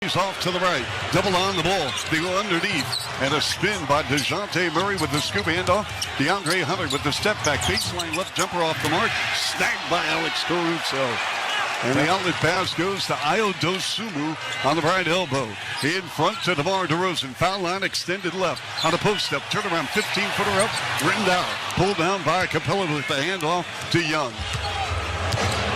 He's off to the right. Double on the ball. They go underneath. And a spin by DeJounte Murray with the scoop handoff. DeAndre Hunter with the step back. Baseline left jumper off the mark. Snagged by Alex Caruso. And the outlet pass goes to Ayo Dosunmu on the right elbow. In front to DeMar DeRozan. Foul line extended left. On a post-up. Turnaround 15-footer up. Rimmed out. Pulled down by Capella with the handoff to Young.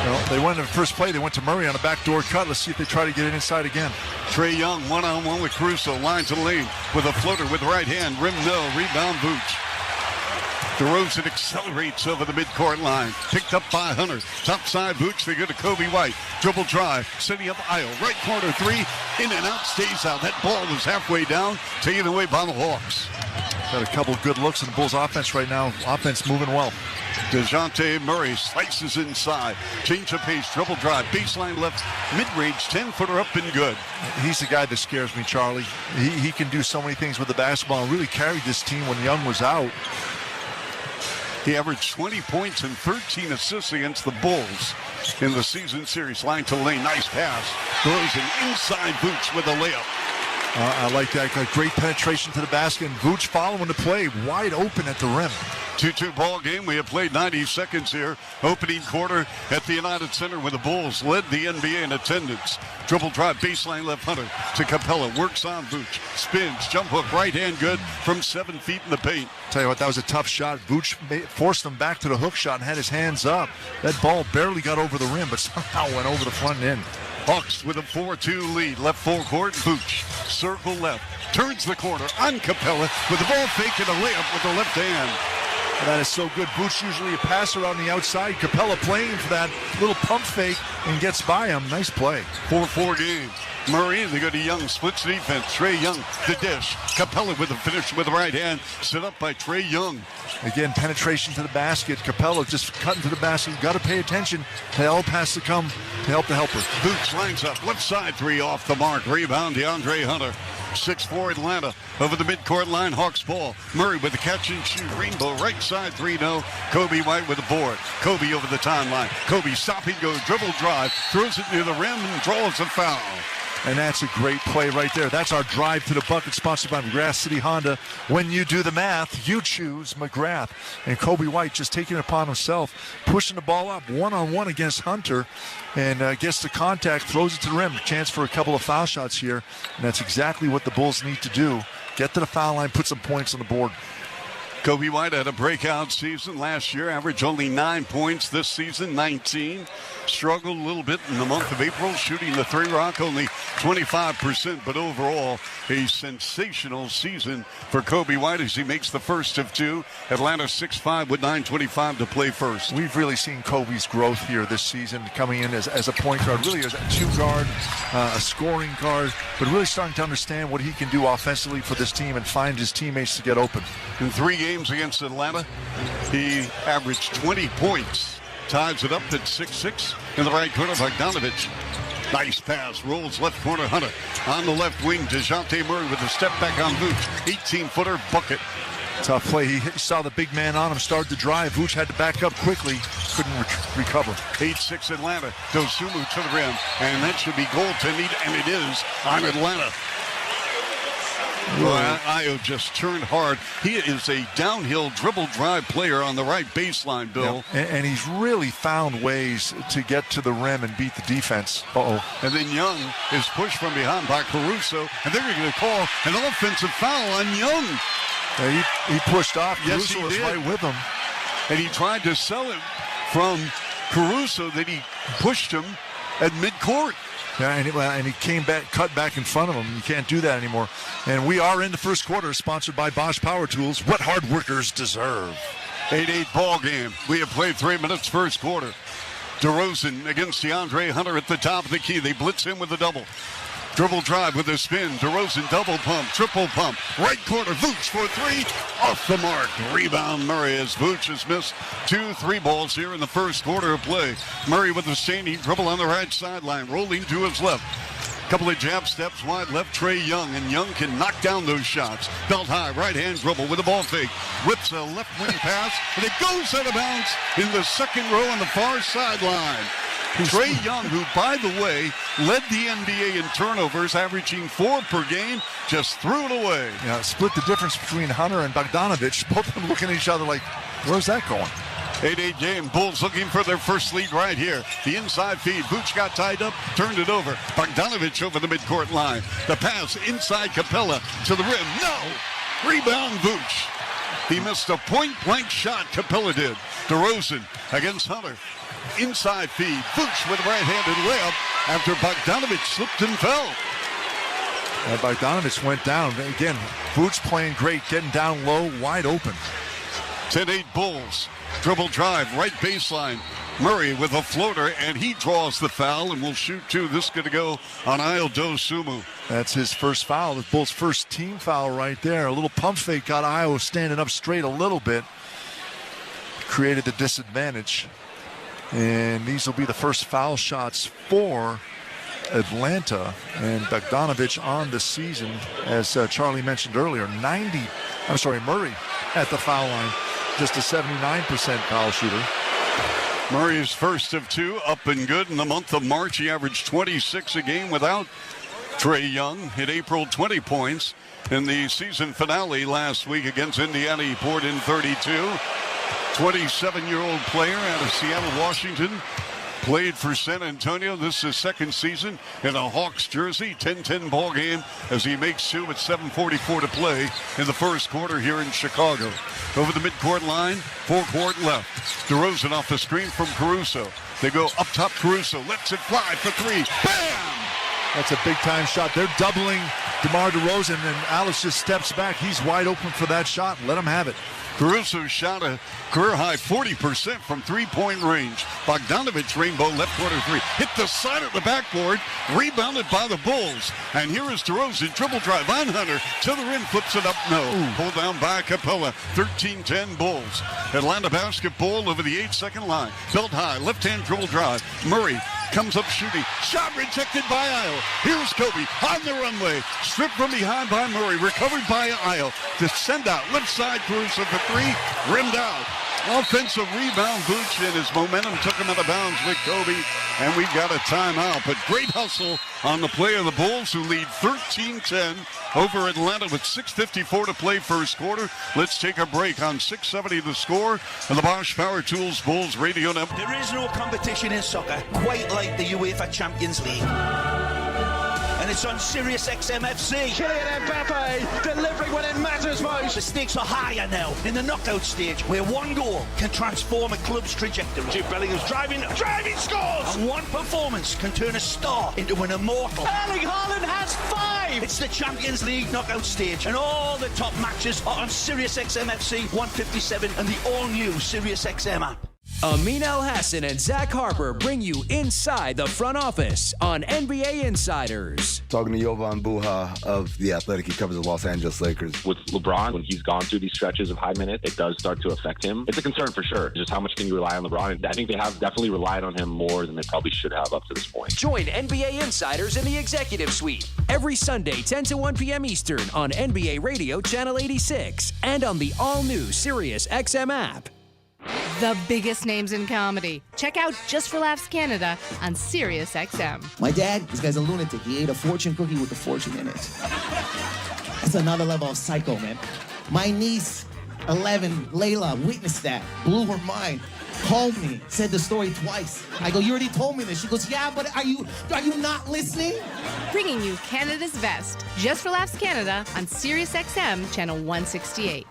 Well, they went in the first play. They went to Murray on a backdoor cut. Let's see if they try to get it inside again. Trae Young one-on-one with Caruso. Line to the lane with a floater with the right hand. Rim no. Rebound Vooch. DeRozan accelerates over the midcourt line. Picked up by Hunter. Top side Vooch. They go to Kobe White. Dribble drive. Setting up Ayo. Right corner three. In and out. Stays out. That ball is halfway down. Taken away by the Hawks. Got a couple of good looks in the Bulls offense right now. Offense moving well. DeJounte Murray slices inside. Change of pace. Dribble drive. Baseline left. Mid-range. 10-footer up and good. He's the guy that scares me, Charlie. He can do so many things with the basketball and really carried this team when Young was out. He averaged 20 points and 13 assists against the Bulls in the season series. Line to lane. Nice pass. Throws an inside Vooch with a layup. I like that. Got great penetration to the basket. And Vooch following the play, wide open at the rim. 2-2 ball game. We have played 90 seconds here. Opening quarter at the United Center where the Bulls led the NBA in attendance. Dribble drive, baseline left Hunter to Capella. Works on Vooch. Spins, jump hook, right hand good from 7 feet in the paint. Tell you what, that was a tough shot. Vooch forced him back to the hook shot and had his hands up. That ball barely got over the rim, but somehow went over the front end. Hawks with a 4-2 lead. Left full court, Vooch. Circle left. Turns the corner on Capella with the ball fake and a layup with the left hand. That is so good. Vooch usually a passer on the outside. Capella playing for that little pump fake and gets by him. Nice play. 4-4 game. Murray, they go to Young, splits defense. Trae Young, the dish. Capella with the finish with the right hand. Set up by Trae Young. Again, penetration to the basket. Capella just cutting to the basket. You've got to pay attention. The help has to come to help the helper. Vooch lines up. Left side three off the mark. Rebound, DeAndre Hunter. 6-4 Atlanta over the midcourt line. Hawks ball. Murray with the catch and shoot. Rainbow right side 3-0. Kobe White with the board. Kobe over the timeline. Kobe stopping, goes dribble drive. Throws it near the rim and draws a foul. And that's a great play right there. That's our drive to the bucket sponsored by McGrath City Honda. When you do the math, you choose McGrath. And Kobe White just taking it upon himself, pushing the ball up one-on-one against Hunter and gets the contact, throws it to the rim. A chance for a couple of foul shots here. And that's exactly what the Bulls need to do. Get to the foul line, put some points on the board. Kobe White had a breakout season last year, averaged only 9 points this season, 19. Struggled a little bit in the month of April, shooting the three-rock, only 25%, but overall a sensational season for Kobe White as he makes the first of two. Atlanta 6-5 with 9:25 to play first. We've really seen Kobe's growth here this season, coming in as a point guard, really as a two guard, a scoring guard, but really starting to understand what he can do offensively for this team and find his teammates to get open. In 3 games against Atlanta, he averaged 20 points. Ties it up at 6-6 in the right corner. Bogdanovich. Nice pass. Rolls left corner. Hunter on the left wing. DeJounte Murray with a step back on Vooch. 18-footer bucket. Tough play. He saw the big man on him start to drive. Vooch had to back up quickly. Couldn't recover. 8-6 Atlanta. Dosunmu to the rim. And that should be goaltending, and it is on Atlanta. Well, Ayo just turned hard. He is a downhill dribble drive player on the right baseline, Bill. Yeah. And he's really found ways to get to the rim and beat the defense. And then Young is pushed from behind by Caruso, and they're going to call an offensive foul on Young. Yeah, he pushed off. Yes, Caruso he was did. right with him. And he tried to sell it from Caruso that he pushed him at midcourt. Yeah, and he came back, cut back in front of him. You can't do that anymore. And we are in the first quarter, sponsored by Bosch Power Tools. What hard workers deserve. 8-8 ball game. We have played 3 minutes first quarter. DeRozan against DeAndre Hunter at the top of the key. They blitz him with a double. Dribble drive with a spin. DeRozan double pump, triple pump. Right corner, Vooch for three. Off the mark. Rebound Murray as Vooch has missed 2 3-balls here in the first quarter of play. Murray with the standing dribble on the right sideline. Rolling to his left. Couple of jab steps wide left, Trae Young, and Young can knock down those shots. Belt high, right-hand dribble with a ball fake. Whips a left wing pass, and it goes out of bounds in the second row on the far sideline. Trey Young, who, by the way, led the NBA in turnovers, averaging 4 per game, just threw it away. Yeah, split the difference between Hunter and Bogdanovich. Both of them looking at each other like, where's that going? 8-8 game. Bulls looking for their first lead right here. The inside feed. Vooch got tied up, turned it over. Bogdanovich over the midcourt line. The pass inside Capella to the rim. No! Rebound Vooch. He missed a point-blank shot. Capella did. DeRozan against Hunter. Inside feed. Vooch with a right-handed layup after Bogdanovich slipped and fell. Bogdanovich went down. Again, Vooch playing great, getting down low, wide open. 10-8 Bulls. Dribble drive, right baseline. Murray with a floater, and he draws the foul and will shoot 2. This is going to go on Ayo Sumu. That's his first foul. The Bulls' first team foul right there. A little pump fake got Iowa standing up straight a little bit. Created the disadvantage. And these will be the first foul shots for Atlanta. And Bogdanovich on the season, as Charlie mentioned earlier, Murray at the foul line. Just a 79% foul shooter. Murray's first of 2, up and good. In the month of March, he averaged 26 a game without Trey Young. In April, 20 points. In the season finale last week against Indiana, he poured in 32. 27-year-old player out of Seattle, Washington. Played for San Antonio. This is his second season in a Hawks jersey. 10-10 ball game as he makes 2 with 7:44 to play in the first quarter here in Chicago. Over the midcourt line, forecourt left. DeRozan off the screen from Caruso. They go up top. Caruso lets it fly for 3. Bam! That's a big-time shot. They're doubling DeMar DeRozan, and Alice just steps back. He's wide open for that shot. Let him have it. Caruso shot a career-high 40% from three-point range. Bogdanovich rainbow left corner 3. Hit the side of the backboard. Rebounded by the Bulls. And here is DeRozan. Dribble drive on Hunter. To the rim. Flips it up. No. Pulled down by Capella. 13-10 Bulls. Atlanta basketball over the 8-second line. Belt high. Left-hand dribble drive. Murray comes up shooting. Shot rejected by Isle. Here's Kobe on the runway. Stripped from behind by Murray. Recovered by Isle. To send out left side. Caruso for 3. Rimmed out. Offensive rebound. Vooch, and his momentum took him out of bounds with Kobe. And we got a timeout. But great hustle on the play of the Bulls, who lead 13-10 over Atlanta with 6:54 to play first quarter. Let's take a break on 670 The Score and the Bosch Power Tools Bulls Radio Network. There is no competition in soccer quite like the UEFA Champions League. And it's on Sirius XM FC. Kylian Mbappe delivering when it matters most. The stakes are higher now in the knockout stage, where one goal can transform a club's trajectory. Jude Bellingham's driving, scores! And one performance can turn a star into an immortal. Erling Haaland has 5! It's the Champions League knockout stage, and all the top matches are on Sirius XM FC 157 and the all-new Sirius XM app. Amin Al Hassan and Zach Harper bring you inside the front office on NBA Insiders. Talking to Jovan Buha of The Athletic, he covers the Los Angeles Lakers. With LeBron, when he's gone through these stretches of high minutes, it does start to affect him. It's a concern for sure. Just how much can you rely on LeBron? And I think they have definitely relied on him more than they probably should have up to this point. Join NBA Insiders in the Executive Suite every Sunday, 10 to 1 p.m. Eastern on NBA Radio Channel 86 and on the all-new Sirius XM app. The biggest names in comedy. Check out Just for Laughs Canada on Sirius XM. My dad, this guy's a lunatic. He ate a fortune cookie with a fortune in it. That's another level of psycho, man. My niece, 11, Layla, witnessed that. Blew her mind. Called me, said the story twice. I go, you already told me this. She goes, yeah, but are you not listening? Bringing you Canada's best. Just for Laughs Canada on Sirius XM Channel 168.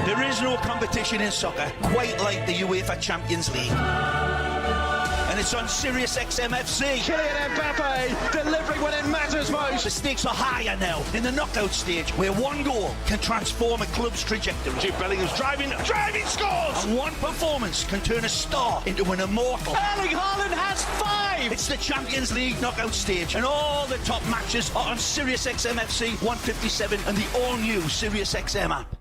There is no competition in soccer quite like the UEFA Champions League. And it's on Sirius XM FC. Kylian Mbappe delivering when it matters most. The stakes are higher now in the knockout stage, where one goal can transform a club's trajectory. Jude Bellingham's driving, scores! And one performance can turn a star into an immortal. Erling Haaland has 5! It's the Champions League knockout stage, and all the top matches are on Sirius XM FC 157 and the all-new Sirius XM app.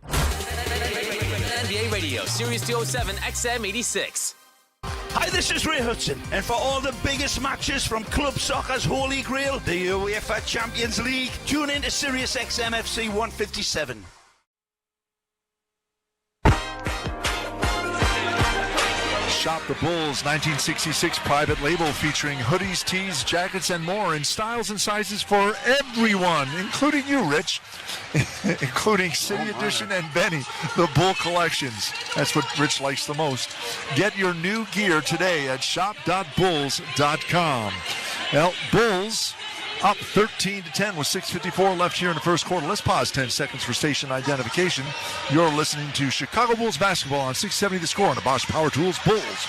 NBA Radio, Series 207, XM 86. Hi, this is Ray Hudson, and for all the biggest matches from club soccer's holy grail, the UEFA Champions League, tune in to Sirius XM FC 157. Shop the Bulls 1966 private label featuring hoodies, tees, jackets, and more in styles and sizes for everyone, including you, Rich, including City Edition and Benny, the Bull collections. That's what Rich likes the most. Get your new gear today at shop.bulls.com. Well, Bulls up 13-10 with 6:54 left here in the first quarter. Let's pause 10 seconds for station identification. You're listening to Chicago Bulls basketball on 670 The Score on the Bosch Power Tools Bulls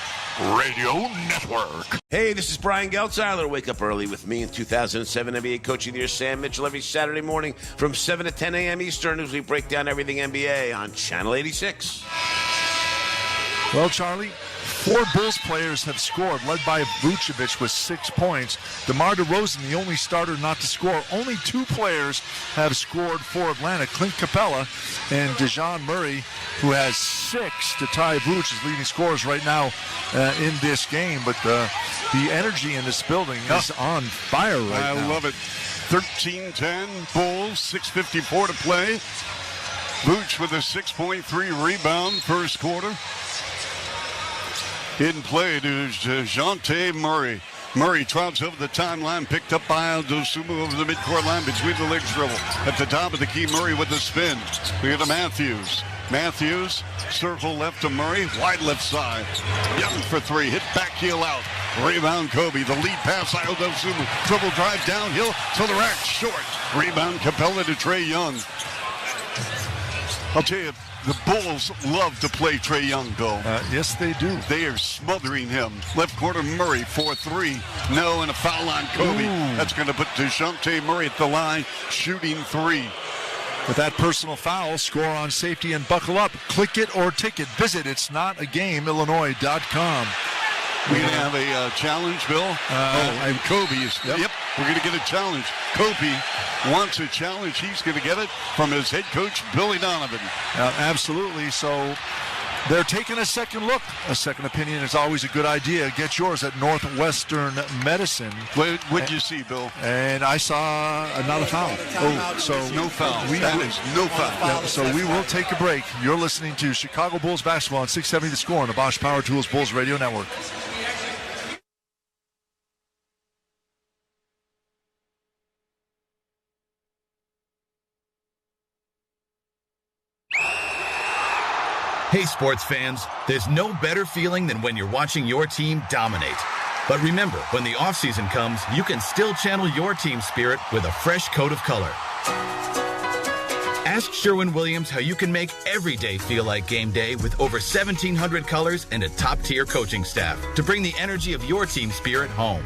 Radio Network. Hey, this is Brian Geltzeiler. Wake up early with me in 2007 NBA Coach of the Year Sam Mitchell every Saturday morning from 7 to 10 a.m. Eastern as we break down everything NBA on Channel 86. Well, Charlie, 4 Bulls players have scored, led by Vucevic with 6 points. DeMar DeRozan, the only starter not to score. Only 2 players have scored for Atlanta, Clint Capella and DeJounte Murray, who has 6 to tie Vucevic's leading scorers right now in this game. But the energy in this building is on fire right now. I love it. 13-10 Bulls, 6:54 to play. Vucevic with a 6.3 rebound first quarter. In play to DeJounte Murray. Murray trots over the timeline, picked up by Dosunmu over the midcourt line between the legs dribble. At the top of the key, Murray with the spin. We get to Matthews. Matthews, circle left to Murray, wide left side. Young for 3, hit back heel out. Rebound Kobe, the lead pass, Dosunmu. Dribble drive downhill to the rack, short. Rebound Capella to Trae Young. I'll tell you, the Bulls love to play Trae Young, Bill. Yes, they do. They are smothering him. Left corner, Murray, 4-3. No, and a foul on Kobe. Ooh. That's going to put DeJounte Murray at the line, shooting 3. With that personal foul, score on safety and buckle up. Click it or ticket. Visit itsnotagameillinois.com. We're going to have a challenge, Bill. And Kobe is. Yep, we're going to get a challenge. Kobe wants a challenge. He's going to get it from his head coach, Billy Donovan. Absolutely. So they're taking a second look. A second opinion is always a good idea. Get yours at Northwestern Medicine. What did you see, Bill? And I saw another foul. So no foul. That is no foul. Yeah, so we will take a break. You're listening to Chicago Bulls basketball on 670 The Score on the Bosch Power Tools Bulls Radio Network. Hey, sports fans, there's no better feeling than when you're watching your team dominate. But remember, when the offseason comes, you can still channel your team spirit with a fresh coat of color. Ask Sherwin-Williams how you can make every day feel like game day with over 1,700 colors and a top-tier coaching staff to bring the energy of your team spirit home.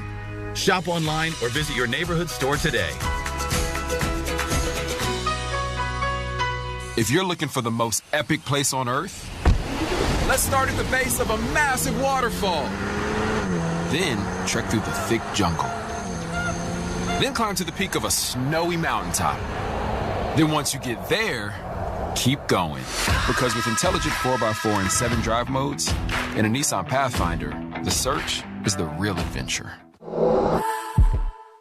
Shop online or visit your neighborhood store today. If you're looking for the most epic place on earth, let's start at the base of a massive waterfall. Then trek through the thick jungle. Then climb to the peak of a snowy mountaintop. Then once you get there, keep going. Because with intelligent 4x4 and 7 drive modes and a Nissan Pathfinder, the search is the real adventure.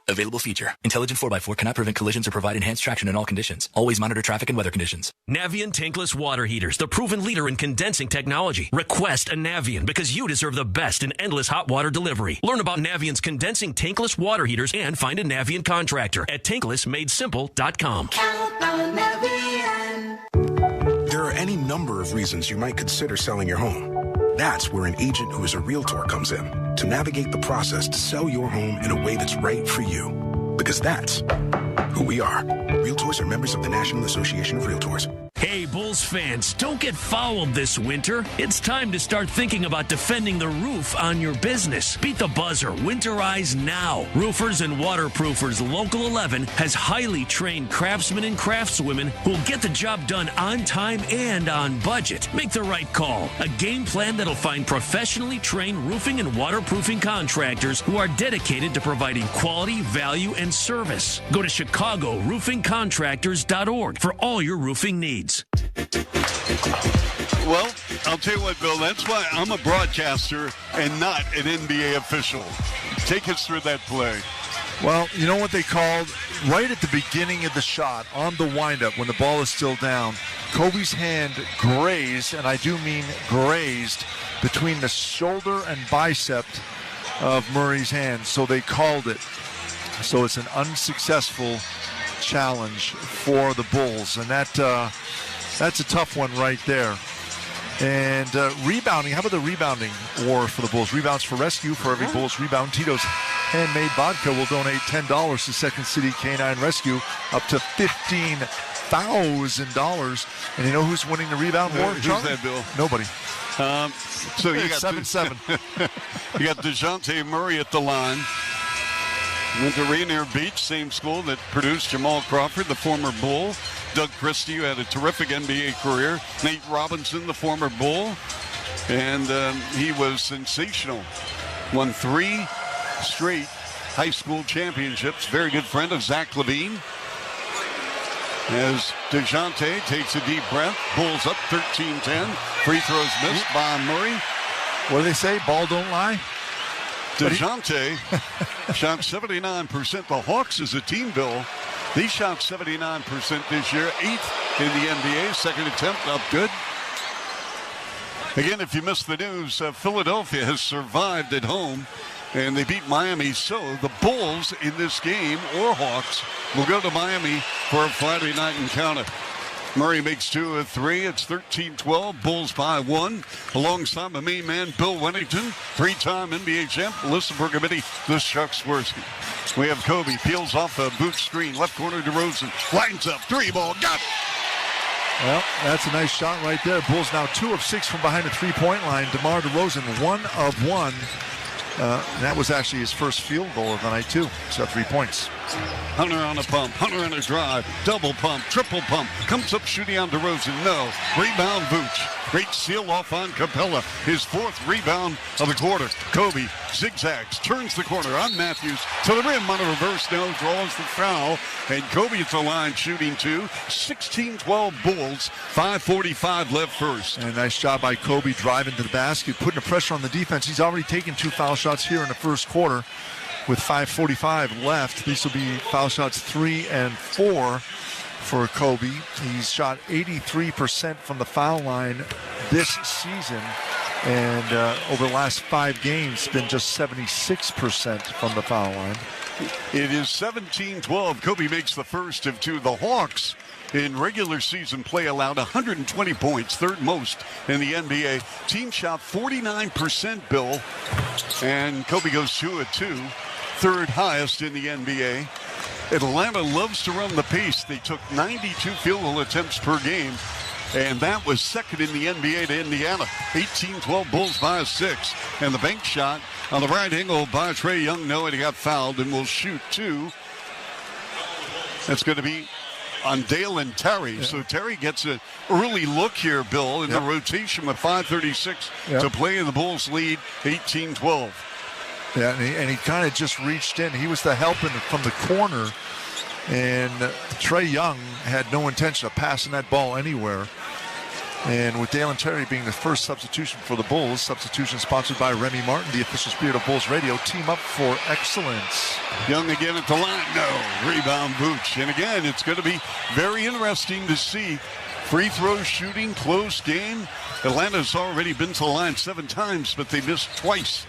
Available feature. Intelligent 4x4 cannot prevent collisions or provide enhanced traction in all conditions. Always monitor traffic and weather conditions. Navien tankless water heaters, the proven leader in condensing technology. Request a Navien because you deserve the best in endless hot water delivery. Learn about Navien's condensing tankless water heaters and find a Navien contractor at tanklessmadesimple.com. There are any number of reasons you might consider selling your home. That's where an agent who is a realtor comes in to navigate the process to sell your home in a way that's right for you. Because that's who we are. Realtors are members of the National Association of Realtors. Hey, Bulls fans, don't get fouled this winter. It's time to start thinking about defending the roof on your business. Beat the buzzer. Winterize now. Roofers and Waterproofers Local 11 has highly trained craftsmen and craftswomen who'll get the job done on time and on budget. Make the right call. A game plan that'll find professionally trained roofing and waterproofing contractors who are dedicated to providing quality, value, and service. Go to ChicagoRoofingContractors.org for all your roofing needs. Well, I'll tell you what, Bill, that's why I'm a broadcaster and not an NBA official. Take us through that play. Well, you know what they called right at the beginning of the shot, on the windup, when the ball is still down, Kobe's hand grazed, and I do mean grazed, between the shoulder and bicep of Murray's hand, so they called it. So it's an unsuccessful challenge for the Bulls, and that's a tough one right there. And rebounding, how about the rebounding war for the Bulls? Rebounds for rescue for every Bulls rebound. Tito's Handmade Vodka will donate $10 to Second City Canine Rescue, up to $15,000. And you know who's winning the rebound war? Who's that, Bill? Nobody. So you got 7-7. You got DeJounte Murray at the line. Went to Rainier Beach, same school that produced Jamal Crawford, the former Bull. Doug Christie, who had a terrific NBA career. Nate Robinson, the former Bull. And he was sensational. Won 3 straight high school championships. Very good friend of Zach Levine. As DeJounte takes a deep breath. Bulls up 13-10. Free throws missed by Murray. What do they say? Ball don't lie? DeJounte shot 79%. The Hawks as a team, Bill, they shot 79% this year. 8th in the NBA. Second attempt up good. Again, if you missed the news, Philadelphia has survived at home, and they beat Miami. So the Bulls in this game, or Hawks, will go to Miami for a Friday night encounter. Murray makes 2 of 3. It's 13-12. Bulls by 1. Alongside my main man, Bill Wennington, 3-time NBA champ. Listen for committee, this Chuck Swirsky. We have Kobe, peels off a boot screen. Left corner DeRozan. Lines up. 3-ball. Got it. Well, that's a nice shot right there. Bulls now 2 of 6 from behind the three-point line. DeMar DeRozan, 1 of 1. And that was actually his first field goal of the night, too. So 3 points. Hunter on a pump. Hunter on a drive. Double pump. Triple pump. Comes up shooting on DeRozan. No. Rebound Vooch. Great seal off on Capella. His 4th rebound of the quarter. Kobe zigzags. Turns the corner on Matthews. To the rim on a reverse. No. Draws the foul. And Kobe at the line shooting 2. 16-12 Bulls. 5:45 left first. And a nice job by Kobe driving to the basket. Putting the pressure on the defense. He's already taken 2 foul shots here in the first quarter. With 5:45 left, these will be foul shots 3 and 4 for Kobe. He's shot 83% from the foul line this season, and over the last 5 games, been just 76% from the foul line. It is 17-12. Kobe makes the first of 2. The Hawks in regular season play allowed 120 points, 3rd most in the NBA. Team shot 49%, Bill, and Kobe goes 2 of 2. 3rd highest in the NBA. Atlanta loves to run the pace. They took 92 field goal attempts per game, and that was 2nd in the NBA to Indiana. 18-12 Bulls by 6. And the bank shot on the right angle by Trae Young. No, and he got fouled and will shoot 2. That's going to be on Dalen Terry. Yeah. So Terry gets an early look here, Bill, in the rotation with 5:36 to play, in the Bulls lead 18-12. Yeah, and he kind of just reached in. He was the help from the corner, and Trae Young had no intention of passing that ball anywhere. And with Dalen Terry being the first substitution for the Bulls, substitution sponsored by Remy Martin, the official spirit of Bulls Radio, team up for excellence. Young again at the line. No. Rebound Vooch. And again, it's going to be very interesting to see free throw shooting, close game. Atlanta's already been to the line 7 times, but they missed twice.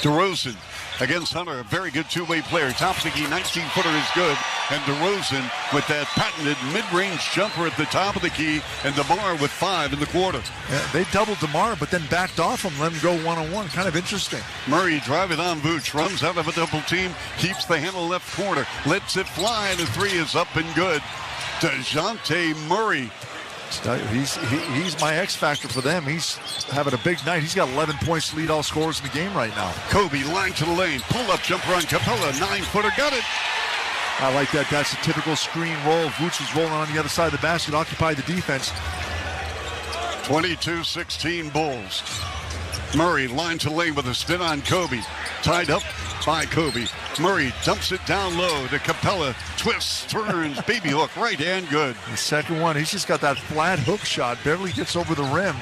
DeRozan against Hunter, a very good two-way player. Top of the key, 19-footer is good. And DeRozan with that patented mid-range jumper at the top of the key, and DeMar with 5 in the quarter. Yeah, they doubled DeMar, but then backed off him, let him go one-on-one. Kind of interesting. Murray driving on Vooch, runs out of a double team, keeps the handle left corner, lets it fly, and the 3 is up and good. DeJounte Murray. He's my X factor for them. He's having a big night. He's got 11 points to lead all scorers in the game right now. Kobe, line to the lane, pull-up jumper on Capella, 9-footer, got it. I like that. That's a typical screen roll. Vooch is rolling on the other side of the basket, occupy the defense. 22-16 Bulls. Murray, line to lane with a spin on Kobe. Tied up by Kobe. Murray dumps it down low to Capella. Twists, turns, baby hook, right hand, good. The second one, he's just got that flat hook shot. Barely gets over the rim.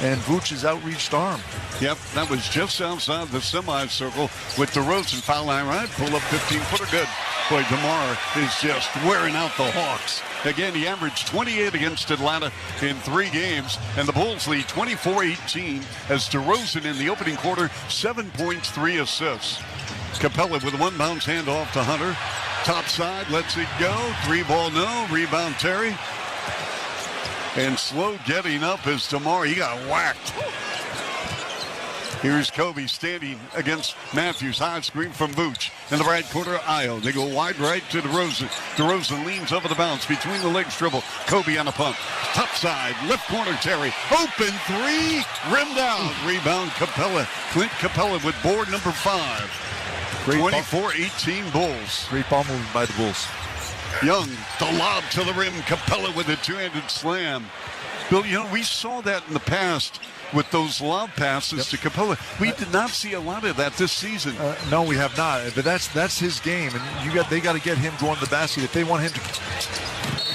and Vooch's outreached arm. Yep, that was just outside the semicircle with DeRozan foul line right. Pull up 15-footer good. Boy, DeMar is just wearing out the Hawks. Again, he averaged 28 against Atlanta in 3 games, and the Bulls lead 24-18 as DeRozan in the opening quarter, 7 points, 3 assists. Capella with a one-bounce handoff to Hunter. Top side, lets it go. 3-ball no. Rebound Terry. And slow getting up is DeMar. He got whacked. Here's Kobe standing against Matthews. High screen from Vooch. In the right corner, Io. They go wide right to DeRozan. DeRozan leans over the bounce. Between the legs dribble. Kobe on a pump. Top side, left corner, Terry. Open 3. Rimmed out. Rebound, Capella. Clint Capella with board number 5. 24-18 Bulls. Great ball movement by the Bulls. Young, the lob to the rim. Capella with a 2-handed slam. Bill, we saw that in the past with those lob passes to Capella. We did not see a lot of that this season. No, we have not. But that's his game, and they got to get him going to the basket. If they want him to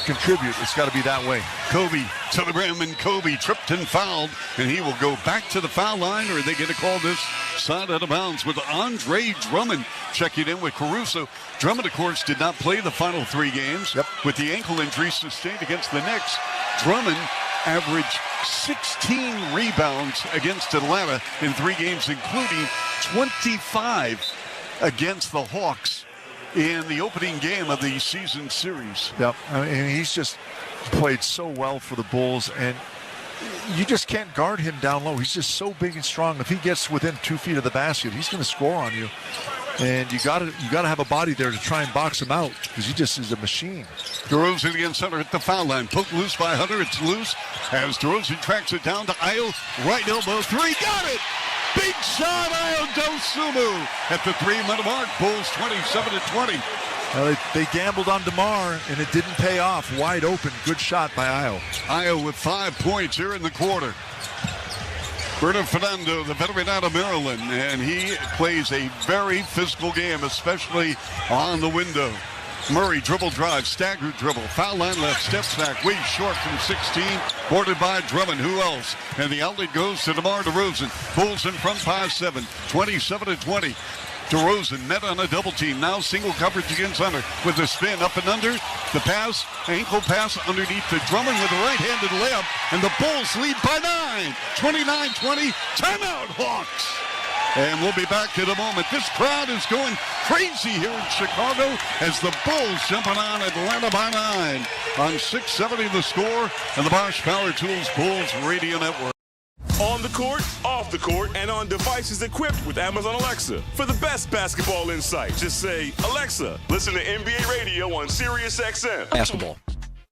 contribute, it's got to be that way. Kobe to the rim, and Kobe tripped and fouled, and he will go back to the foul line, or they get to call this side out of bounds with Andre Drummond checking in with Caruso. Drummond, of course, did not play the final 3 games with the ankle injury sustained against the Knicks. Drummond averaged 16 rebounds against Atlanta in 3 games, including 25 against the Hawks in the opening game of the season series. Yep, and he's just played so well for the Bulls, and you just can't guard him down low. He's just so big and strong. If he gets within 2 feet of the basket, he's going to score on you. And you got to have a body there to try and box him out because he just is a machine. DeRozan against Hunter at the foul line. Poked loose by Hunter. It's loose as DeRozan tracks it down to Io. Right elbow 3. Got it! Big shot, Io Dosunmu at the 3-minute mark. Bulls 27-20. Well, they gambled on DeMar, and it didn't pay off. Wide open. Good shot by Io. Io with 5 points here in the quarter. Bruno Fernando, the veteran out of Maryland, and he plays a very physical game, especially on the window. Murray dribble drive, staggered dribble, foul line left, steps back, way short from 16, boarded by Drummond. Who else? And the outlet goes to DeMar DeRozan. Bulls in front by 7, 27-20. DeRozan met on a double team. Now single coverage against Hunter with the spin up and under. The pass, ankle pass underneath to Drummond with a right-handed layup. And the Bulls lead by 9. 29-20. Timeout, Hawks. And we'll be back in a moment. This crowd is going crazy here in Chicago as the Bulls jumping on Atlanta by 9. On 670 the score and the Bosch Power Tools Bulls Radio Network. On the court, off the court, and on devices equipped with Amazon Alexa. For the best basketball insight, just say, Alexa, listen to NBA Radio on Sirius XM. Basketball.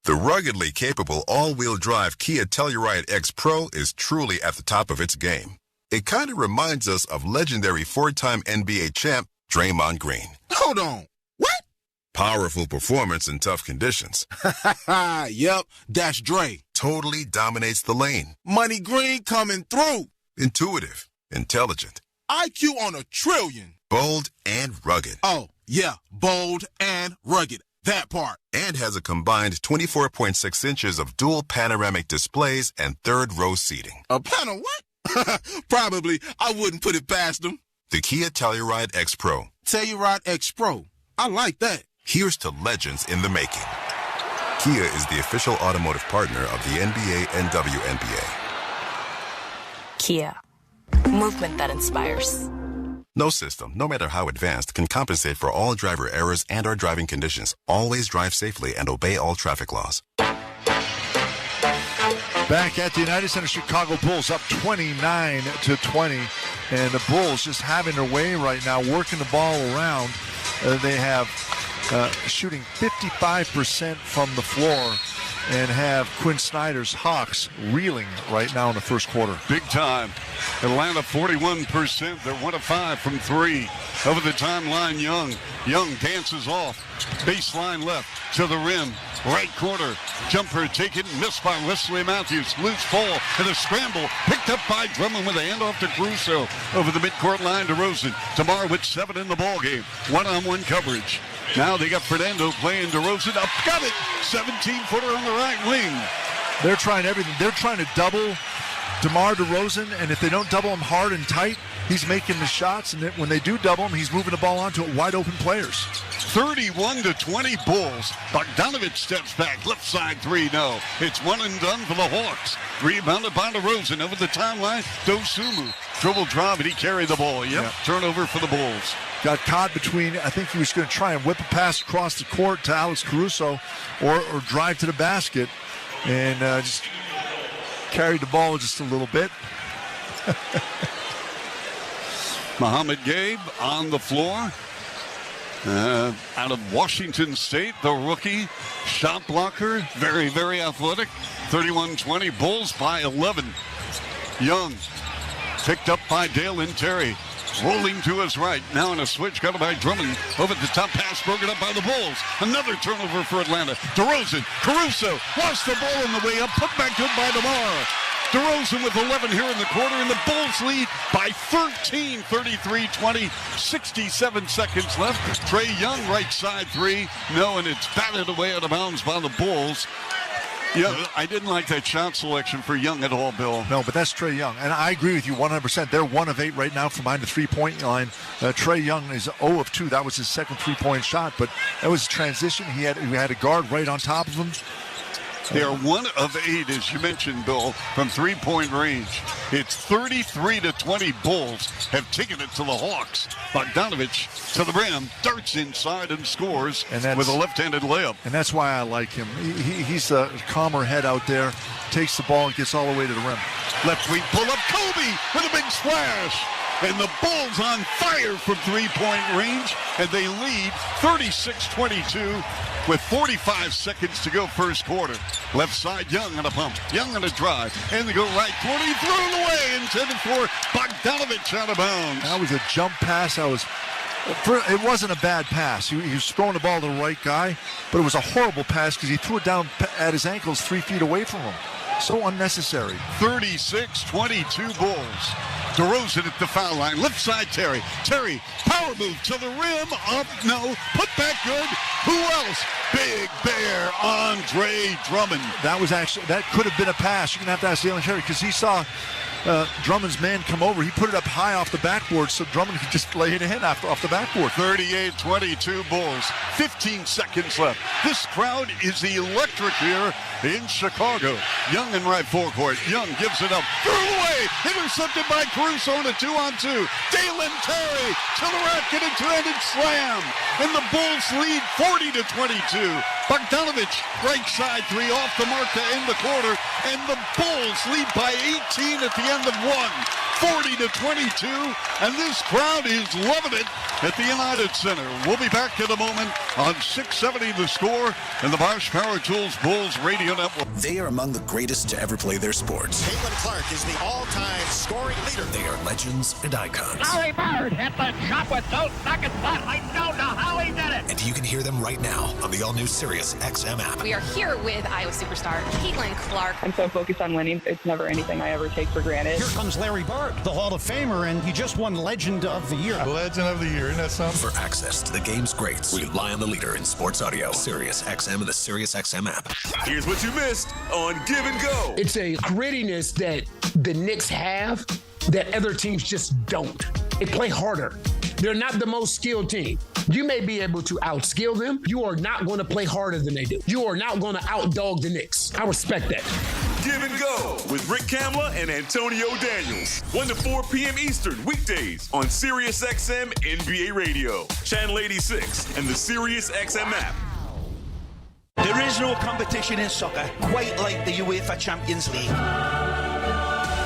The ruggedly capable all-wheel drive Kia Telluride X Pro is truly at the top of its game. It kind of reminds us of legendary 4-time NBA champ Draymond Green. Hold on. What? Powerful performance in tough conditions. Yep, that's Dre. Totally dominates the lane. Money Green coming through. Intuitive, intelligent, IQ on a trillion. bold, and rugged. Oh, yeah, bold and rugged. That part. And has a combined 24.6 inches of dual panoramic displays and third-row seating. A panel what? Probably. I wouldn't put it past them. The Kia Telluride X Pro. Telluride X Pro. I like that. Here's to legends in the making. Kia is the official automotive partner of the NBA and WNBA. Kia. Movement that inspires. No system, no matter how advanced, can compensate for all driver errors and or driving conditions. Always drive safely and obey all traffic laws. Back at the United Center, Chicago Bulls up 29-20. And the Bulls just having their way right now, working the ball around. They have shooting 55% from the floor and have Quinn Snyder's Hawks reeling right now in the first quarter. Big time. Atlanta 41%. They're 1 of 5 from 3. Over the timeline, Young. Young dances off. Baseline left to the rim. Right corner. Jumper taken, missed by Wesley Matthews. Loose ball and a scramble. Picked up by Drummond with a handoff to Caruso. Over the midcourt line to DeRozan. DeMar with 7 in the ballgame. One-on-one coverage. Now they got Fernando playing DeRozan up. Got it. 17-footer on the right wing. They're trying everything. They're trying to double DeMar DeRozan, and if they don't double him hard and tight, he's making the shots, and when they do double him, he's moving the ball onto wide open players. 31-20 Bulls. Bogdanovich steps back. Left side three, no. It's one and done for the Hawks. Rebounded by DeRozan over the timeline. Dosunmu. Dribble drive, and he carried the ball. Yep. Turnover for the Bulls. Got caught between, I think he was going to try and whip a pass across the court to Alex Caruso or drive to the basket, and just carried the ball just a little bit. Mohamed Gabe on the floor. Out of Washington State, the rookie shot blocker, very, very athletic. 31-20, Bulls by 11. Young picked up by Dalen Terry, rolling to his right. Now in a switch, got it by Drummond. Over the top pass, broken up by the Bulls. Another turnover for Atlanta. DeRozan, Caruso, lost the ball on the way up, put back good by DeMar. DeRozan with 11 here in the quarter, and the Bulls lead by 13, 33-20, 67 seconds left. Trae Young, right side three. No, and it's batted away out of bounds by the Bulls. Yeah, I didn't like that shot selection for Young at all, Bill. No, but that's Trae Young. And I agree with you 100%. They're 1 of 8 right now from behind the three-point line. Trae Young is 0 of 2. That was his second three-point shot, but that was transition. He had a guard right on top of him. They are 1 of 8, as you mentioned, Bill, from three-point range. It's 33-20. Bulls have taken it to the Hawks. Bogdanovich to the rim, darts inside and scores with a left-handed layup. And that's why I like him. He's a calmer head out there, takes the ball and gets all the way to the rim. Left wing pull-up, Kobe with a big splash. And the Bulls on fire from three-point range, and they lead 36-22 with 45 seconds to go first quarter. Left side, Young on a pump. Young on a drive. And they go right corner. He threw it away. Intended for Bogdanovich out of bounds. That was a jump pass. It wasn't a bad pass. He was throwing the ball to the right guy, but it was a horrible pass because he threw it down at his ankles 3 feet away from him. So unnecessary. 36-22 Bulls. DeRozan at the foul line. Left side, Terry. Terry, power move to the rim. Up, no. Put back good. Who else? Big Bear, Andre Drummond. That could have been a pass. You're going to have to ask Dalen Terry because he saw Drummond's man come over. He put it up high off the backboard so Drummond could just lay it in off the backboard. 38-22 Bulls. 15 seconds left. This crowd is electric here in Chicago. Young in right forecourt. Young gives it up. Threw away. Intercepted by Caruso on a 2-on-2. Dalen Terry to the rack and a two-handed slam. And the Bulls lead 40-22. Bogdanovich, right side three off the mark to end the quarter. And the Bulls lead by 18 at the end of one. 40-22, and this crowd is loving it at the United Center. We'll be back in a moment on 670 The Score and the Bosch Power Tools Bulls Radio Network. They are among the greatest to ever play their sports. Caitlin Clark is the all-time scoring leader. They are legends and icons. Larry Bird hit the shot with 2 seconds left. I don't know how he did it. And you can hear them right now on the all-new Sirius XM app. We are here with Iowa superstar Caitlin Clark. I'm so focused on winning. It's never anything I ever take for granted. Here comes Larry Bird, the Hall of Famer, and he just won Legend of the Year. Legend of the Year, isn't that something? For access to the game's greats, rely on the leader in sports audio, Sirius XM and the Sirius XM app. Here's what you missed on Give and Go. It's a grittiness that the Knicks have that other teams just don't. They play harder. They're not the most skilled team. You may be able to outskill them. You are not going to play harder than they do. You are not going to outdog the Knicks. I respect that. Give and Go with Rick Kamla and Antonio Daniels. 1 to 4 p.m. Eastern weekdays on Sirius XM NBA Radio, Channel 86, and the Sirius XM app. There is no competition in soccer quite like the UEFA Champions League.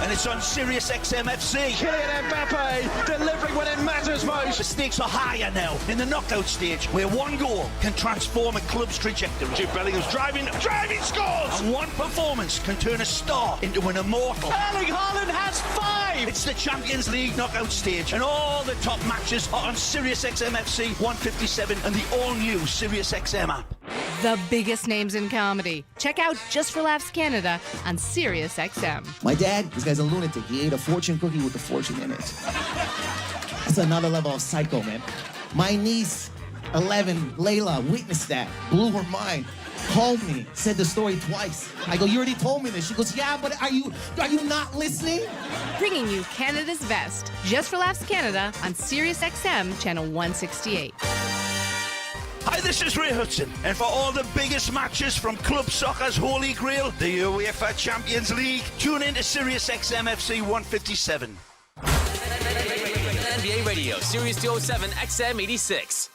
And it's on Sirius XM FC. Kylian Mbappe delivering when it matters most. The stakes are higher now in the knockout stage, where one goal can transform a club's trajectory. Jude Bellingham's driving scores! And one performance can turn a star into an immortal. Erling Haaland has 5! It's the Champions League knockout stage, and all the top matches are on Sirius XM FC 157 and the all-new Sirius XM app. The biggest names in comedy. Check out Just for Laughs Canada on Sirius XM. My dad, this guy's a lunatic. He ate a fortune cookie with a fortune in it. That's another level of psycho, man. My niece, 11, Layla, witnessed that. Blew her mind. called me, said the story twice. I go, you already told me this. She goes, yeah, but are you not listening? Bringing you Canada's best, Just for Laughs Canada on Sirius XM Channel 168. Hi, this is Ray Hudson, and for all the biggest matches from club soccer's holy grail, the UEFA Champions League, tune in to Sirius XM FC 157. NBA Radio, Sirius 207, XM 86.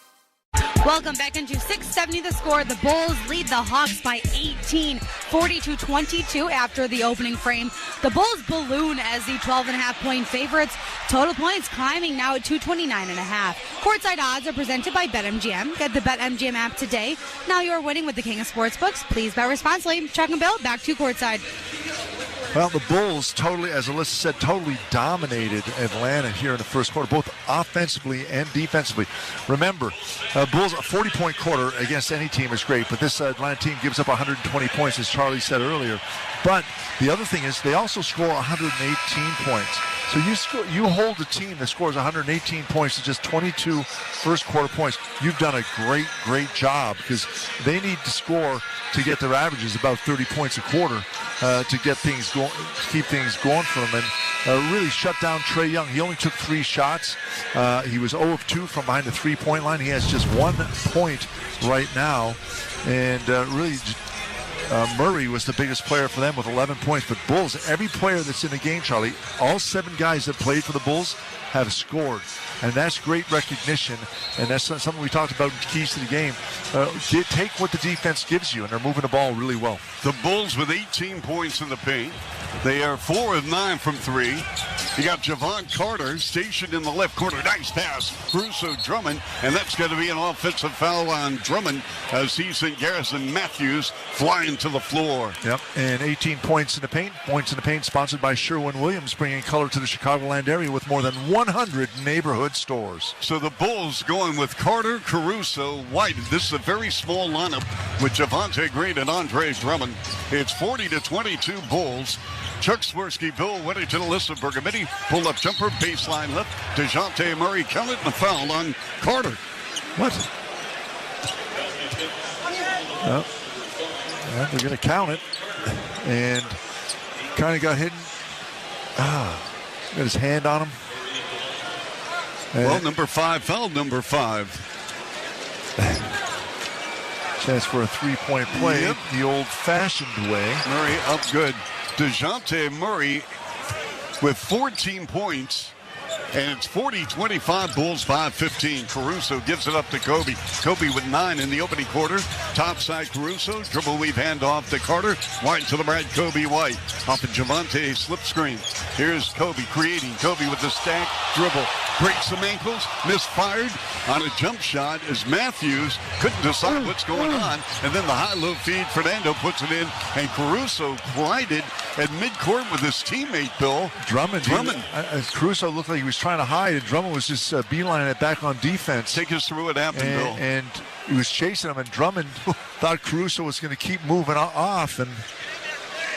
Welcome back into 670 The Score. The Bulls lead the Hawks by 18, 42-22 after the opening frame. The Bulls balloon as the 12.5-point favorites. Total points climbing now at 229.5. Courtside odds are presented by BetMGM. Get the BetMGM app today. Now you're winning with the King of Sportsbooks. Please bet responsibly. Chuck and Bill, back to Courtside. Well, the Bulls totally, as Alyssa said, totally dominated Atlanta here in the first quarter, both offensively and defensively. Remember, Bulls, a 40-point quarter against any team is great, but this Atlanta team gives up 120 points, as Charlie said earlier. But the other thing is they also score 118 points. So you hold a team that scores 118 points to just 22 first quarter points. You've done a great job, because they need to score to get their averages about 30 points a quarter to get things going, keep things going for them, and really shut down Trae Young. He only took 3 shots. He was 0 of 2 from behind the 3-point line. He has just 1 point right now, and really. Murray was the biggest player for them with 11 points. But Bulls, every player that's in the game, Charlie, all 7 guys that played for the Bulls have scored. And that's great recognition. And that's something we talked about in keys to the game. Take what the defense gives you, and they're moving the ball really well. The Bulls with 18 points in the paint. They are 4 of 9 from 3. You got Javon Carter stationed in the left corner. Nice pass. Caruso Drummond. And that's going to be an offensive foul on Drummond as he sent Garrison Matthews flying to the floor. Yep, and 18 points in the paint. Points in the paint sponsored by Sherwin-Williams, bringing color to the Chicagoland area with more than 100 neighborhood stores. So the Bulls going with Carter, Caruso, White. This is a very small lineup with Javonte Green and Andre Drummond. It's 40-22 Bulls. Chuck Swirsky, Bill Whittington, Alyssa Bergametti, pull-up jumper, baseline left. DeJounte Murray counted and a foul on Carter. What? Well, they're going to count it. And kind of got hidden. Got his hand on him. Well, number 5 fouled number 5. Chance for a 3-point play, the old-fashioned way. Murray up good. DeJounte Murray with 14 points, and it's 40-25, Bulls 5-15. Caruso gives it up to Kobe. Kobe with 9 in the opening quarter. Top side Caruso, dribble weave handoff to Carter. Wide to the right, Kobe White. Off of Javonte, slip screen. Here's Kobe creating. Kobe with the stack, dribble. Breaks some ankles, misfired on a jump shot as Matthews couldn't decide what's going on. And then the high-low feed, Fernando puts it in, and Caruso glided at midcourt with his teammate, Bill. Drummond. Caruso looked like he was trying to hide, and Drummond was just beelining it back on defense. Take us through what happened, Bill. And he was chasing him, and Drummond thought Caruso was going to keep moving off, and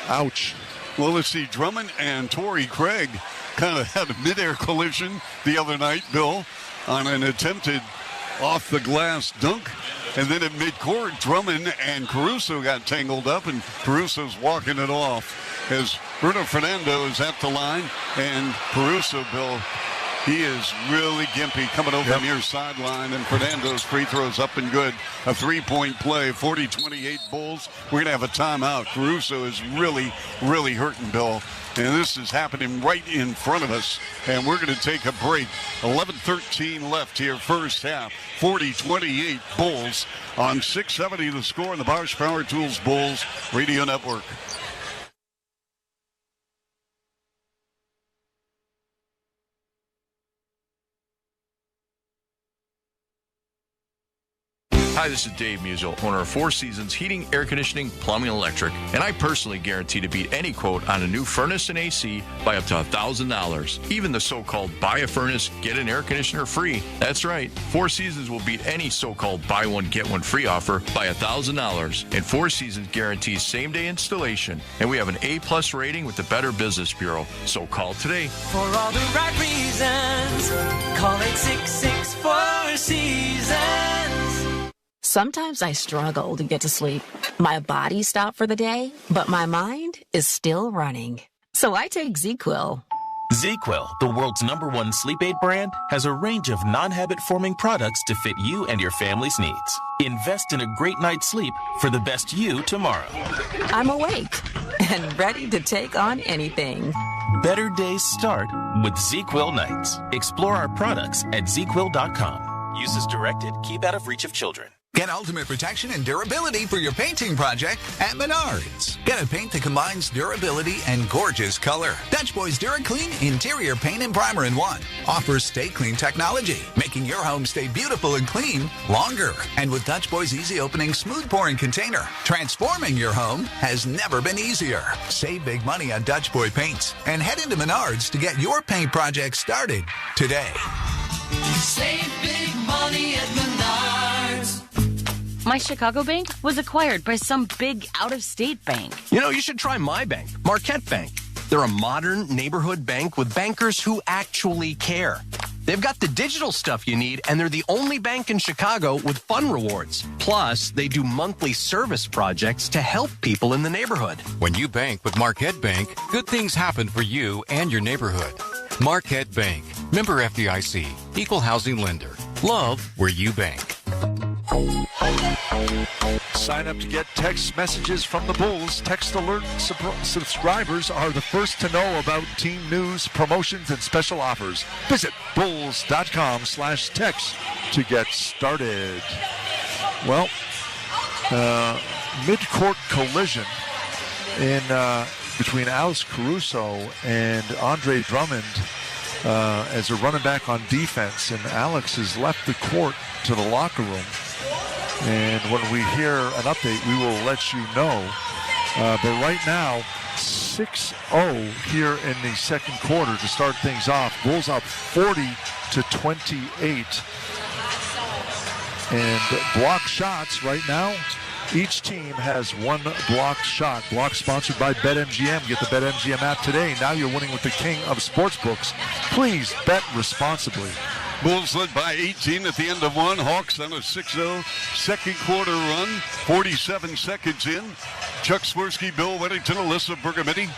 ouch. Well, let's see. Drummond and Torrey Craig kind of had a midair collision the other night, Bill, on an attempted off-the-glass dunk. And then at midcourt, Drummond and Caruso got tangled up, and Caruso's walking it off as Bruno Fernando is at the line. And Caruso, Bill, he is really gimpy coming over near sideline, and Fernando's free throws up and good. A 3-point play, 40-28 Bulls. We're going to have a timeout. Caruso is really, really hurting, Bill. And this is happening right in front of us. And we're going to take a break. 11:13 left here, first half. 40-28 Bulls on 670 The Score and the Bosch Power Tools Bulls Radio Network. Hi, this is Dave Musial, owner of Four Seasons Heating, Air Conditioning, Plumbing, and Electric, and I personally guarantee to beat any quote on a new furnace and AC by up to $1,000. Even the so-called buy a furnace, get an air conditioner free. That's right, Four Seasons will beat any so-called buy one, get one free offer by $1,000. And Four Seasons guarantees same-day installation, and we have an A+ rating with the Better Business Bureau. So call today. For all the right reasons, call 866-4 Seasons. Sometimes I struggle to get to sleep. My body stopped for the day, but my mind is still running. So I take ZQuil. ZQuil, the world's #1 sleep aid brand, has a range of non-habit-forming products to fit you and your family's needs. Invest in a great night's sleep for the best you tomorrow. I'm awake and ready to take on anything. Better days start with ZQuil nights. Explore our products at ZQuil.com. Use as directed. Keep out of reach of children. Get ultimate protection and durability for your painting project at Menards. Get a paint that combines durability and gorgeous color. Dutch Boy's DuraClean Interior Paint and Primer in 1 offers Stay Clean technology, making your home stay beautiful and clean longer. And with Dutch Boy's easy opening, smooth pouring container, transforming your home has never been easier. Save big money on Dutch Boy paints and head into Menards to get your paint project started today. Save big money at Menards. My Chicago bank was acquired by some big out-of-state bank. You know, you should try my bank, Marquette Bank. They're a modern neighborhood bank with bankers who actually care. They've got the digital stuff you need, and they're the only bank in Chicago with fun rewards. Plus, they do monthly service projects to help people in the neighborhood. When you bank with Marquette Bank, good things happen for you and your neighborhood. Marquette Bank, member FDIC, equal housing lender. Love where you bank. Sign up to get text messages from the Bulls. Text alert subscribers are the first to know about team news, promotions, and special offers. Visit bulls.com/text to get started. Well, mid-court collision in between Alex Caruso and Andre Drummond as they're running back on defense, and Alex has left the court to the locker room. And when we hear an update, we will let you know. But right now, 6-0 here in the second quarter to start things off. Bulls up 40-28. And block shots right now, each team has one block shot. Block sponsored by BetMGM. Get the BetMGM app today. Now you're winning with the king of sportsbooks. Please bet responsibly. Bulls led by 18 at the end of 1. Hawks on a 6-0 second quarter run. 47 seconds in. Chuck Swirsky, Bill Weddington, Alyssa Bergamini.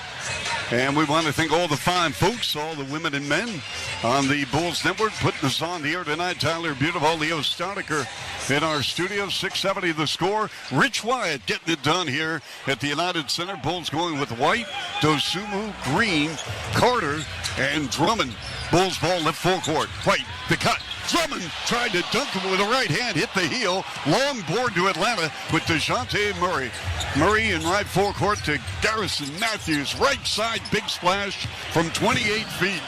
And we want to thank all the fine folks, all the women and men on the Bulls Network putting us on the air tonight. Tyler Beautiful, Leo Stoniker in our studio. 670 the score. Rich Wyatt getting it done here at the United Center. Bulls going with White, Dosumu, Green, Carter, and Drummond. Bulls ball left full court. White, the cut. Drummond tried to dunk him with a right hand, hit the heel. Long board to Atlanta with DeJounte Murray. Murray in right full court to Garrison Matthews. Right side, big splash from 28 feet.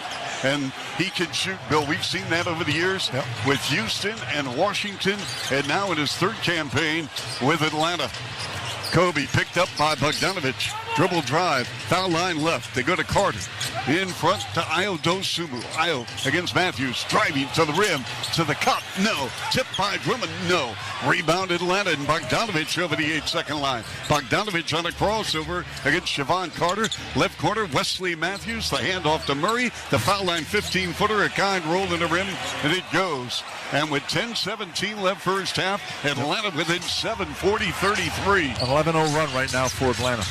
And he can shoot, Bill. We've seen that over the years with Houston and Washington, and now in his third campaign with Atlanta. Kobe picked up by Bogdanovich. Dribble drive, foul line left. They go to Carter. In front to Ayo Dosumu. Ayo against Matthews, driving to the rim, to the cup. No. Tipped by Drummond. No. Rebound Atlanta, and Bogdanovich over the 8-second line. Bogdanovich on a crossover against Siobhan Carter. Left corner, Wesley Matthews. The handoff to Murray. The foul line 15-footer. A kind roll in the rim, and it goes. And with 10-17 left first half, Atlanta within 7, 40-33. An 11-0 run right now for Atlanta.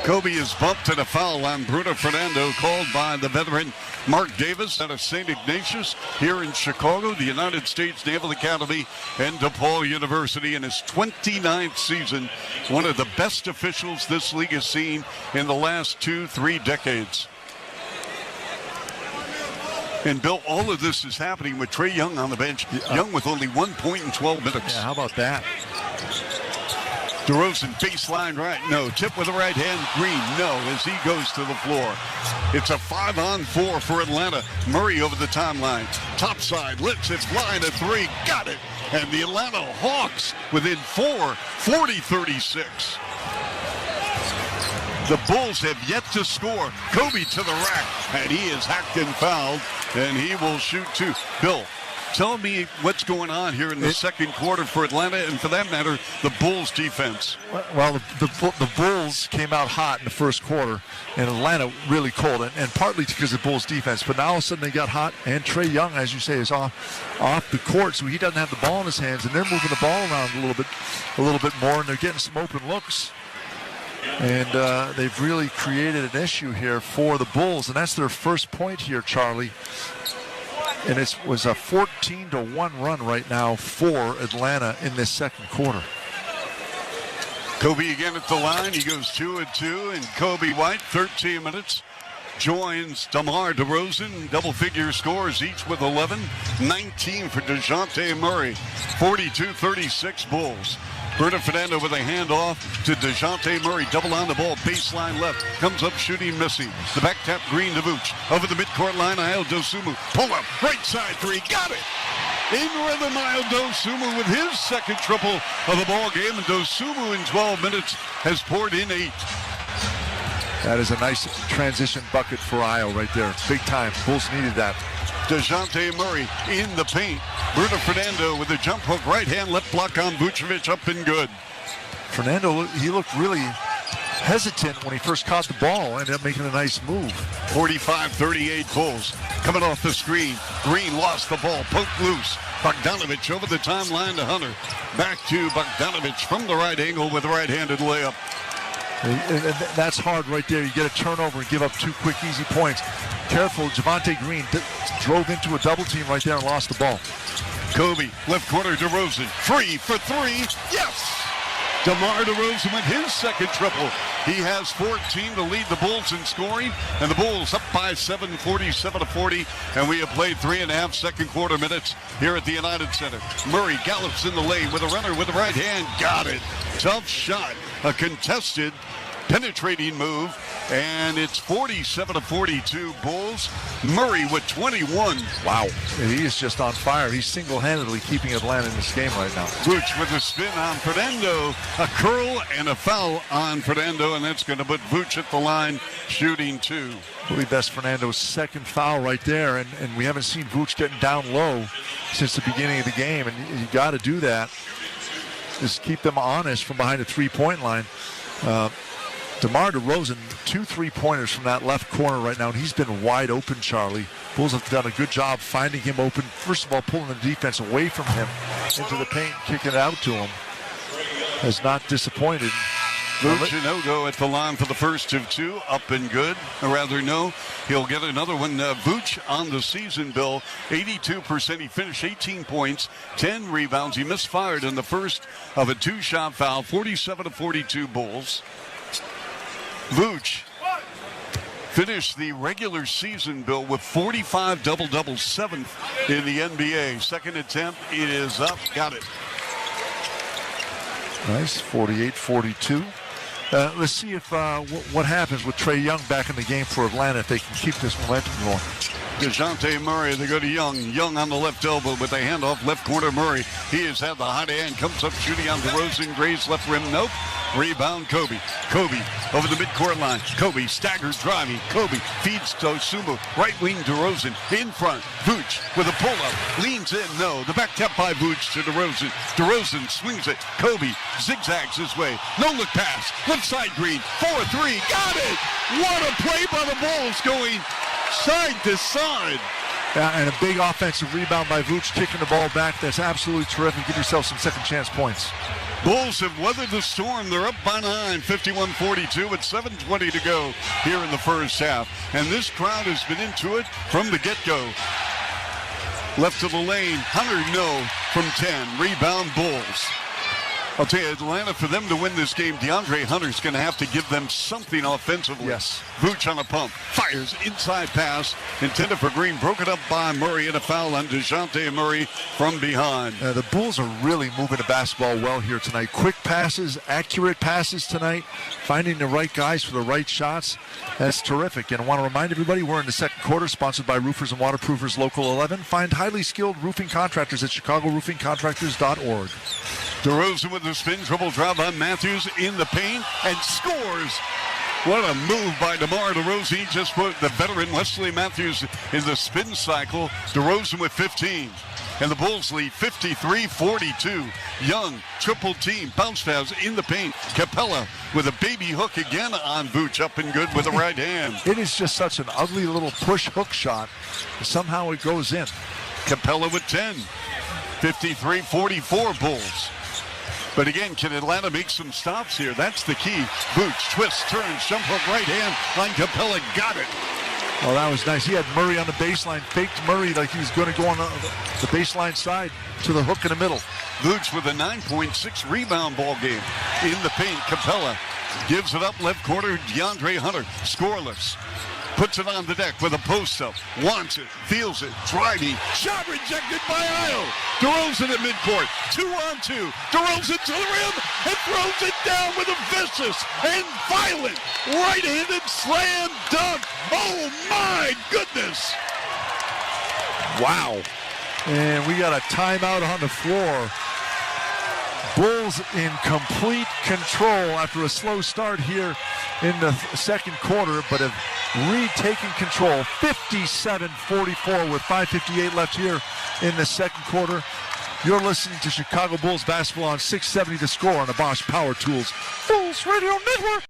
Kobe is bumped to the foul line. Bruno Fernando called by the veteran Mark Davis out of St. Ignatius here in Chicago, the United States Naval Academy, and DePaul University in his 29th season. One of the best officials this league has seen in the last 2-3 decades. And Bill, all of this is happening with Trae Young on the bench. Young with only 1 point in 12 minutes. Yeah, how about that? DeRozan baseline right, no. Tip with the right hand, Green, no, as he goes to the floor. It's a 5-on-4 for Atlanta. Murray over the timeline. Top side, lets it fly to 3, got it. And the Atlanta Hawks within 4, 40-36. The Bulls have yet to score. Kobe to the rack, and he is hacked and fouled, and he will shoot 2. Bill, Tell me what's going on here in the second quarter for Atlanta, and for that matter, the Bulls defense. Well, the Bulls came out hot in the first quarter, and Atlanta really cold, and partly because of the Bulls defense. But now all of a sudden they got hot, and Trae Young, as you say, is off the court, so he doesn't have the ball in his hands, and they're moving the ball around a little bit more, and they're getting some open looks. And they've really created an issue here for the Bulls, and that's their first point here, Charlie. And it was a 14-1 run right now for Atlanta in this second quarter. Kobe again at the line. He goes 2-2, and Kobe White, 13 minutes, joins DeMar DeRozan. Double-figure scores, each with 11. 19 for DeJounte Murray. 42-36 Bulls. Bruno Fernando with a handoff to DeJounte Murray. Double on the ball, baseline left. Comes up shooting, missing. The back tap, Green to Vooch. Over the midcourt line, Ayo Dosunmu. Pull up, right side three, got it! In rhythm, Ayo Dosunmu with his second triple of the ball game. And Dosunmu in 12 minutes has poured in 8. That is a nice transition bucket for Ayo right there. Big time. Bulls needed that. DeJounte Murray in the paint. Bruno Fernando with a jump hook, right hand, left block on Vucevic, up and good. Fernando, he looked really hesitant when he first caught the ball. Ended up making a nice move. 45-38 Bulls. Coming off the screen. Green lost the ball, poked loose. Bogdanovic over the timeline to Hunter. Back to Bogdanovic from the right angle with a right-handed layup. That's hard right there. You get a turnover and give up 2 quick, easy points. Careful, Javonte Green drove into a double team right there and lost the ball. Kobe, left corner, DeRozan, free for 3, yes! DeMar DeRozan with his second triple. He has 14 to lead the Bulls in scoring, and the Bulls up by 7, 47-40, and we have played 3.5 second quarter minutes here at the United Center. Murray gallops in the lane with a runner with the right hand, got it. Tough shot, a contested, penetrating move, and it's 47-42 Bulls. Murray with 21. Wow, he is just on fire. He's single-handedly keeping Atlanta in this game right now. Vooch with a spin on Fernando, a curl and a foul on Fernando, and that's going to put Vooch at the line, shooting 2. I believe that's Fernando's second foul right there, and we haven't seen Vooch getting down low since the beginning of the game, and you got to do that. Just keep them honest from behind the three-point line. DeMar DeRozan, 2 3-pointers from that left corner right now, and he's been wide open, Charlie. Bulls have done a good job finding him open. First of all, pulling the defense away from him into the paint, kicking it out to him. Has not disappointed. Vooch at the line for the first of 2, up and good. Or rather, no, he'll get another one. Vooch on the season, Bill, 82%. He finished 18 points, 10 rebounds. He misfired in the first of a 2-shot foul, 47-42 Bulls. Vooch finished the regular season, Bill, with 45 double-doubles, 7th in the NBA. Second attempt, it is up, got it. Nice, 48-42. Let's see if what happens with Trae Young back in the game for Atlanta, if they can keep this momentum going. DeJounte Murray, they go to Young. Young on the left elbow with a handoff, left corner Murray. He has had the hot hand, comes up shooting on DeRozan. Gray's left rim, nope. Rebound, Kobe. Kobe over the midcourt line. Kobe staggers driving. Kobe feeds Dosunmu. Right wing DeRozan in front. Vooch with a pull-up. Leans in, no. The back tap by Vooch to DeRozan. DeRozan swings it. Kobe zigzags his way. No look pass. Left side Green. 4-3. Got it! What a play by the Bulls going side to side. Yeah, and a big offensive rebound by Vooch, kicking the ball back. That's absolutely terrific. Give yourself some second chance points. Bulls have weathered the storm. They're up by 9, 51-42 with 7:20 to go here in the first half. And this crowd has been into it from the get-go. Left of the lane, Hunter no from 10. Rebound Bulls. I'll tell you, Atlanta, for them to win this game, DeAndre Hunter's going to have to give them something offensively. Yes. Vooch on a pump. Fires inside pass. Intended for Green. Broken up by Murray, and a foul on DeJounte Murray from behind. The Bulls are really moving the basketball well here tonight. Quick passes, accurate passes tonight. Finding the right guys for the right shots. That's terrific. And I want to remind everybody, we're in the second quarter, sponsored by Roofers and Waterproofers Local 11. Find highly skilled roofing contractors at ChicagoRoofingContractors.org. DeRozan with the spin, dribble drive on Matthews in the paint and scores. What a move by DeMar DeRozan. He just put the veteran Wesley Matthews in the spin cycle. DeRozan with 15. And the Bulls lead 53-42. Young, triple team, bounce pass in the paint. Capella with a baby hook again on Vooch, up and good with the right hand. It is just such an ugly little push hook shot. Somehow it goes in. Capella with 10. 53-44 Bulls. But again, can Atlanta make some stops here? That's the key. Vooch, twist, turns, jump hook, right hand on Capella. Got it. Oh, that was nice. He had Murray on the baseline, faked Murray like he was going to go on the baseline side to the hook in the middle. Vooch with a 9.6 rebound ball game in the paint. Capella gives it up left corner. DeAndre Hunter scoreless. Puts it on the deck with a post-up. Wants it, feels it, driving. Shot rejected by Isle. DeRozan at midcourt. 2-on-2. DeRozan to the rim and throws it down with a vicious and violent right-handed slam dunk. Oh, my goodness. Wow. And we got a timeout on the floor. Bulls in complete control after a slow start here in the second quarter, but have retaken control. 57-44 with 5:58 left here in the second quarter. You're listening to Chicago Bulls basketball on 670 The Score on the Bosch Power Tools Bulls Radio Network.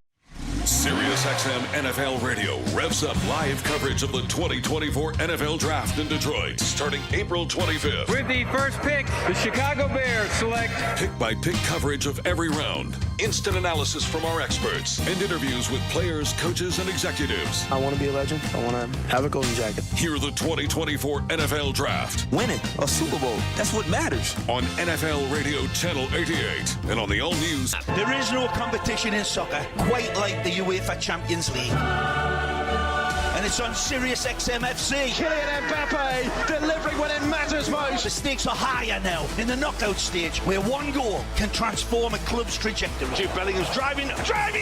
Sirius XM NFL Radio revs up live coverage of the 2024 NFL Draft in Detroit, starting April 25th. With the first pick, the Chicago Bears select Pick-by-pick coverage of every round, instant analysis from our experts, and interviews with players, coaches, and executives. I want to be a legend. I want to have a golden jacket. Hear the 2024 NFL Draft. Winning a Super Bowl. That's what matters. On NFL Radio Channel 88 and on the all-news. There is no competition in soccer quite like the UEFA Champions League. And it's on Sirius XM FC. Kylian Mbappe delivering when it matters most. The stakes are higher now in the knockout stage, where one goal can transform a club's trajectory. Jude Bellingham's driving,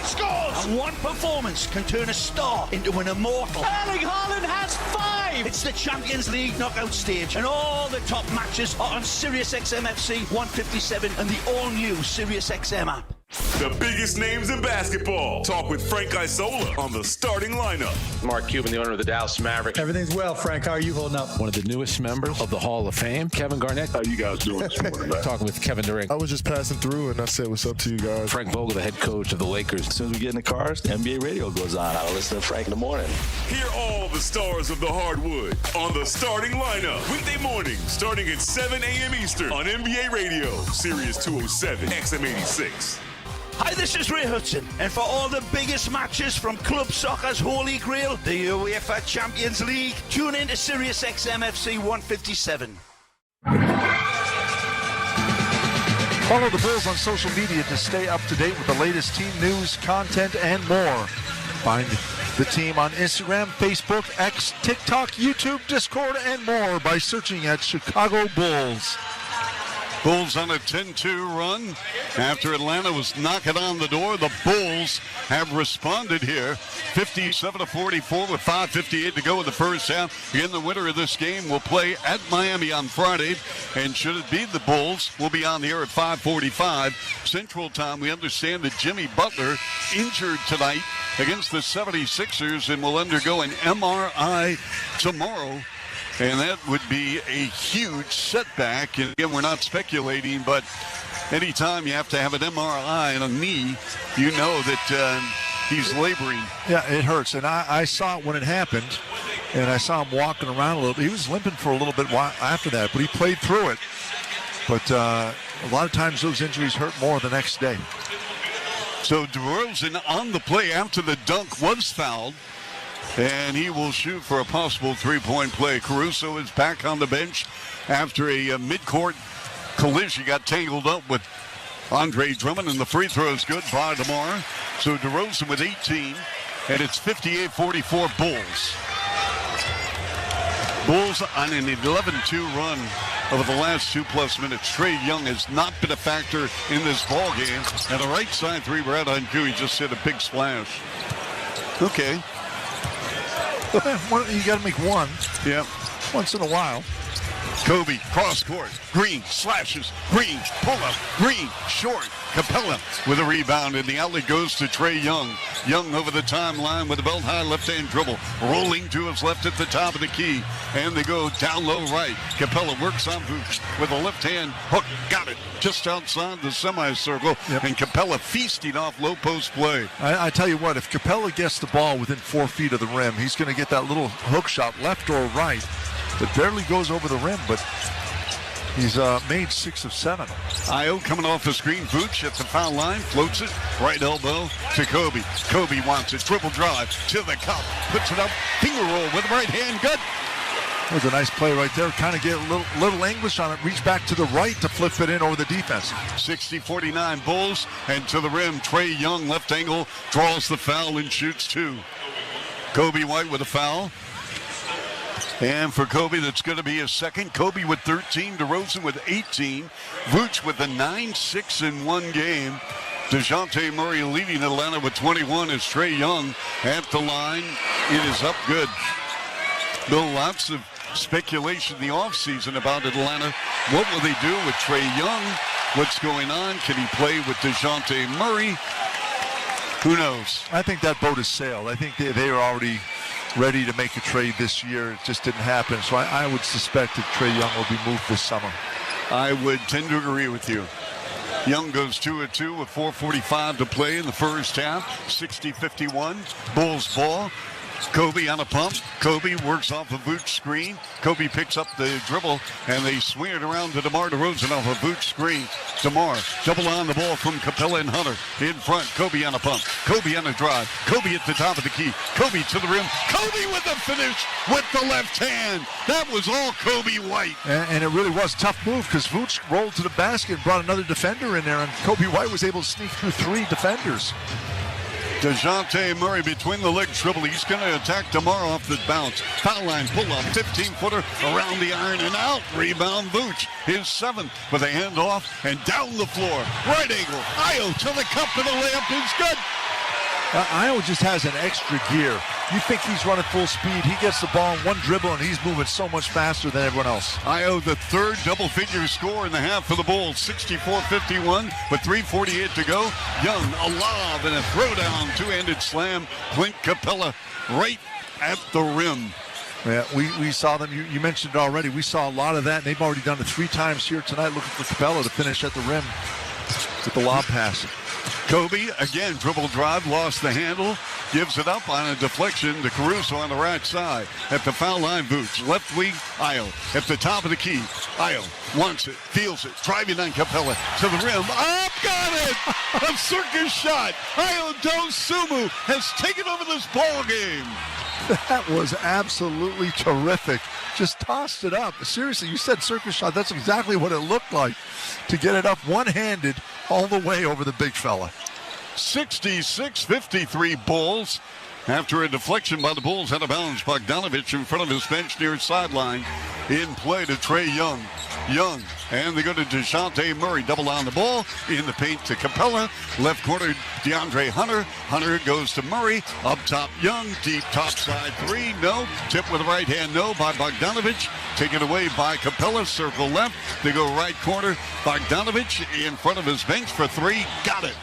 scores! And one performance can turn a star into an immortal. Erling Haaland has 5! It's the Champions League knockout stage, and all the top matches are on Sirius XM FC 157 and the all-new Sirius XM app. The biggest names in basketball. Talk with Frank Isola on the starting lineup. Mark Cuban, the owner of the Dallas Mavericks. Everything's well, Frank. How are you holding up? One of the newest members of the Hall of Fame, Kevin Garnett. How you guys doing this morning, man? Talking with Kevin Durant. I was just passing through and I said, what's up to you guys? Frank Vogel, the head coach of the Lakers. As soon as we get in the cars, the NBA radio goes on. I listen to Frank in the morning. Hear all the stars of the hardwood on the starting lineup. Weekday morning, starting at 7 a.m. Eastern on NBA Radio, Sirius 207, XM86. Hi, this is Ray Hudson, and for all the biggest matches from club soccer's holy grail, the UEFA Champions League, tune in to Sirius XM FC 157. Follow the Bulls on social media to stay up to date with the latest team news, content, and more. Find the team on Instagram, Facebook, X, TikTok, YouTube, Discord, and more by searching at Chicago Bulls. Bulls on a 10-2 run. After Atlanta was knocking on the door, the Bulls have responded here. 57-44 with 5:58 to go in the first half. Again, the winner of this game will play at Miami on Friday. And should it be the Bulls, we'll be on the air at 5:45 Central Time. We understand that Jimmy Butler injured tonight against the 76ers and will undergo an MRI tomorrow. And that would be a huge setback. And again, we're not speculating, but anytime you have to have an MRI on a knee, you know that he's laboring. Yeah, it hurts. And I saw it when it happened, and I saw him walking around a little bit. He was limping for a little bit after that, but he played through it. But a lot of times those injuries hurt more the next day. So DeRozan on the play after the dunk was fouled. And he will shoot for a possible three-point play. Caruso is back on the bench after a midcourt collision. Got tangled up with Andre Drummond, and the free throw is good by DeMar. So DeRozan with 18, and it's 58-44 Bulls. Bulls on an 11-2 run over the last 2+ minutes. Trae Young has not been a factor in this ball game. And the right side three, Brad He just hit a big splash. Okay. You got to make one. Yeah. Once in a while. Kobe, cross court. Green slashes. Green, pull up. Green, short. Capella with a rebound, and the outlet goes to Trey Young. Young over the timeline with a belt-high left-hand dribble, rolling to his left at the top of the key, and they go down low right. Capella works on Vooch with a left-hand hook. Got it just outside the semicircle, and Capella feasting off low post play. I tell you what, if Capella gets the ball within 4 feet of the rim, he's going to get that little hook shot, left or right, that barely goes over the rim, but he's made 6 of 7. Io coming off the screen. Vooch at the foul line. Floats it. Right elbow to Kobe. Kobe wants it. Triple drive to the cup. Puts it up. Finger roll with the right hand. Good. That was a nice play right there. Kind of get a little anguish on it. Reach back to the right to flip it in over the defense. 60-49 Bulls. And to the rim, Trey Young, left angle, draws the foul and shoots 2. Kobe White with a foul. And for Kobe, that's going to be his second. Kobe with 13, DeRozan with 18, Vooch with a 9-6-1 game. DeJounte Murray leading Atlanta with 21 as Trey Young at the line. It is up good. Bill, lots of speculation in the offseason about Atlanta. What will they do with Trey Young? What's going on? Can he play with DeJounte Murray? Who knows? I think that boat has sailed. I think they are already ready to make a trade this year. It just didn't happen. So I would suspect that Trey Young will be moved this summer. I would tend to agree with you. Young goes 2 of 2 with 4:45 to play in the first half. 60-51. Bulls ball. Kobe on a pump. Kobe works off a Vooch screen. Kobe picks up the dribble, and they swing it around to DeMar DeRozan off a Vooch screen. DeMar, double on the ball from Capella and Hunter. In front, Kobe on a pump. Kobe on a drive. Kobe at the top of the key. Kobe to the rim. Kobe with the finish with the left hand. That was all Kobe White. And it really was a tough move because Vooch rolled to the basket and brought another defender in there, and Kobe White was able to sneak through 3 defenders. DeJounte Murray between the leg dribble. He's going to attack DeMar off the bounce. Foul line pull up. 15-footer around the iron and out. Rebound Vooch. His 7th with a handoff and down the floor. Right angle. Io to the cup and the layup is good. Io just has an extra gear. You think he's running full speed. He gets the ball in one dribble, and he's moving so much faster than everyone else. Io, the third double-figure score in the half for the Bulls. 64-51 with 3:48 to go. Young, a lob and a throwdown. Two-handed slam. Clint Capella right at the rim. Yeah, we saw them. You mentioned it already. We saw a lot of that, and they've already done it 3 times here tonight, looking for Capella to finish at the rim with the lob pass. Kobe, again, dribble drive, lost the handle, gives it up on a deflection to Caruso on the right side. At the foul line, Vooch, left wing, Io. At the top of the key, Io wants it, feels it, driving on Capella to the rim. Up, got it! A circus shot. Io Dosunmu has taken over this ball game. That was absolutely terrific. Just tossed it up. Seriously, you said circus shot. That's exactly what it looked like, to get it up one-handed all the way over the big fella. 66-53 Bulls. After a deflection by the Bulls out of bounds, Bogdanovich in front of his bench near sideline. In play to Trey Young. Young, and they go to DeJounte Murray. Double on the ball. In the paint to Capella. Left corner, DeAndre Hunter. Hunter goes to Murray. Up top, Young. Deep top side 3. No. Tip with the right hand. No by Bogdanovich. Taken away by Capella. Circle left. They go right corner. Bogdanovich in front of his bench for 3. Got it.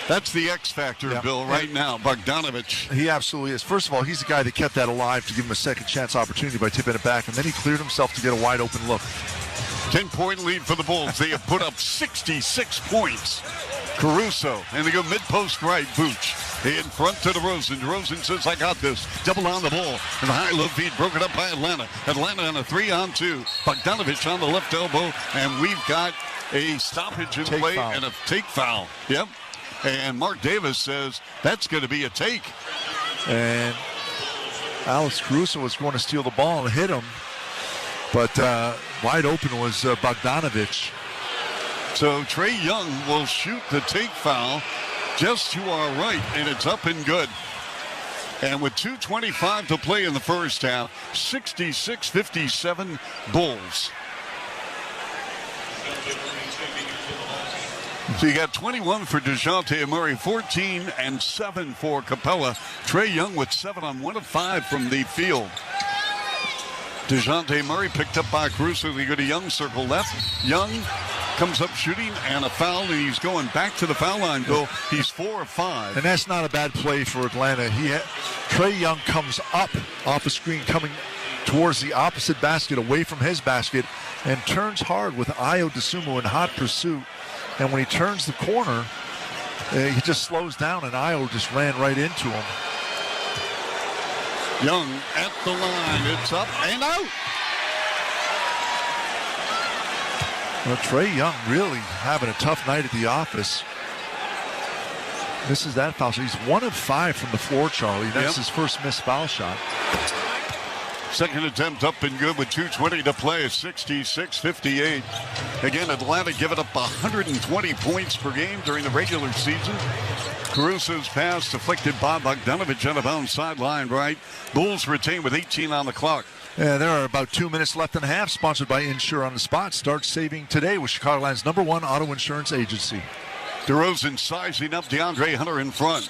That's the X factor, Bill, right now, Bogdanovich. He absolutely is. First of all, he's the guy that kept that alive to give him a second chance opportunity by tipping it back, and then he cleared himself to get a wide open look. 10-point lead for the Bulls. They have put up 66 points. Caruso, and they go mid-post right, Vooch. In front to DeRozan. DeRozan says, I got this. Double on the ball. And the high-low feed broken up by Atlanta. Atlanta on a 3-on-2. Bogdanovich on the left elbow, and we've got a stoppage in play and a take foul. Yep. And Mark Davis says that's going to be a take. And Alex Caruso was going to steal the ball and hit him. But wide open was Bogdanovich. So Trey Young will shoot the take foul just to our right, and it's up and good. And with 2:25 to play in the first half, 66-57 Bulls. So you got 21 for DeJounte Murray, 14 and 7 for Capella. Trey Young with 7 on 1 of 5 from the field. DeJounte Murray picked up by Caruso. They go to Young, circle left. Young comes up shooting and a foul, and he's going back to the foul line, Bill. He's 4 of 5. And that's not a bad play for Atlanta. Trae Young comes up off a screen, coming towards the opposite basket, away from his basket, and turns hard with Ayo Dosunmu in hot pursuit. And when he turns the corner, he just slows down, and Ayo just ran right into him. Young at the line. It's up and out. Well, Trae Young really having a tough night at the office. This is that foul. So he's 1 of 5 from the floor, Charlie. That's his first missed foul shot. Second attempt up and good with 2:20 to play. 66-58. Again, Atlanta giving up 120 points per game during the regular season. Caruso's pass deflected by Bogdanovich on a bounce sideline right. Bulls retain with 18 on the clock. Yeah, there are about 2 minutes left and a half. Sponsored by Insure on the Spot. Start saving today with Chicagoland's #1 auto insurance agency. DeRozan sizing up DeAndre Hunter in front.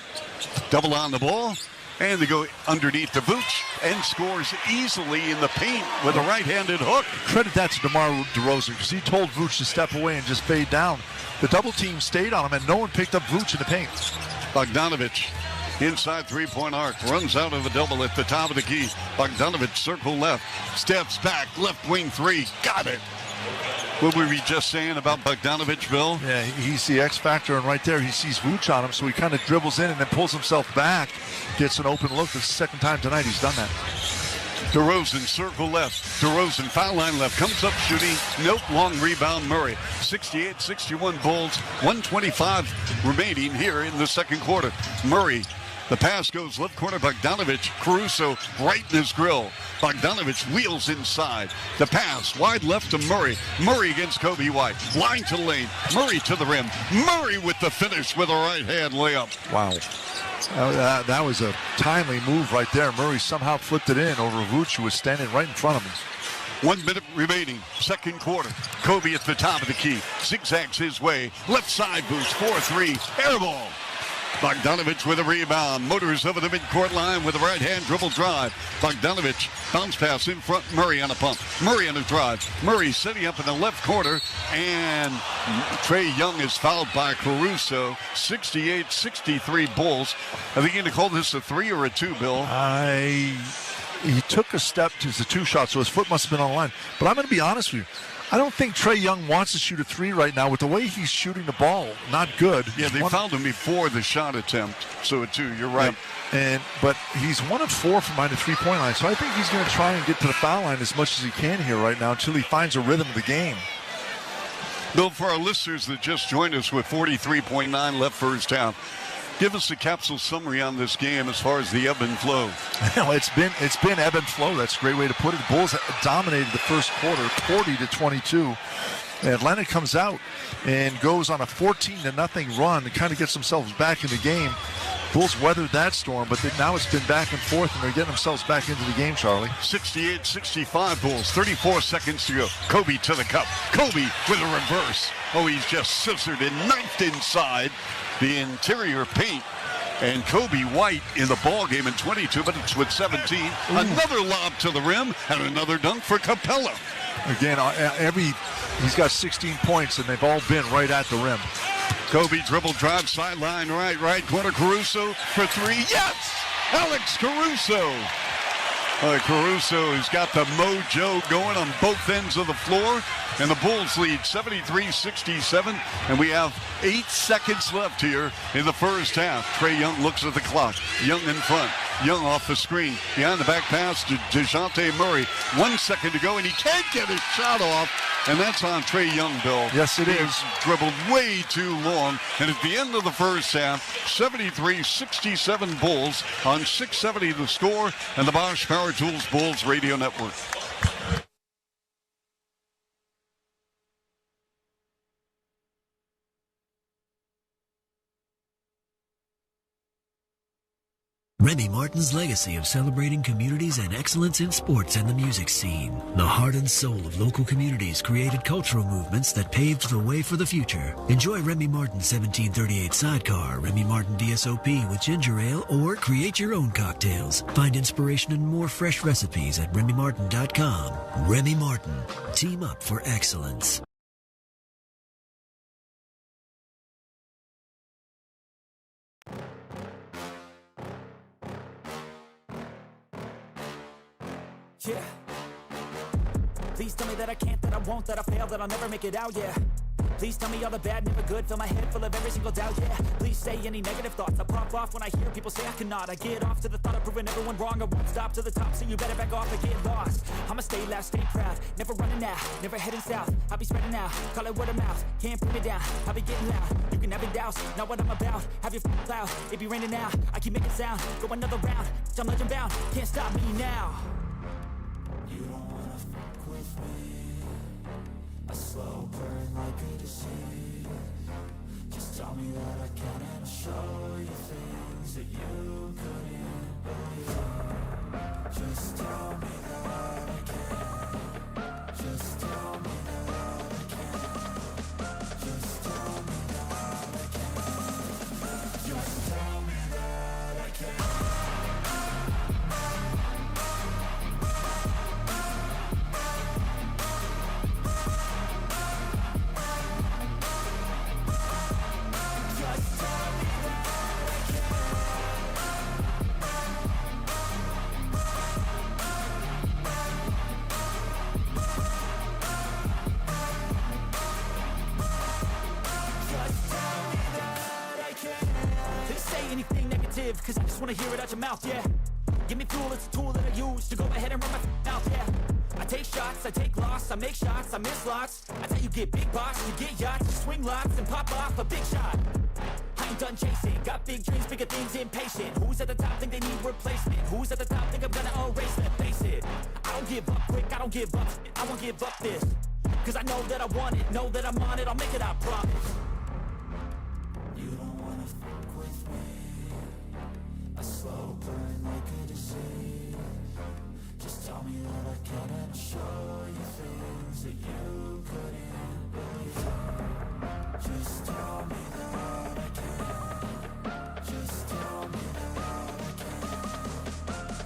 Double on the ball. And they go underneath to Vooch and scores easily in the paint with a right-handed hook. Credit that to DeMar DeRozan, because he told Vooch to step away and just fade down. The double team stayed on him, and no one picked up Vooch in the paint. Bogdanovich inside three-point arc, runs out of a double at the top of the key. Bogdanovich circle left, steps back, left wing three, got it. What were we just saying about Bogdanovich, Bill? Yeah, he's the X factor, and right there he sees Vooch on him, so he kind of dribbles in and then pulls himself back, gets an open look. This is the second time tonight he's done that. DeRozan circle left, DeRozan foul line left, comes up shooting, nope, long rebound Murray. 68-61 Bulls, 125 remaining here in the second quarter. Murray, the pass goes left corner, Bogdanovich, Caruso right in his grill. Bogdanovich wheels inside. The pass wide left to Murray. Murray against Kobe White. Line to the lane. Murray to the rim. Murray with the finish with a right-hand layup. Wow. That was a timely move right there. Murray somehow flipped it in over Vooch, who was standing right in front of him. 1 minute remaining, second quarter. Kobe at the top of the key. Zigzags his way. Left side boost, 4-3. Air ball. Bogdanovich with a rebound. Motors over the midcourt line with a right-hand dribble drive. Bogdanovich bounce pass in front. Murray on a pump. Murray on a drive. Murray setting up in the left corner. And Trae Young is fouled by Caruso. 68-63 Bulls. Are they going to call this a 3 or a 2, Bill? He took a step to the 2 shot, so his foot must have been on the line. But I'm going to be honest with you. I don't think Trae Young wants to shoot a 3 right now with the way he's shooting the ball. Not good. Yeah, they fouled him before the shot attempt. So a 2, you're right. But he's 1 of 4 from behind the 3-point line. So I think he's going to try and get to the foul line as much as he can here right now until he finds a rhythm of the game. Bill, for our listeners that just joined us with 43.9 left first half, give us a capsule summary on this game as far as the ebb and flow. Well, it's been ebb and flow. That's a great way to put it. The Bulls dominated the first quarter, 40-22. Atlanta comes out and goes on a 14-0 run and kind of gets themselves back in the game. Bulls weathered that storm, but now it's been back and forth, and they're getting themselves back into the game, Charlie. 68-65 Bulls, 34 seconds to go. Kobe to the cup. Kobe with a reverse. Oh, he's just scissored and knifed inside the interior paint. And Kobe White in the ball game in 22 minutes with 17. Another lob to the rim and another dunk for Capella. Again, he's got 16 points, and they've all been right at the rim. Kobe dribble drive sideline right corner. Caruso for 3. Yes! Alex Caruso. Caruso has got the mojo going on both ends of the floor. And the Bulls lead 73-67. And we have 8 seconds left here in the first half. Trae Young looks at the clock. Young in front. Young off the screen. Behind the back pass to DeJounte Murray. 1 second to go, and he can't get his shot off. And that's on Trae Young, Bill. Yes, it is. He's dribbled way too long. And at the end of the first half, 73-67 Bulls on 670 the score and the Bosch Power Tools Bulls Radio Network. Remy Martin's legacy of celebrating communities and excellence in sports and the music scene. The heart and soul of local communities created cultural movements that paved the way for the future. Enjoy Remy Martin's 1738 Sidecar, Remy Martin DSOP with ginger ale, or create your own cocktails. Find inspiration and more fresh recipes at RemyMartin.com. Remy Martin. Team up for excellence. Yeah. Please tell me that I can't, that I won't, that I fail, that I'll never make it out, yeah. Please tell me all the bad, never good, fill my head full of every single doubt, yeah. Please say any negative thoughts, I pop off when I hear people say I cannot. I get off to the thought of proving everyone wrong, I won't stop to the top, so you better back off and get lost. I'ma stay loud, stay proud, never running out, never heading south. I'll be spreading out, call it word of mouth, can't put me down, I'll be getting loud. You can have it douse, not what I'm about, have your cloud, it be raining now. I keep making sound, go another round, I'm legend bound, can't stop me now. You don't wanna fuck with me, a slow burn like a disease. Just tell me that I can and I'll show you things that you couldn't believe. Just tell me that I can. Just tell me that I can. Just tell me that I can. Just tell me that I can. Anything negative, cause I just wanna hear it out your mouth, yeah. Give me fuel, it's a tool that I use to go ahead and run my mouth, yeah. I take shots, I take loss, I make shots, I miss lots. That's how you get big box, you get yachts, you swing lots and pop off a big shot. I ain't done chasing, got big dreams, bigger things, impatient. Who's at the top think they need replacement? Who's at the top think I'm gonna erase them? Face it, I don't give up quick, I don't give up, I won't give up this. Cause I know that I want it, know that I'm on it, I'll make it, I promise. You don't wanna fuck with me, a slow burn like a disease. Just tell me that I can and I'll show you things that you couldn't believe. Just tell me that I can. Just tell me that I can.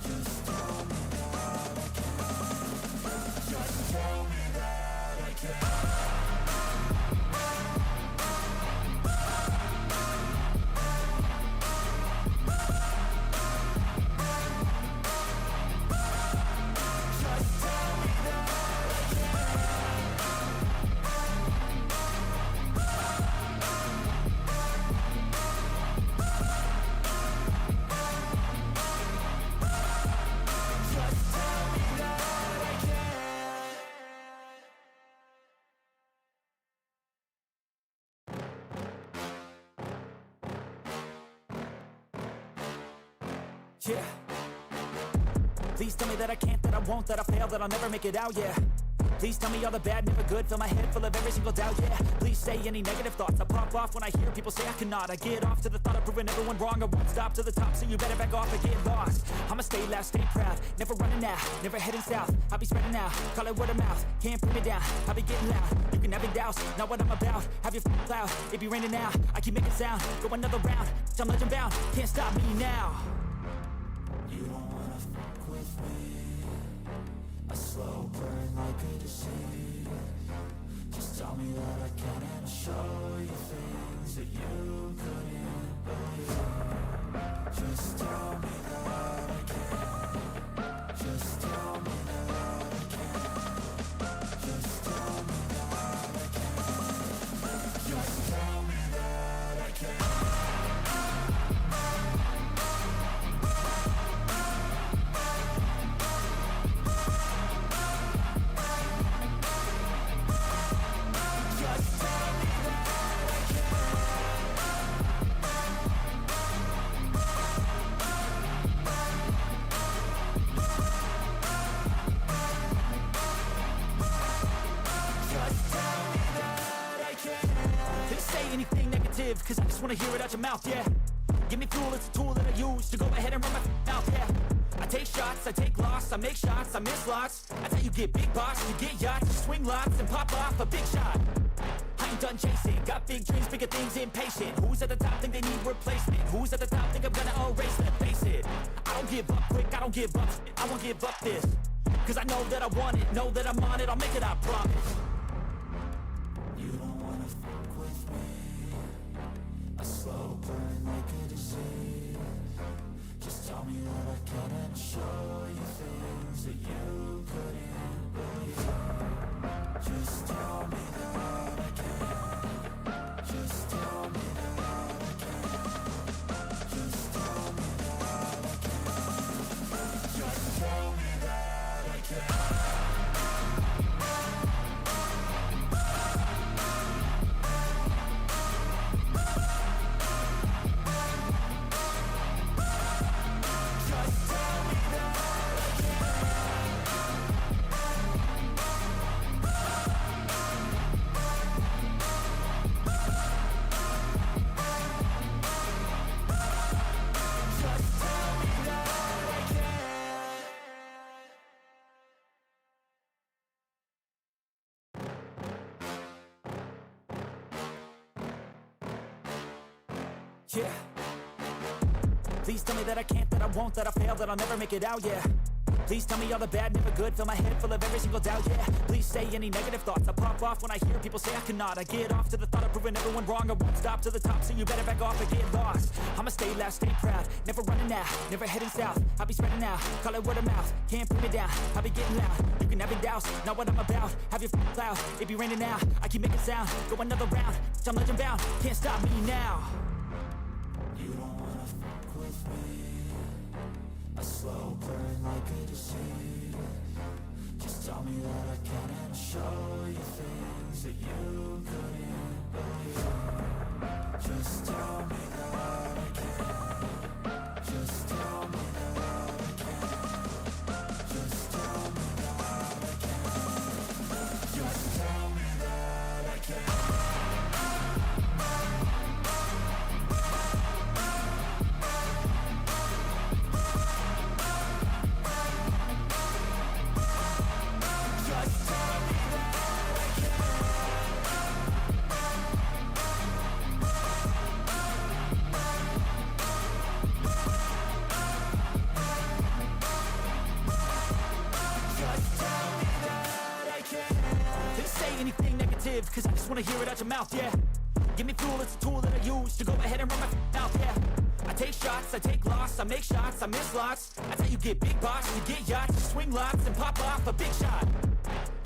Just tell me that I can. Just tell me that I can. Yeah. Please tell me that I can't, that I won't, that I fail, that I'll never make it out, yeah. Please tell me all the bad, never good, fill my head full of every single doubt, yeah. Please say any negative thoughts, I pop off when I hear people say I cannot. I get off to the thought of proving everyone wrong, I won't stop to the top, so you better back off and get lost. I'ma stay loud, stay proud, never running out, never heading south. I'll be spreading out, call it word of mouth, can't put me down, I'll be getting loud. You can have it douse, not what I'm about, have your cloud, it be raining now. I keep making sound, go another round, I'm legend bound, can't stop me now. You don't wanna fuck with me, a slow burn like a disease. Just tell me that I can and I'll show you things that you couldn't believe. Just tell me that I can. Just tell me that I can. Just tell me that I can. Just tell me that I can. Anything negative, cause I just wanna hear it out your mouth, yeah. Give me fuel, it's a tool that I use to go ahead and run my mouth, yeah. I take shots, I take loss, I make shots, I miss lots. That's how you get big box, you get yachts, you swing lots and pop off a big shot. I ain't done chasing, got big dreams, bigger things, impatient. Who's at the top think they need replacement? Who's at the top think I'm gonna erase them? Face it, I don't give up quick, I don't give up, I won't give up this. Cause I know that I want it, know that I'm on it, I'll make it, I promise. You don't wanna fuck with me, a slow burn like a disease. Just tell me that I can and show you things that you Yeah. Please tell me that I can't, that I won't, that I fail, that I'll never make it out, yeah. Please tell me all the bad, never good, fill my head full of every single doubt, yeah. Please say any negative thoughts, I pop off when I hear people say I cannot. I get off to the thought of proving everyone wrong, I won't stop to the top, so you better back off and get lost. I'ma stay loud, stay proud, never running out, never heading south. I'll be spreading out, call it word of mouth, can't put me down, I'll be getting loud. You can have it douse, not what I'm about, have your cloud, it be raining now, I keep making sound, go another round, I'm legend bound, can't stop me now. You don't wanna fuck with me. A slow burn like a disease. Just tell me that I can and I'll show you things that you couldn't believe. Just tell me that I can. Just tell me that I can. Just tell me that I can. Just tell me that I can. Cause I just wanna hear it out your mouth, yeah. Give me fuel, it's a tool that I use to go ahead and run my mouth, yeah. I take shots, I take loss, I make shots, I miss lots. That's how you get big box, you get yachts, you swing lots and pop off a big shot.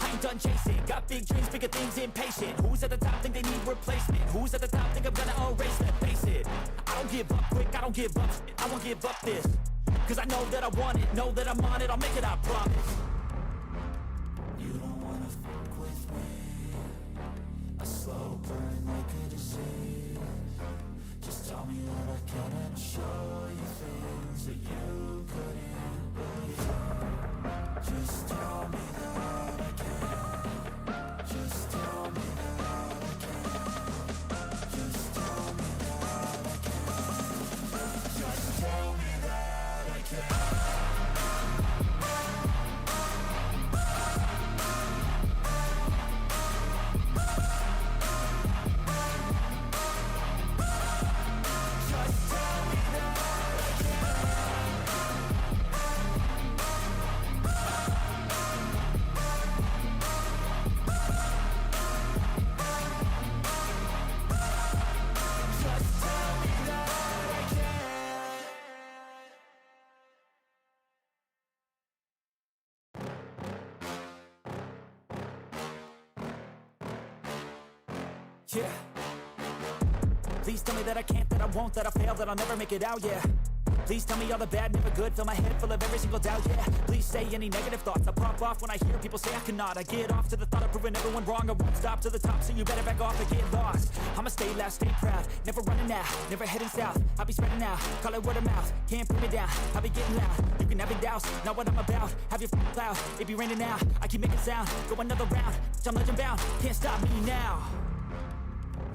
I ain't done chasing, got big dreams, bigger things, impatient. Who's at the top think they need replacement? Who's at the top think I'm gonna erase them? Face it, I don't give up quick, I don't give up shit, I won't give up this. Cause I know that I want it, know that I'm on it, I'll make it, I promise. You don't wanna fuck with me. A slow burn like a disease. Just tell me that I can and I'll show you things that you couldn't believe. Just tell me that I can. Just tell me that I can. Just tell me that I can. Just tell me that I can. Yeah. Please tell me that I can't, that I won't, that I fail, that I'll never make it out, yeah. Please tell me all the bad, never good, fill my head full of every single doubt, yeah. Please say any negative thoughts, I pop off when I hear people say I cannot. I get off to the thought of proving everyone wrong, I won't stop to the top, so you better back off and get lost. I'ma stay loud, stay proud, never running out, never heading south. I'll be spreading out, call it word of mouth, can't put me down, I'll be getting loud. You can have it douse, not what I'm about, have your cloud, it be raining now, I keep making sound, go another round, I'm legend bound, can't stop me now.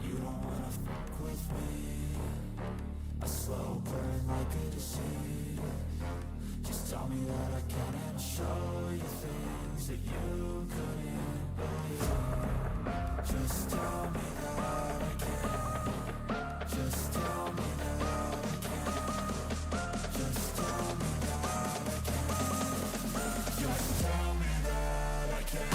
You don't wanna fuck with me. A slow burn like a disease. Just tell me that I can and I'll show you things that you couldn't believe. Just tell me that I can. Just tell me that I can. Just tell me that I can. Just tell me that I can.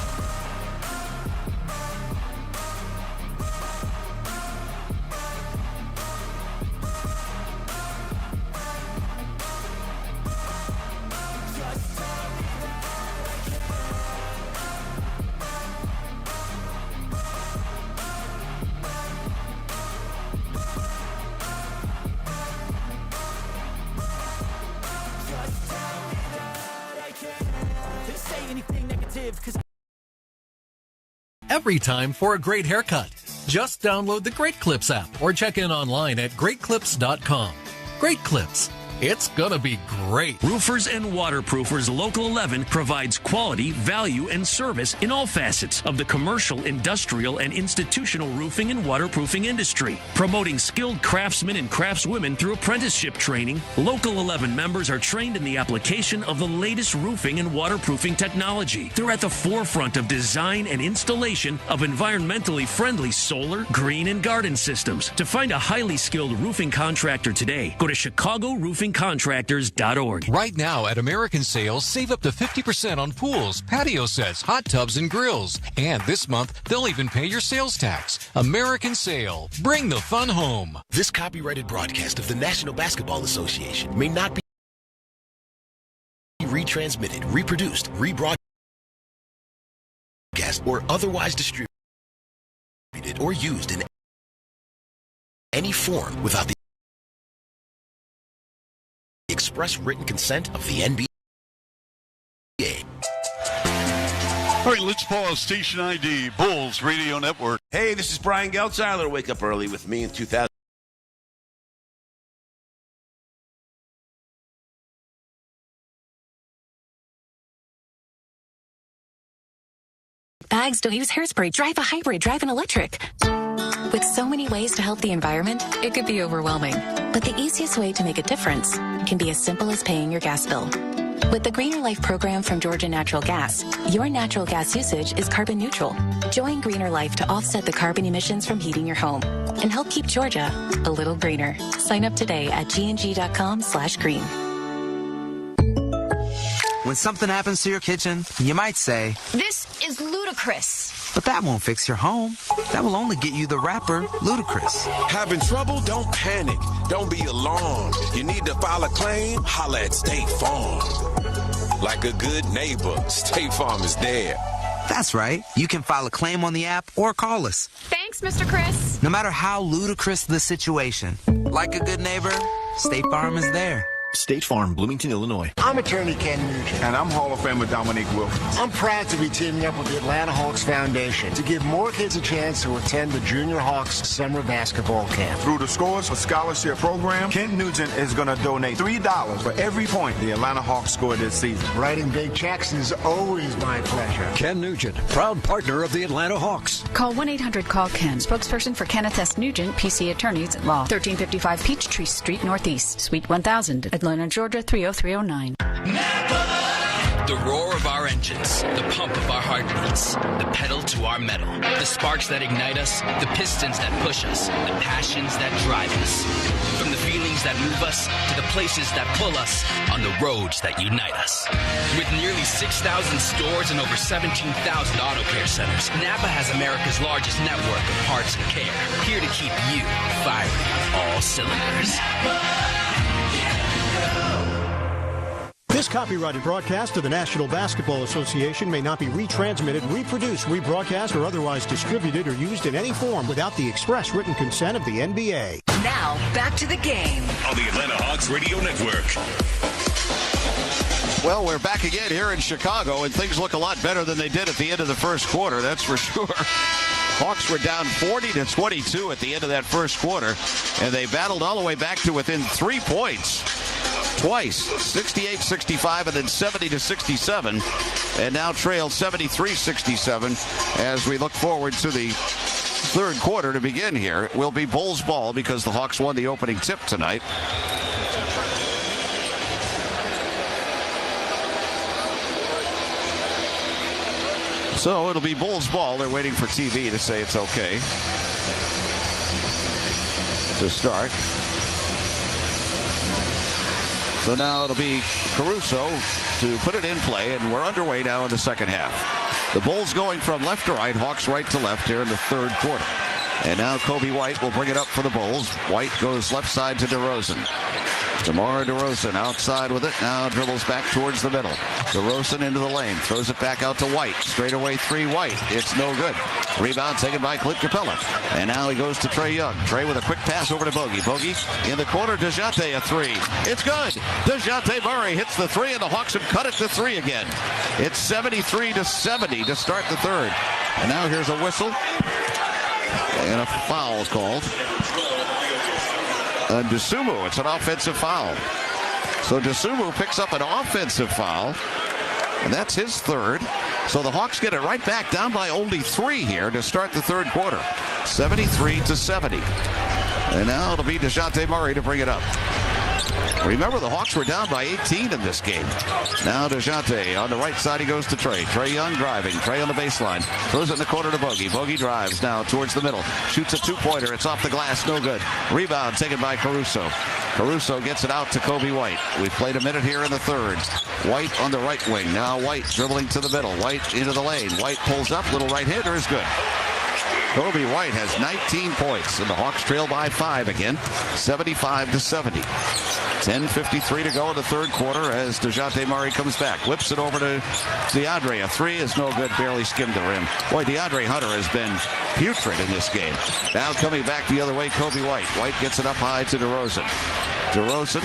Every time for a great haircut. Just download the Great Clips app or check in online at greatclips.com. Great Clips, It's gonna be great. Roofers and Waterproofers Local 11 provides quality, value, and service in all facets of the commercial, industrial, and institutional roofing and waterproofing industry. Promoting skilled craftsmen and craftswomen through apprenticeship training, Local 11 members are trained in the application of the latest roofing and waterproofing technology. They're at the forefront of design and installation of environmentally friendly solar, green, and garden systems. To find a highly skilled roofing contractor today, go to ChicagoRoofingContractors.org. Right now at American Sales, save up to 50% on pools, patio sets, hot tubs, and grills. And this month, they'll even pay your sales tax. American Sale. Bring the fun home. This copyrighted broadcast of the National Basketball Association may not be retransmitted, reproduced, rebroadcast, or otherwise distributed or used in any form without the express written consent of the NBA. All right, let's pause. Station ID, Bulls Radio Network. Hey, this is Brian Geltzeiler. Wake up early with me in 2000. Bags, don't use hairspray. Drive a hybrid. Drive an electric. With so many ways to help the environment, it could be overwhelming. But the easiest way to make a difference can be as simple as paying your gas bill. With the Greener Life program from Georgia Natural Gas, your natural gas usage is carbon neutral. Join Greener Life to offset the carbon emissions from heating your home and help keep Georgia a little greener. Sign up today at gng.com/green. When something happens to your kitchen, you might say, "This is ludicrous." but that won't fix your home. That will only get you the rapper, Ludacris. Having trouble? Don't panic. Don't be alarmed. You need to file a claim? Holla at State Farm. Like a good neighbor, State Farm is there. That's right. You can file a claim on the app or call us. Thanks, Mr. Chris. No matter how ludicrous the situation, like a good neighbor, State Farm is there. State Farm, Bloomington, Illinois. I'm attorney Ken Nugent. And I'm Hall of Famer Dominique Wilkins. I'm proud to be teaming up with the Atlanta Hawks Foundation to give more kids a chance to attend the Junior Hawks Summer Basketball Camp. Through the Scores for Scholarship program, Ken Nugent is going to donate $3 for every point the Atlanta Hawks score this season. Writing big checks is always my pleasure. Ken Nugent, proud partner of the Atlanta Hawks. Call 1-800-CALL-KEN. Spokesperson for Kenneth S. Nugent, PC Attorneys at Law. 1355 Peachtree Street Northeast, Suite 1000, Atlanta, Georgia 30309. The roar of our engines, the pump of our heartbeats, the pedal to our metal, the sparks that ignite us, the pistons that push us, the passions that drive us. From the feelings that move us to the places that pull us on the roads that unite us. With nearly 6,000 stores and over 17,000 auto care centers, Napa has America's largest network of parts and care, here to keep you firing on all cylinders. This copyrighted broadcast of the National Basketball Association may not be retransmitted, reproduced, rebroadcast, or otherwise distributed or used in any form without the express written consent of the NBA. Now, back to the game. On the Atlanta Hawks Radio Network. Well, we're back again here in Chicago, and things look a lot better than they did at the end of the first quarter, that's for sure. Hawks were down 40-22 at the end of that first quarter, and they battled all the way back to within 3 points. Twice, 68-65 and then 70-67, and now trail 73-67 as we look forward to the third quarter to begin here. It will be Bulls ball because the Hawks won the opening tip tonight. So it'll be Bulls ball. They're waiting for TV to say it's okay to start. So now it'll be Caruso to put it in play, and we're underway now in the second half. The Bulls going from left to right, Hawks right to left here in the third quarter. And now Kobe White will bring it up for the Bulls. White goes left side to DeRozan. DeMar DeRozan outside with it. Now dribbles back towards the middle. DeRozan into the lane. Throws it back out to White. Straightaway three White. It's no good. Rebound taken by Clint Capella. And now he goes to Trae Young. Trae with a quick pass over to Bogey. Bogey in the corner. DeJounte a three. It's good. DeJounte Murray hits the three, and the Hawks have cut it to three again. It's 73-70 to start the third. And now here's a whistle. And a foul called. Ndasumu, it's an offensive foul. So DeSumo picks up an offensive foul, and that's his third. So the Hawks get it right back down by only 3 here to start the third quarter. 73-70. And now it'll be DeJounte Murray to bring it up. Remember, the Hawks were down by 18 in this game. Now DeJounte on the right side, he goes to Trey. Trey Young driving. Trey on the baseline. Throws it in the corner to Bogey. Bogey drives now towards the middle. Shoots a two-pointer. It's off the glass. No good. Rebound taken by Caruso. Caruso gets it out to Kobe White. We've played a minute here in the third. White on the right wing. Now White dribbling to the middle. White into the lane. White pulls up. Little right-hander is good. Kobe White has 19 points, and the Hawks trail by 5 again, 75-70. 10:53 to go in the third quarter as DeJounte Murray comes back. Whips it over to DeAndre. A 3 is no good, barely skimmed the rim. Boy, DeAndre Hunter has been putrid in this game. Now coming back the other way, Kobe White. White gets it up high to DeRozan. DeRozan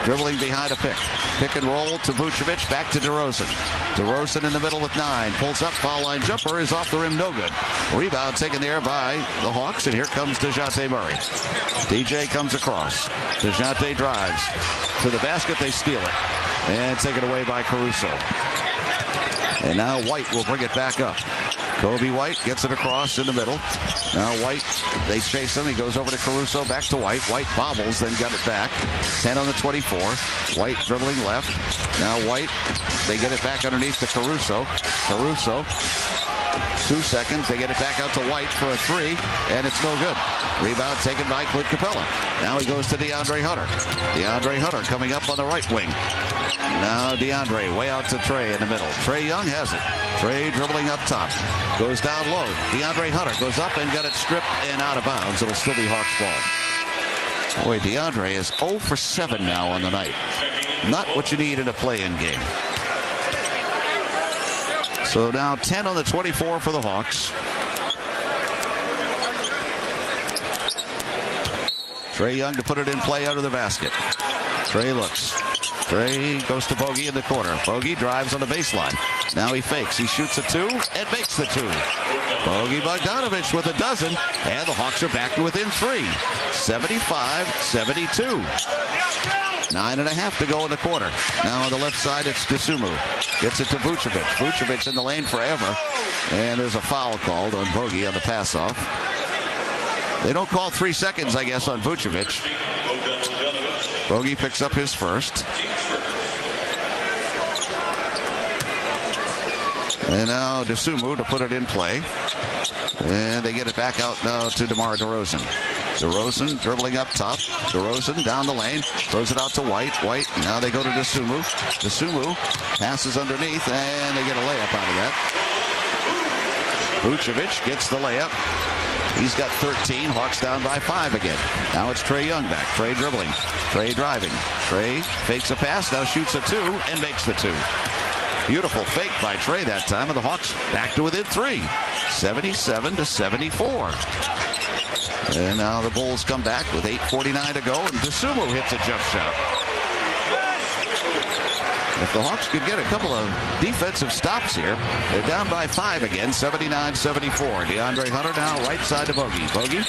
dribbling behind a pick. Pick and roll to Vucevic, back to DeRozan. DeRozan in the middle with 9. Pulls up, foul line jumper is off the rim, no good. Rebound taken there by the Hawks, and here comes DeJounte Murray. DJ comes across. DeJounte drives to the basket, they steal it. And taken away by Caruso. And now White will bring it back up. Kobe White gets it across in the middle. Now White, they chase him. He goes over to Caruso, back to White. White bobbles, then got it back. 10 on the 24. White dribbling left. Now White, they get it back underneath to Caruso. Caruso, 2 seconds. They get it back out to White for a 3, and it's no good. Rebound taken by Clint Capella. Now he goes to DeAndre Hunter. DeAndre Hunter coming up on the right wing. Now DeAndre way out to Trey in the middle. Trey Young has it. Trey dribbling up top. Goes down low. DeAndre Hunter goes up and got it stripped and out of bounds. It'll still be Hawks ball. Boy, DeAndre is 0 for 7 now on the night. Not what you need in a play-in game. So now 10 on the 24 for the Hawks. Trey Young to put it in play under the basket. Trey looks. Trey goes to Bogey in the corner. Bogey drives on the baseline. Now he fakes. He shoots a 2 and makes the 2. Bogey Bogdanovich with a dozen, and the Hawks are back to within 3. 75-72. 9.5 to go in the quarter. Now on the left side, it's DeSumo. Gets it to Vucevic. Vucevic in the lane forever. And there's a foul called on Bogey on the pass-off. They don't call 3 seconds, I guess, on Vucevic. Bogey picks up his first. And now DeSumo to put it in play. And they get it back out now to DeMar DeRozan. DeRozan dribbling up top. DeRozan down the lane. Throws it out to White. White. Now they go to DeSumo. DeSumo passes underneath, and they get a layup out of that. Vucevic gets the layup. He's got 13. Hawks down by 5 again. Now it's Trey Young back. Trey dribbling. Trey driving. Trey fakes a pass. Now shoots a 2 and makes the 2. Beautiful fake by Trey that time, and the Hawks back to within 3. 77-74. And now the Bulls come back with 8:49 to go, and DeSumo hits a jump shot. If the Hawks could get a couple of defensive stops here, they're down by 5 again, 79-74. DeAndre Hunter now right side to Bogey. Bogey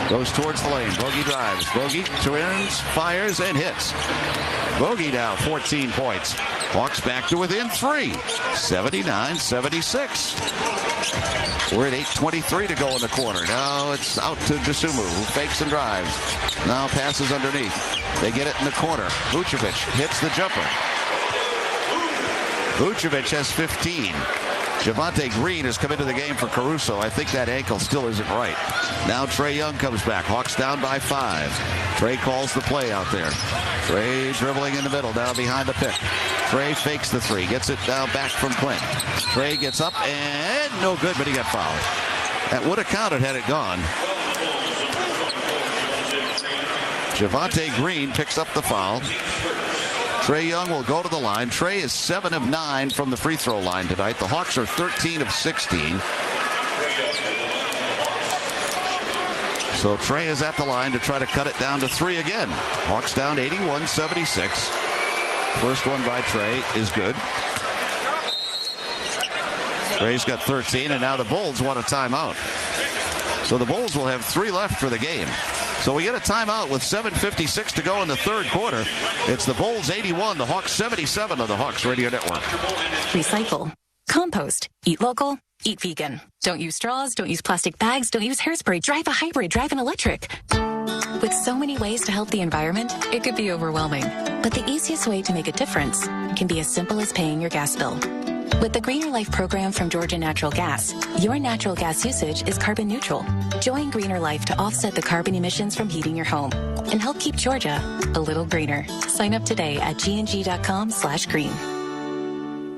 goes towards the lane. Bogey drives. Bogey turns, fires, and hits. Bogey now 14 points. Hawks back to within 3. 79-76. We're at 8:23 to go in the quarter. Now it's out to DeSumo, who fakes and drives. Now passes underneath. They get it in the corner. Vucevic hits the jumper. Vucevic has 15. Javonte Green has come into the game for Caruso. I think that ankle still isn't right. Now Trey Young comes back. Hawks down by 5. Trey calls the play out there. Trey dribbling in the middle, down behind the pick. Trey fakes the 3. Gets it down back from Clint. Trey gets up and no good, but he got fouled. That would have counted had it gone. Javonte Green picks up the foul. Trey Young will go to the line. Trey is 7 of 9 from the free throw line tonight. The Hawks are 13 of 16. So Trey is at the line to try to cut it down to 3 again. Hawks down 81-76. First one by Trey is good. Trey's got 13, and now the Bulls want a timeout. So the Bulls will have 3 left for the game. So we get a timeout with 7:56 to go in the third quarter. It's the Bulls 81, the Hawks 77 on the Hawks Radio Network. Recycle. Compost. Eat local. Eat vegan. Don't use straws. Don't use plastic bags. Don't use hairspray. Drive a hybrid. Drive an electric. With so many ways to help the environment, it could be overwhelming. But the easiest way to make a difference can be as simple as paying your gas bill. With the Greener Life program from Georgia Natural Gas, your natural gas usage is carbon neutral. Join Greener Life to offset the carbon emissions from heating your home and help keep Georgia a little greener. Sign up today at gng.com/green.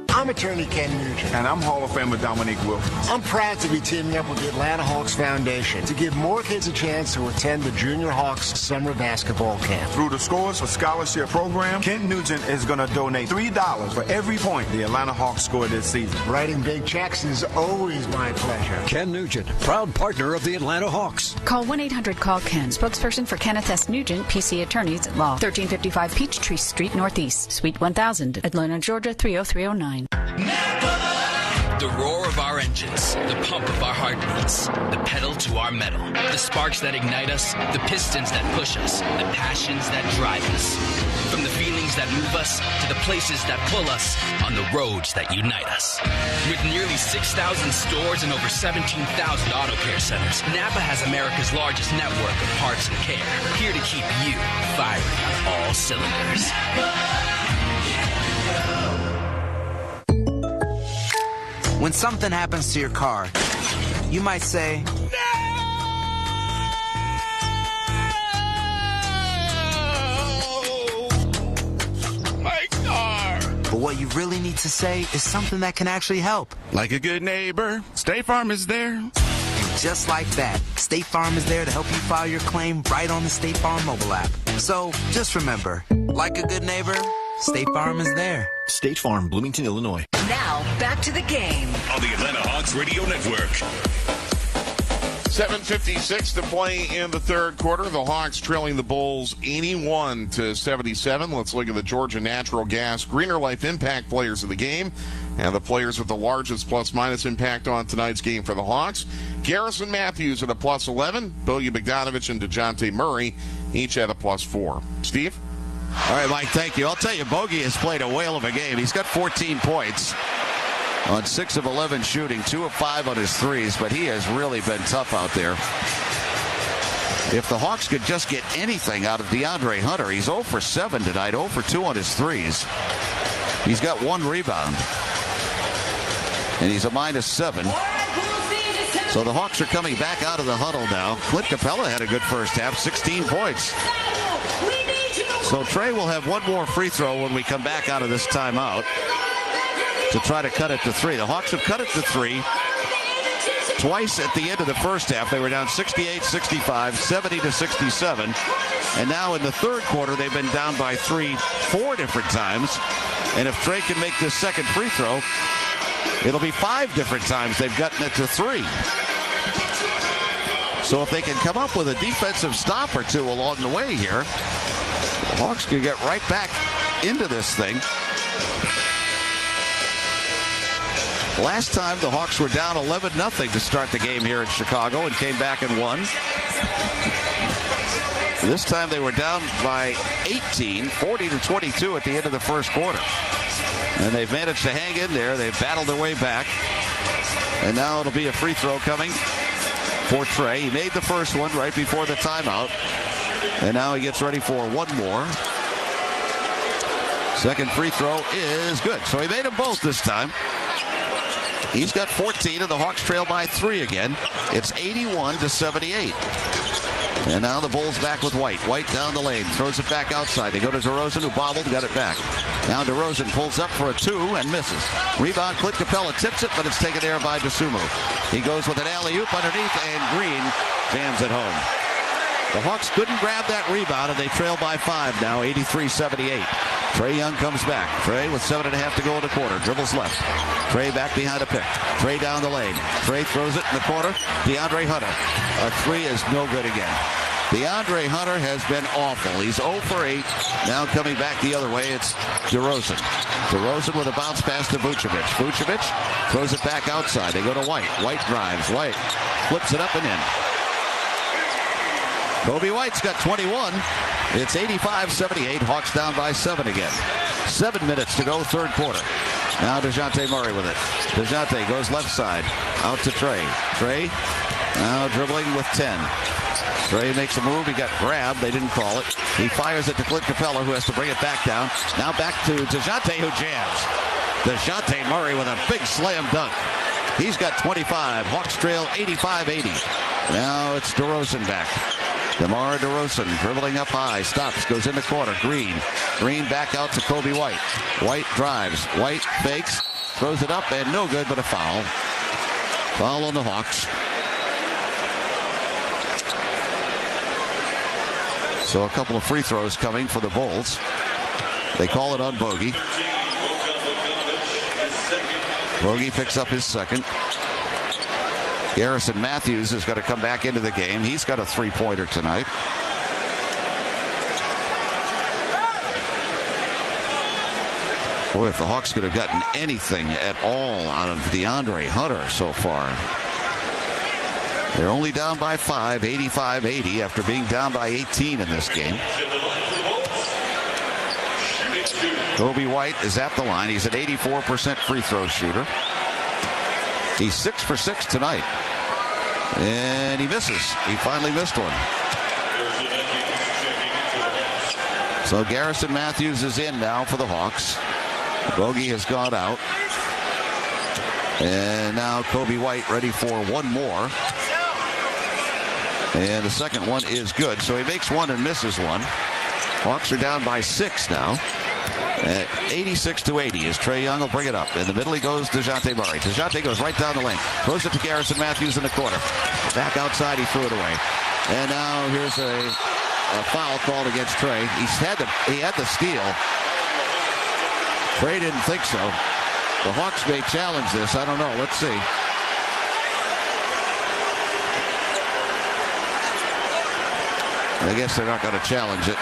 I'm attorney Ken Nugent. And I'm Hall of Famer Dominique Wilkins. I'm proud to be teaming up with the Atlanta Hawks Foundation to give more kids a chance to attend the Junior Hawks Summer Basketball Camp. Through the Scores for Scholarship program, Kent Nugent is going to donate $3 for every point the Atlanta Hawks score this season. Writing big checks is always my pleasure. Ken Nugent, proud partner of the Atlanta Hawks. Call 1-800-CALL-KEN, spokesperson for Kenneth S. Nugent, PC Attorneys at Law, 1355 Peachtree Street Northeast, Suite 1000, Atlanta, Georgia 30309. The roar of our engines, the pump of our heartbeats, the pedal to our metal, the sparks that ignite us, the pistons that push us, the passions that drive us. From the feelings that move us to the places that pull us on the roads that unite us. With nearly 6,000 stores and over 17,000 auto care centers, Napa has America's largest network of parts and care, here to keep you firing on all cylinders. When something happens to your car, you might say, My car! But what you really need to say is something that can actually help. Like a good neighbor, State Farm is there. And just like that, State Farm is there to help you file your claim right on the State Farm mobile app. So just remember, like a good neighbor, State Farm is there. State Farm, Bloomington, Illinois. Now, back to the game. On the Atlanta Hawks Radio Network. 7:56 to play in the third quarter. The Hawks trailing the Bulls 81-77. Let's look at the Georgia Natural Gas Greener Life impact players of the game and the players with the largest plus-minus impact on tonight's game for the Hawks. Garrison Matthews at a plus 11. Billy Bogdanovich and DeJounte Murray each at a plus 4. Steve? All right, Mike, thank you. I'll tell you, Bogey has played a whale of a game. He's got 14 points on 6 of 11 shooting, 2 of 5 on his threes, but he has really been tough out there. If the Hawks could just get anything out of DeAndre Hunter, he's 0 for 7 tonight, 0 for 2 on his threes. He's got 1 rebound, and he's a -7. So the Hawks are coming back out of the huddle now. Clint Capella had a good first half, 16 points. So Trey will have 1 more free throw when we come back out of this timeout to try to cut it to 3. The Hawks have cut it to 3 twice at the end of the first half. They were down 68-65, 70-67. And now in the third quarter, they've been down by 3 4 different times. And if Trey can make this second free throw, it'll be 5 different times they've gotten it to 3. So if they can come up with a defensive stop or 2 along the way here, the Hawks can get right back into this thing. Last time the Hawks were down 11-0 to start the game here in Chicago and came back and won. This time they were down by 18, 40-22 at the end of the first quarter. And they've managed to hang in there. They've battled their way back. And now it'll be a free throw coming for Trey. He made the first one right before the timeout. And now he gets ready for 1 more. Second free throw is good. So he made them both this time. He's got 14, and the Hawks trail by 3 again. It's 81-78. And now the Bulls back with White. White down the lane, throws it back outside. They go to DeRozan, who bobbled, got it back. Now DeRozan pulls up for a 2 and misses. Rebound, Clint Capella tips it, but it's taken there by DeSumo. He goes with an alley-oop underneath, and Green jams it home. The Hawks couldn't grab that rebound, and they trail by 5 now, 83-78. Trae Young comes back. Trae with 7.5 to go in the quarter. Dribbles left. Trae back behind a pick. Trae down the lane. Trae throws it in the corner. DeAndre Hunter. A 3 is no good again. DeAndre Hunter has been awful. He's 0 for 8. Now coming back the other way, it's DeRozan. DeRozan with a bounce pass to Vucevic. Vucevic throws it back outside. They go to White. White drives. White flips it up and in. Kobe White's got 21. It's 85-78. Hawks down by 7 again. 7 minutes to go, third quarter. Now DeJounte Murray with it. DeJounte goes left side. Out to Trey. Trey now dribbling with 10. Trey makes a move. He got grabbed. They didn't call it. He fires it to Clint Capella, who has to bring it back down. Now back to DeJounte, who jams. DeJounte Murray with a big slam dunk. He's got 25. Hawks trail 85-80. Now it's DeRozan back. DeMar DeRozan dribbling up high. Stops. Goes in the corner. Green back out to Kobe White. White drives. White fakes. Throws it up and no good, but a foul. Foul on the Hawks. So a couple of free throws coming for the Bulls. They call it on Bogey. Bogey picks up his second. Garrison Matthews has got to come back into the game. He's got a three-pointer tonight. Boy, if the Hawks could have gotten anything at all out of DeAndre Hunter so far. They're only down by 5, 85-80, after being down by 18 in this game. Kobe White is at the line. He's an 84% free throw shooter. He's 6 for 6 tonight. And he misses. He finally missed one. So Garrison Matthews is in now for the Hawks. Bogey has gone out. And now Kobe White ready for one more. And the second one is good. So he makes one and misses one. Hawks are down by 6 now. 86-80 as Trae Young will bring it up. In the middle he goes DeJounte Murray. DeJounte goes right down the lane. Throws it to Garrison Matthews in the corner. Back outside, he threw it away. And now here's a foul called against Trae. He had the steal. Trae didn't think so. The Hawks may challenge this. I don't know. Let's see. I guess they're not going to challenge it.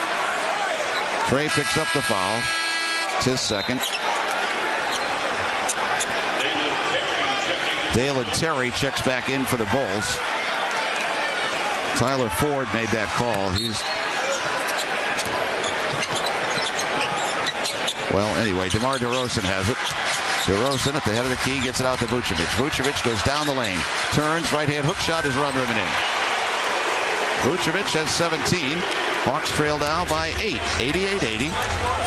Trae picks up the foul. It's his second. Dalen Terry checks back in for the Bulls. Tyler Ford made that call. Well, anyway, DeMar DeRozan has it. DeRozan at the head of the key gets it out to Vucevic. Vucevic goes down the lane. Turns, right-hand hook shot is run ribbon in. Vucevic has 17. Hawks trail now by 8, 88-80.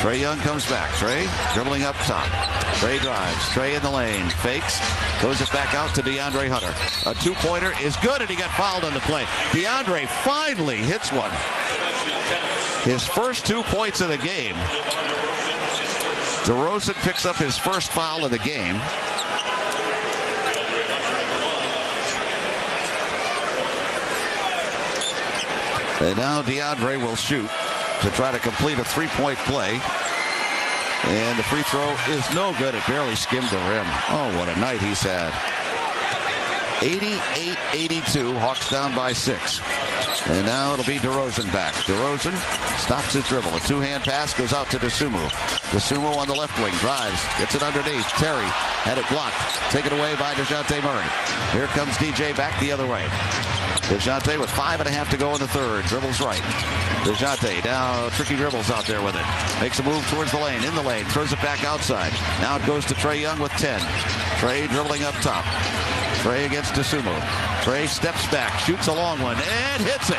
Trae Young comes back. Trae dribbling up top. Trae drives. Trae in the lane. Fakes. Goes it back out to DeAndre Hunter. A two-pointer is good, and he got fouled on the play. DeAndre finally hits one. His first 2 points of the game. DeRozan picks up his first foul of the game. And now DeAndre will shoot to try to complete a three-point play. And the free throw is no good. It barely skimmed the rim. Oh, what a night he's had. 88-82. Hawks down by 6. And now it'll be DeRozan back. DeRozan stops his dribble. A two-hand pass goes out to Dosunmu. Dosunmu on the left wing. Drives. Gets it underneath. Terry had it blocked. Taken away by DeJounte Murray. Here comes DJ back the other way. DeJounte with 5.5 to go in the third. Dribbles right. DeJounte now tricky dribbles out there with it. Makes a move towards the lane. In the lane. Throws it back outside. Now it goes to Trae Young with 10. Trae dribbling up top. Trae against Dosunmu. Trae steps back. Shoots a long one. And hits it.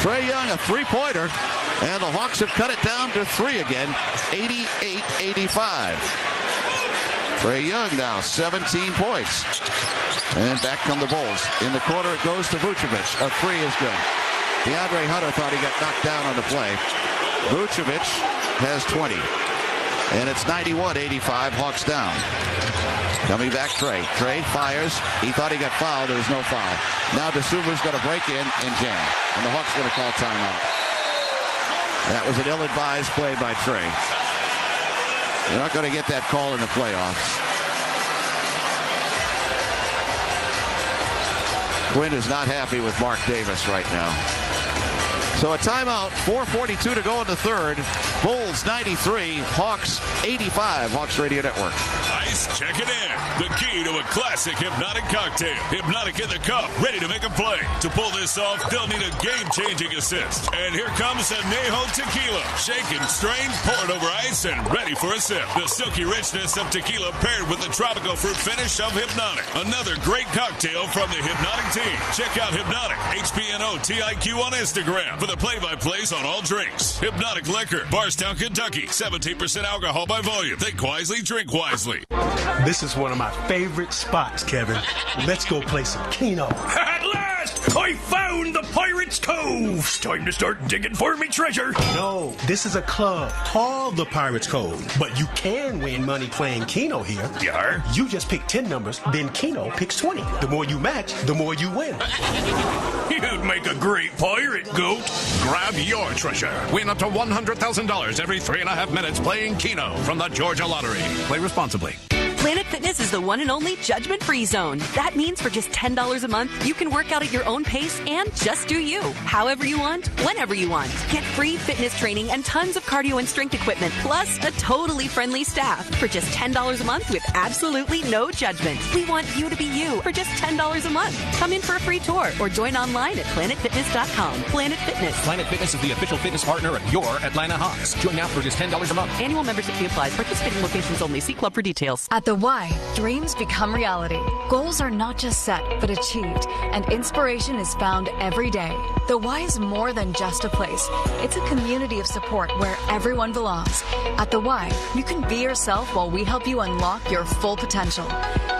Trae Young a three-pointer. And the Hawks have cut it down to 3 again. 88-85. Trae Young now 17 points. And back come the Bulls. In the corner it goes to Vucevic. A three is good. DeAndre Hunter thought he got knocked down on the play. Vucevic has 20. And it's 91-85. Hawks down. Coming back Trae. Trae fires. He thought he got fouled. There was no foul. Now Dosunmu's going to break in and jam. And the Hawks going to call timeout. That was an ill-advised play by Trae. You're not going to get that call in the playoffs. Quinn is not happy with Mark Davis right now. So a timeout, 4:42 to go in the third. Bulls 93, Hawks 85. Hawks Radio Network. ladies, check it in. The key to a classic Hypnotic cocktail. Hypnotic in the cup, ready to make a play. To pull this off, they'll need a game-changing assist. And here comes Añejo Tequila. Shaken, strained, poured over ice, and ready for a sip. The silky richness of tequila paired with the tropical fruit finish of Hypnotic. Another great cocktail from the Hypnotic team. Check out Hypnotic, HPNOTIQ on Instagram for the play-by-plays on all drinks. Hypnotic Liquor, Barstown, Kentucky. 17% alcohol by volume. Think wisely, drink wisely. This is one of my favorite spots, Kevin. Let's go play some Keno. At last, I found the Pirates Cove. It's time to start digging for me treasure. No, this is a club called the Pirates Cove. But you can win money playing Keno here. Yeah? You just pick 10 numbers, then Keno picks 20. The more you match, the more you win. You'd make a great pirate, Goat. Grab your treasure. Win up to $100,000 every 3.5 minutes playing Keno from the Georgia Lottery. Play responsibly. Planet Fitness is the one and only judgment-free zone. That means for just $10 a month, you can work out at your own pace and just do you. However you want, whenever you want. Get free fitness training and tons of cardio and strength equipment, plus a totally friendly staff for just $10 a month with absolutely no judgment. We want you to be you for just $10 a month. Come in for a free tour or join online at planetfitness.com. Planet Fitness. Planet Fitness is the official fitness partner of your Atlanta Hawks. Join now for just $10 a month. Annual membership fee applies. Participating locations only. See club for details. At the Y, dreams become reality. Goals are not just set, but achieved, and inspiration is found every day. The Y is more than just a place. It's a community of support where everyone belongs. At the Y, you can be yourself while we help you unlock your full potential.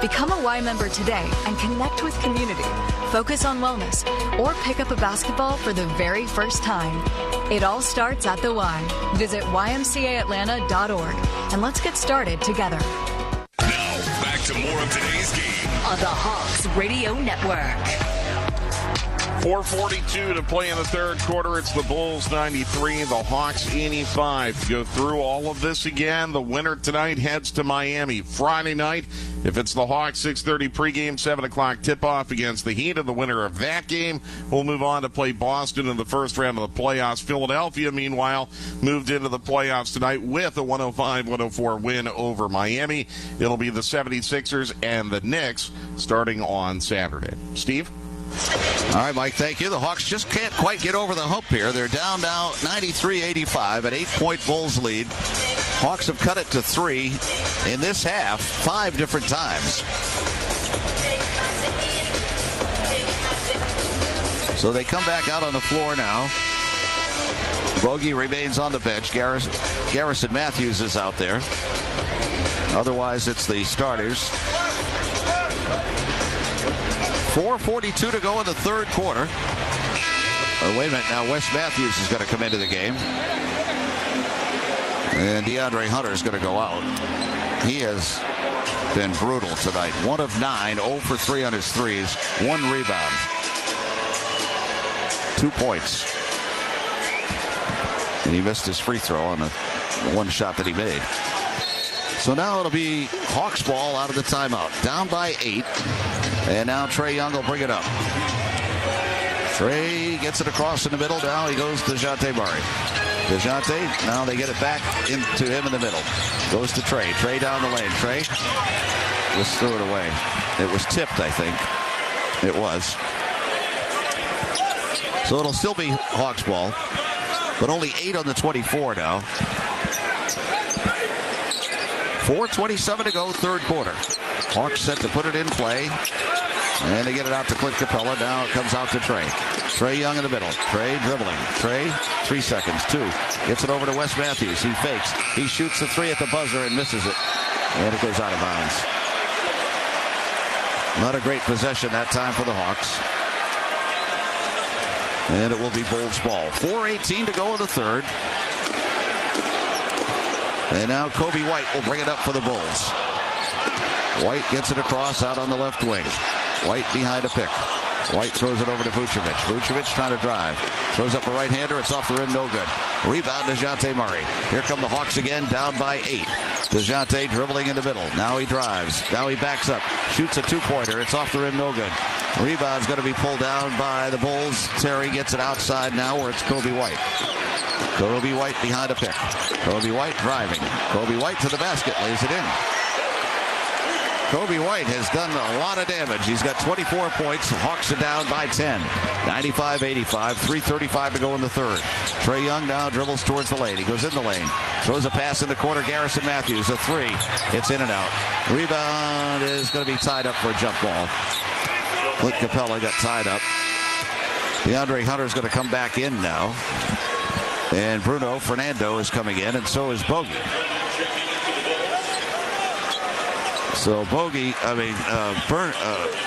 Become a Y member today and connect with community. Focus on wellness, or pick up a basketball for the very first time. It all starts at the Y. Visit ymcaatlanta.org and let's get started together. Back to more of today's game on the Hawks Radio Network. 4:42 to play in the third quarter. It's the Bulls 93, the Hawks 85. To go through all of this again, the winner tonight heads to Miami. Friday night, if it's the Hawks, 6:30 pregame, 7 o'clock tip-off against the Heat. And the winner of that game will move on to play Boston in the first round of the playoffs. Philadelphia, meanwhile, moved into the playoffs tonight with a 105-104 win over Miami. It'll be the 76ers and the Knicks starting on Saturday. Steve? All right, Mike, thank you. The Hawks just can't quite get over the hump here. They're down now 93-85, an 8-point Bulls lead. Hawks have cut it to 3 in this half 5 different times. So they come back out on the floor now. Bogey remains on the bench. Garrison Matthews is out there. Otherwise, it's the starters. 4:42 to go in the third quarter. Oh, wait a minute. Now Wes Matthews is going to come into the game. And DeAndre Hunter is going to go out. He has been brutal tonight. 1 of 9, 0 for 3 on his threes. 1 rebound. 2 points. And he missed his free throw on the one shot that he made. So now it'll be Hawks ball out of the timeout. Down by 8. And now Trae Young will bring it up. Trae gets it across in the middle. Now he goes to DeJounte Murray. DeJounte, now they get it back into him in the middle. Goes to Trae. Trae down the lane. Trae just threw it away. It was tipped, I think. It was. So it'll still be Hawks ball. But only 8 on the 24 now. 4:27 to go, third quarter. Hawks set to put it in play. And they get it out to Clint Capella. Now it comes out to Trae. Trae Young in the middle. Trae dribbling. Trae, 3 seconds. 2. Gets it over to Wes Matthews. He fakes. He shoots the 3 at the buzzer and misses it. And it goes out of bounds. Not a great possession that time for the Hawks. And it will be Bulls ball. 4:18 to go in the third. And now Kobe White will bring it up for the Bulls. White gets it across out on the left wing. White behind a pick. White throws it over to Vucevic. Vucevic trying to drive. Throws up a right-hander. It's off the rim. No good. Rebound DeJounte Murray. Here come the Hawks again, down by 8. DeJounte dribbling in the middle. Now he drives. Now he backs up. Shoots a 2-pointer. It's off the rim. No good. Rebound's going to be pulled down by the Bulls. Terry gets it outside now where it's Kobe White. Kobe White behind a pick. Kobe White driving. Kobe White to the basket. Lays it in. Kobe White has done a lot of damage. He's got 24 points. The Hawks are down by 10. 95-85. 3:35 to go in the third. Trae Young now dribbles towards the lane. He goes in the lane. Throws a pass in the corner. Garrison Matthews, a three. It's in and out. Rebound is going to be tied up for a jump ball. Clint Capella got tied up. DeAndre Hunter's going to come back in now. And Bruno Fernando is coming in, and so is Bogey. So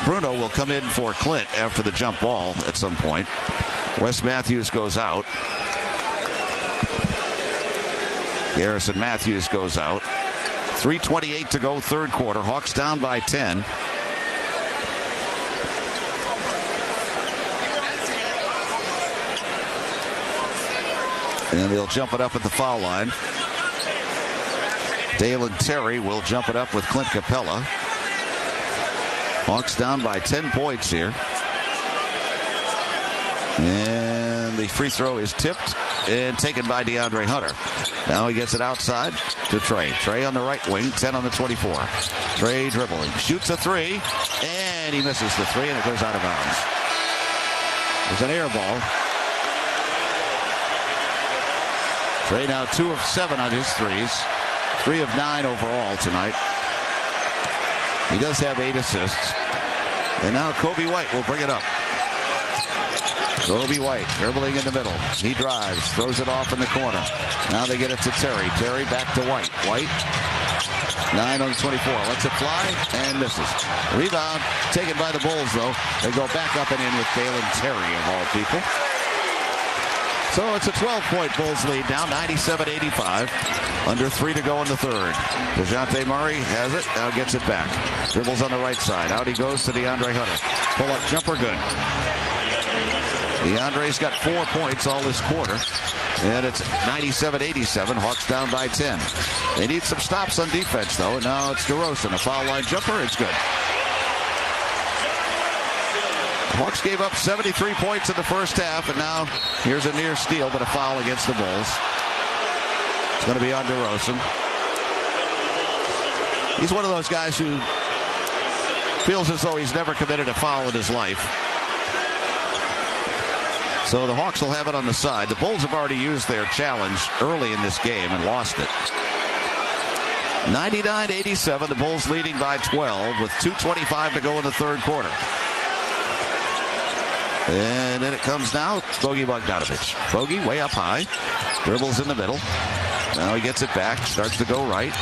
Bruno will come in for Clint after the jump ball at some point. Wes Matthews goes out. Garrison Matthews goes out. 3:28 to go, third quarter. Hawks down by 10. And they'll jump it up at the foul line. Dalen Terry will jump it up with Clint Capella. Hawks down by 10 points here. And the free throw is tipped and taken by DeAndre Hunter. Now he gets it outside to Trae. Trae on the right wing, 10 on the 24. Trae dribbling, shoots a three, and he misses the three, and it goes out of bounds. There's an air ball. Trae now 2 of 7 on his threes. 3 of 9 overall tonight. He does have 8 assists. And now Kobe White will bring it up. Kobe White dribbling in the middle. He drives, throws it off in the corner. Now they get it to Terry. Terry back to White. White, 9 on 24. Lets it fly and misses. Rebound taken by the Bulls, though. They go back up and in with Dalen Terry, of all people. So it's a 12-point Bulls lead now, 97-85. Under 3 to go in the third. DeJounte Murray has it, now gets it back. Dribbles on the right side. Out he goes to DeAndre Hunter. Pull-up jumper, good. DeAndre's got 4 points all this quarter. And it's 97-87. Hawks down by 10. They need some stops on defense, though. And now it's DeRozan. A foul line jumper, it's good. Hawks gave up 73 points in the first half, and now here's a near steal, but a foul against the Bulls. It's going to be on DeRozan. He's one of those guys who feels as though he's never committed a foul in his life. So the Hawks will have it on the side. The Bulls have already used their challenge early in this game and lost it. 99-87, the Bulls leading by 12 with 2:25 to go in the third quarter. And then it comes now, Bogey Bogdanovic. Bogey way up high, dribbles in the middle. Now he gets it back, starts to go right.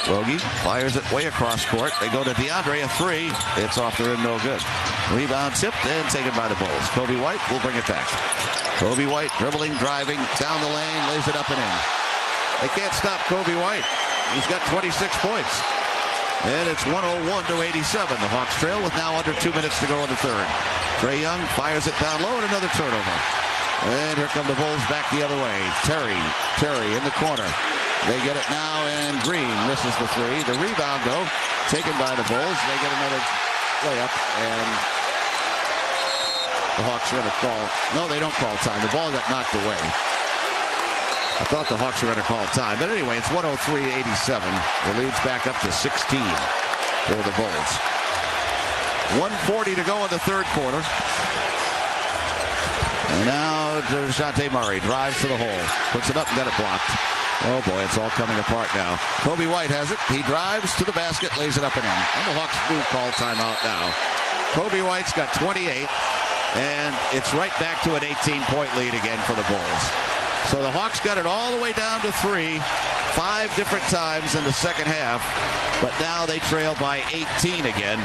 Bogey fires it way across court. They go to DeAndre, a three. It's off the rim, no good. Rebound tipped and taken by the Bulls. Kobe White will bring it back. Kobe White dribbling, driving, down the lane, lays it up and in. They can't stop Kobe White. He's got 26 points. And it's 101-87. The Hawks trail with now under 2 minutes to go in the third. Trae Young fires it down low and another turnover. And here come the Bulls back the other way. Terry in the corner. They get it now, and Green misses the three. The rebound, though, taken by the Bulls. They get another layup, and the Hawks are going to call. No, they don't call time. The ball got knocked away. I thought the Hawks were going to call time. But anyway, it's 103-87. The lead's back up to 16 for the Bulls. 1:40 to go in the third quarter. And now DeJounte Murray drives to the hole. Puts it up and got it blocked. Oh, boy, it's all coming apart now. Kobe White has it. He drives to the basket, lays it up and in. And the Hawks do call timeout now. Kobe White's got 28, and it's right back to an 18-point lead again for the Bulls. So the Hawks got it all the way down to 3, 5 different times in the second half, but now they trail by 18 again.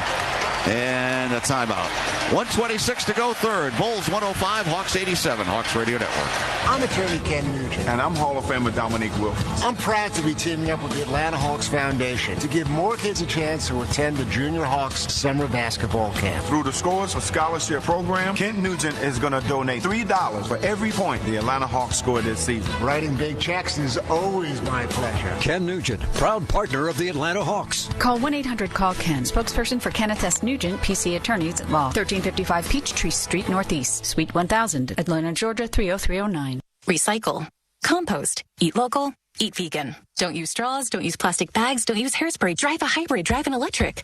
And a timeout. 1:26 to go third. Bulls 105, Hawks 87. Hawks Radio Network. I'm attorney Ken Nugent. And I'm Hall of Famer Dominique Wilkins. I'm proud to be teaming up with the Atlanta Hawks Foundation to give more kids a chance to attend the Junior Hawks Summer Basketball Camp. Through the Scores for Scholarship program, Kent Nugent is going to donate $3 for every point the Atlanta Hawks score this season. Writing big checks is always my pleasure. Ken Nugent, proud partner of the Atlanta Hawks. Call 1-800-CALL-KEN, spokesperson for Kenneth S. Nugent, PC Attorneys at Law, 1355 Peachtree Street Northeast, Suite 1000, Atlanta, Georgia 30309. Recycle, compost, eat local, Eat vegan. Don't use straws. Don't use plastic bags. Don't use hairspray. Drive a hybrid. Drive an electric.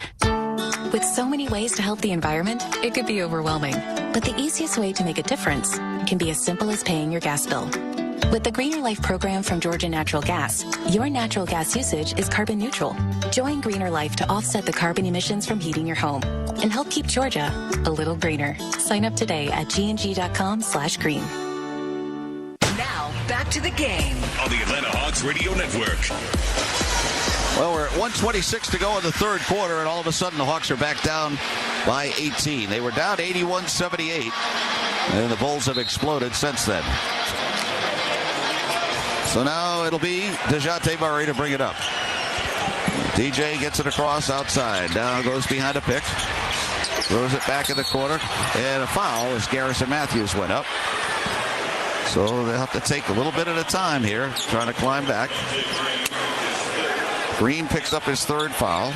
With so many ways to help the environment, it could be overwhelming. But the easiest way to make a difference can be as simple as paying your gas bill. With the Greener Life program from Georgia Natural Gas, your natural gas usage is carbon neutral. Join Greener Life to offset the carbon emissions from heating your home and help keep Georgia a little greener. Sign up today at gng.com/green. Now, back to the game. On the Atlanta Hawks Radio Network. Well, we're at 1:26 to go in the third quarter, and all of a sudden the Hawks are back down by 18. They were down 81-78, and the Bulls have exploded since then. So now it'll be DeJounte Murray to bring it up. DJ gets it across outside. Now goes behind a pick. Throws it back in the corner. And a foul as Garrison Matthews went up. So they'll have to take a little bit at a time here, trying to climb back. Green picks up his third foul.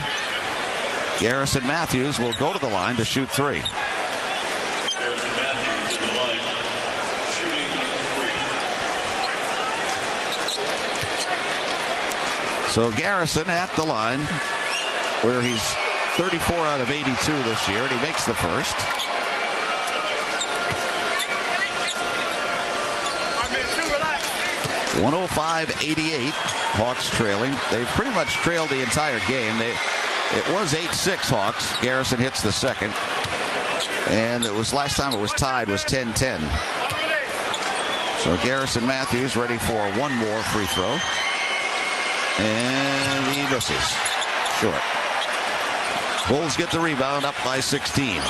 Garrison Matthews will go to the line to shoot three. So Garrison at the line, where he's 34 out of 82 this year, and he makes the first. (105-88), Hawks trailing. They've pretty much trailed the entire game. It was 8-6 Hawks. Garrison hits the second. And it was last time it was tied was 10-10. So Garrison Matthews ready for one more free throw. And he misses. Short. Bulls get the rebound up by 16.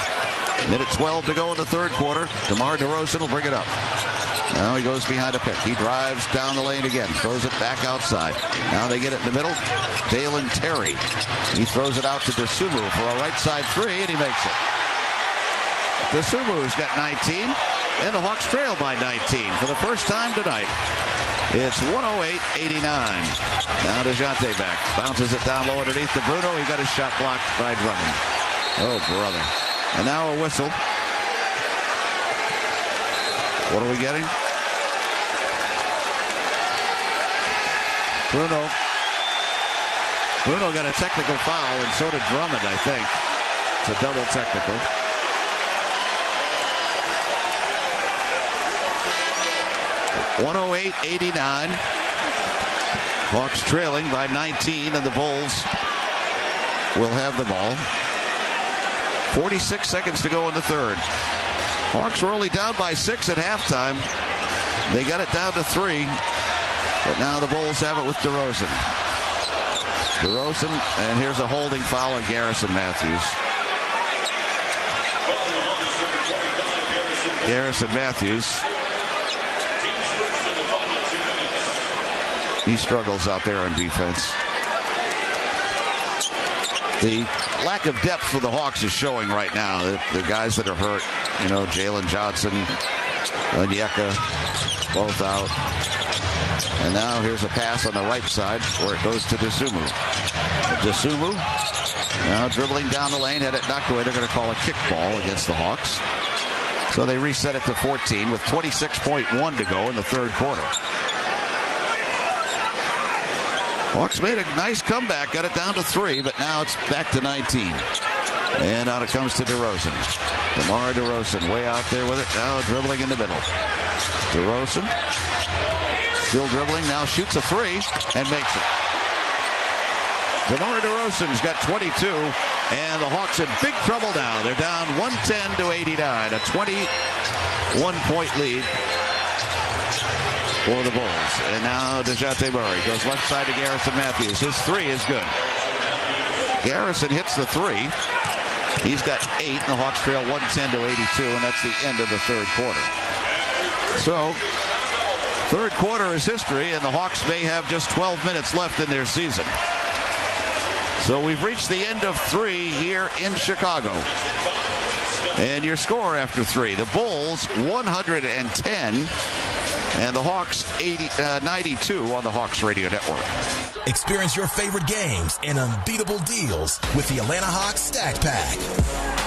Minute 12 to go in the third quarter. DeMar DeRozan will bring it up. Now he goes behind a pick. He drives down the lane again. Throws it back outside. Now they get it in the middle. Dalen Terry. He throws it out to Dosunmu for a right side three, and he makes it. Dosunmu's got 19, and the Hawks trail by 19 for the first time tonight. It's 108-89. Now DeJounte back. Bounces it down low underneath to Bruno. He got his shot blocked by Drummond. Oh, brother. And now a whistle. What are we getting? Bruno got a technical foul, and so did Drummond, I think. It's a double technical. (108-89). Hawks trailing by 19, and the Bulls will have the ball. 46 seconds to go in the third. Hawks were only down by 6 at halftime. They got it down to 3, but now the Bulls have it with DeRozan. And here's a holding foul on Garrison Matthews. Garrison Matthews. He struggles out there on defense. The lack of depth for the Hawks is showing right now. The guys that are hurt, Jalen Johnson, Onyeka, both out. And now here's a pass on the right side where it goes to Dosunmu. Dosunmu now dribbling down the lane, had it knocked away. They're going to call a kickball against the Hawks. So they reset it to 14 with 26.1 to go in the third quarter. Hawks made a nice comeback, got it down to 3, but now it's back to 19. And out it comes to DeRozan. DeMar DeRozan way out there with it, now dribbling in the middle. DeRozan still dribbling, now shoots a 3 and makes it. DeMar DeRozan's got 22, and the Hawks in big trouble now. They're down 110-89, a 21-point lead for the Bulls. And now DeJounte Murray goes left side to Garrison Matthews. His 3 is good. Garrison hits the 3. He's got 8, and the Hawks trail 110-82, and that's the end of the third quarter. So, third quarter is history, and the Hawks may have just 12 minutes left in their season. So we've reached the end of 3 here in Chicago. And your score after 3, the Bulls 110, and the Hawks 92 on the Hawks Radio Network. Experience your favorite games and unbeatable deals with the Atlanta Hawks Stack Pack.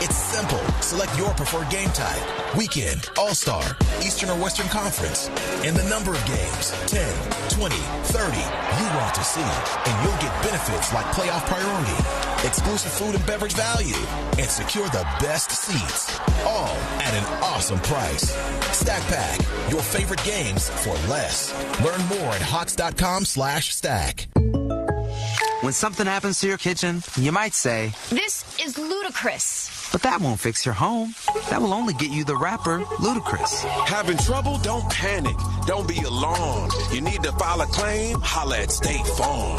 It's simple. Select your preferred game type. Weekend, All-Star, Eastern or Western Conference. And the number of games, 10, 20, 30, you want to see. And you'll get benefits like playoff priority, exclusive food and beverage value, and secure the best seats. All at an awesome price. Stack Pack, your favorite games for less. Learn more at Hawks.com/stack. When something happens to your kitchen, you might say, "This is ludicrous." but that won't fix your home. That will only get you the rapper, Ludacris. Having trouble? Don't panic. Don't be alarmed. You need to file a claim? Holla at State Farm.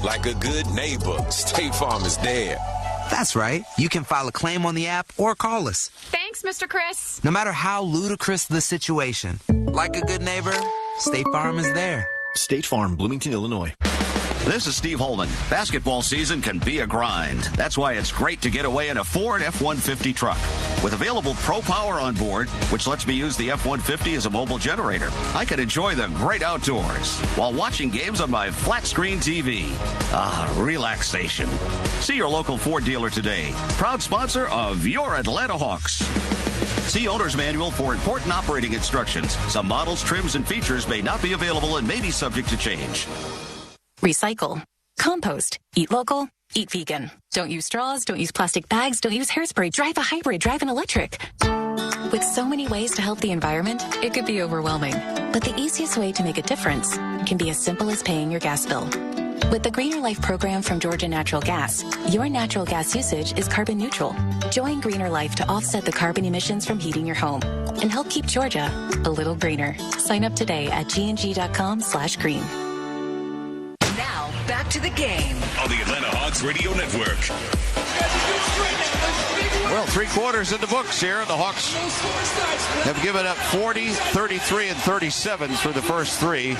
Like a good neighbor, State Farm is there. That's right. You can file a claim on the app or call us. Thanks, Mr. Chris. No matter how ludicrous the situation, like a good neighbor, State Farm is there. State Farm, Bloomington, Illinois. This is Steve Holman. Basketball season can be a grind. That's why it's great to get away in a Ford F-150 truck. With available Pro Power on board, which lets me use the F-150 as a mobile generator, I can enjoy the great outdoors while watching games on my flat screen TV. Relaxation. See your local Ford dealer today. Proud sponsor of your Atlanta Hawks. See Owner's Manual for important operating instructions. Some models, trims, and features may not be available and may be subject to change. Recycle. Compost. Eat local. Eat vegan. Don't use straws. Don't use plastic bags. Don't use hairspray. Drive a hybrid. Drive an electric. With so many ways to help the environment, it could be overwhelming. But the easiest way to make a difference can be as simple as paying your gas bill. With the Greener Life program from Georgia Natural Gas, your natural gas usage is carbon neutral. Join Greener Life to offset the carbon emissions from heating your home and help keep Georgia a little greener. Sign up today at gng.com/green. Now, back to the game. On the Atlanta Hawks Radio Network. Well, 3 quarters in the books here. The Hawks have given up 40, 33, and 37 through the first 3.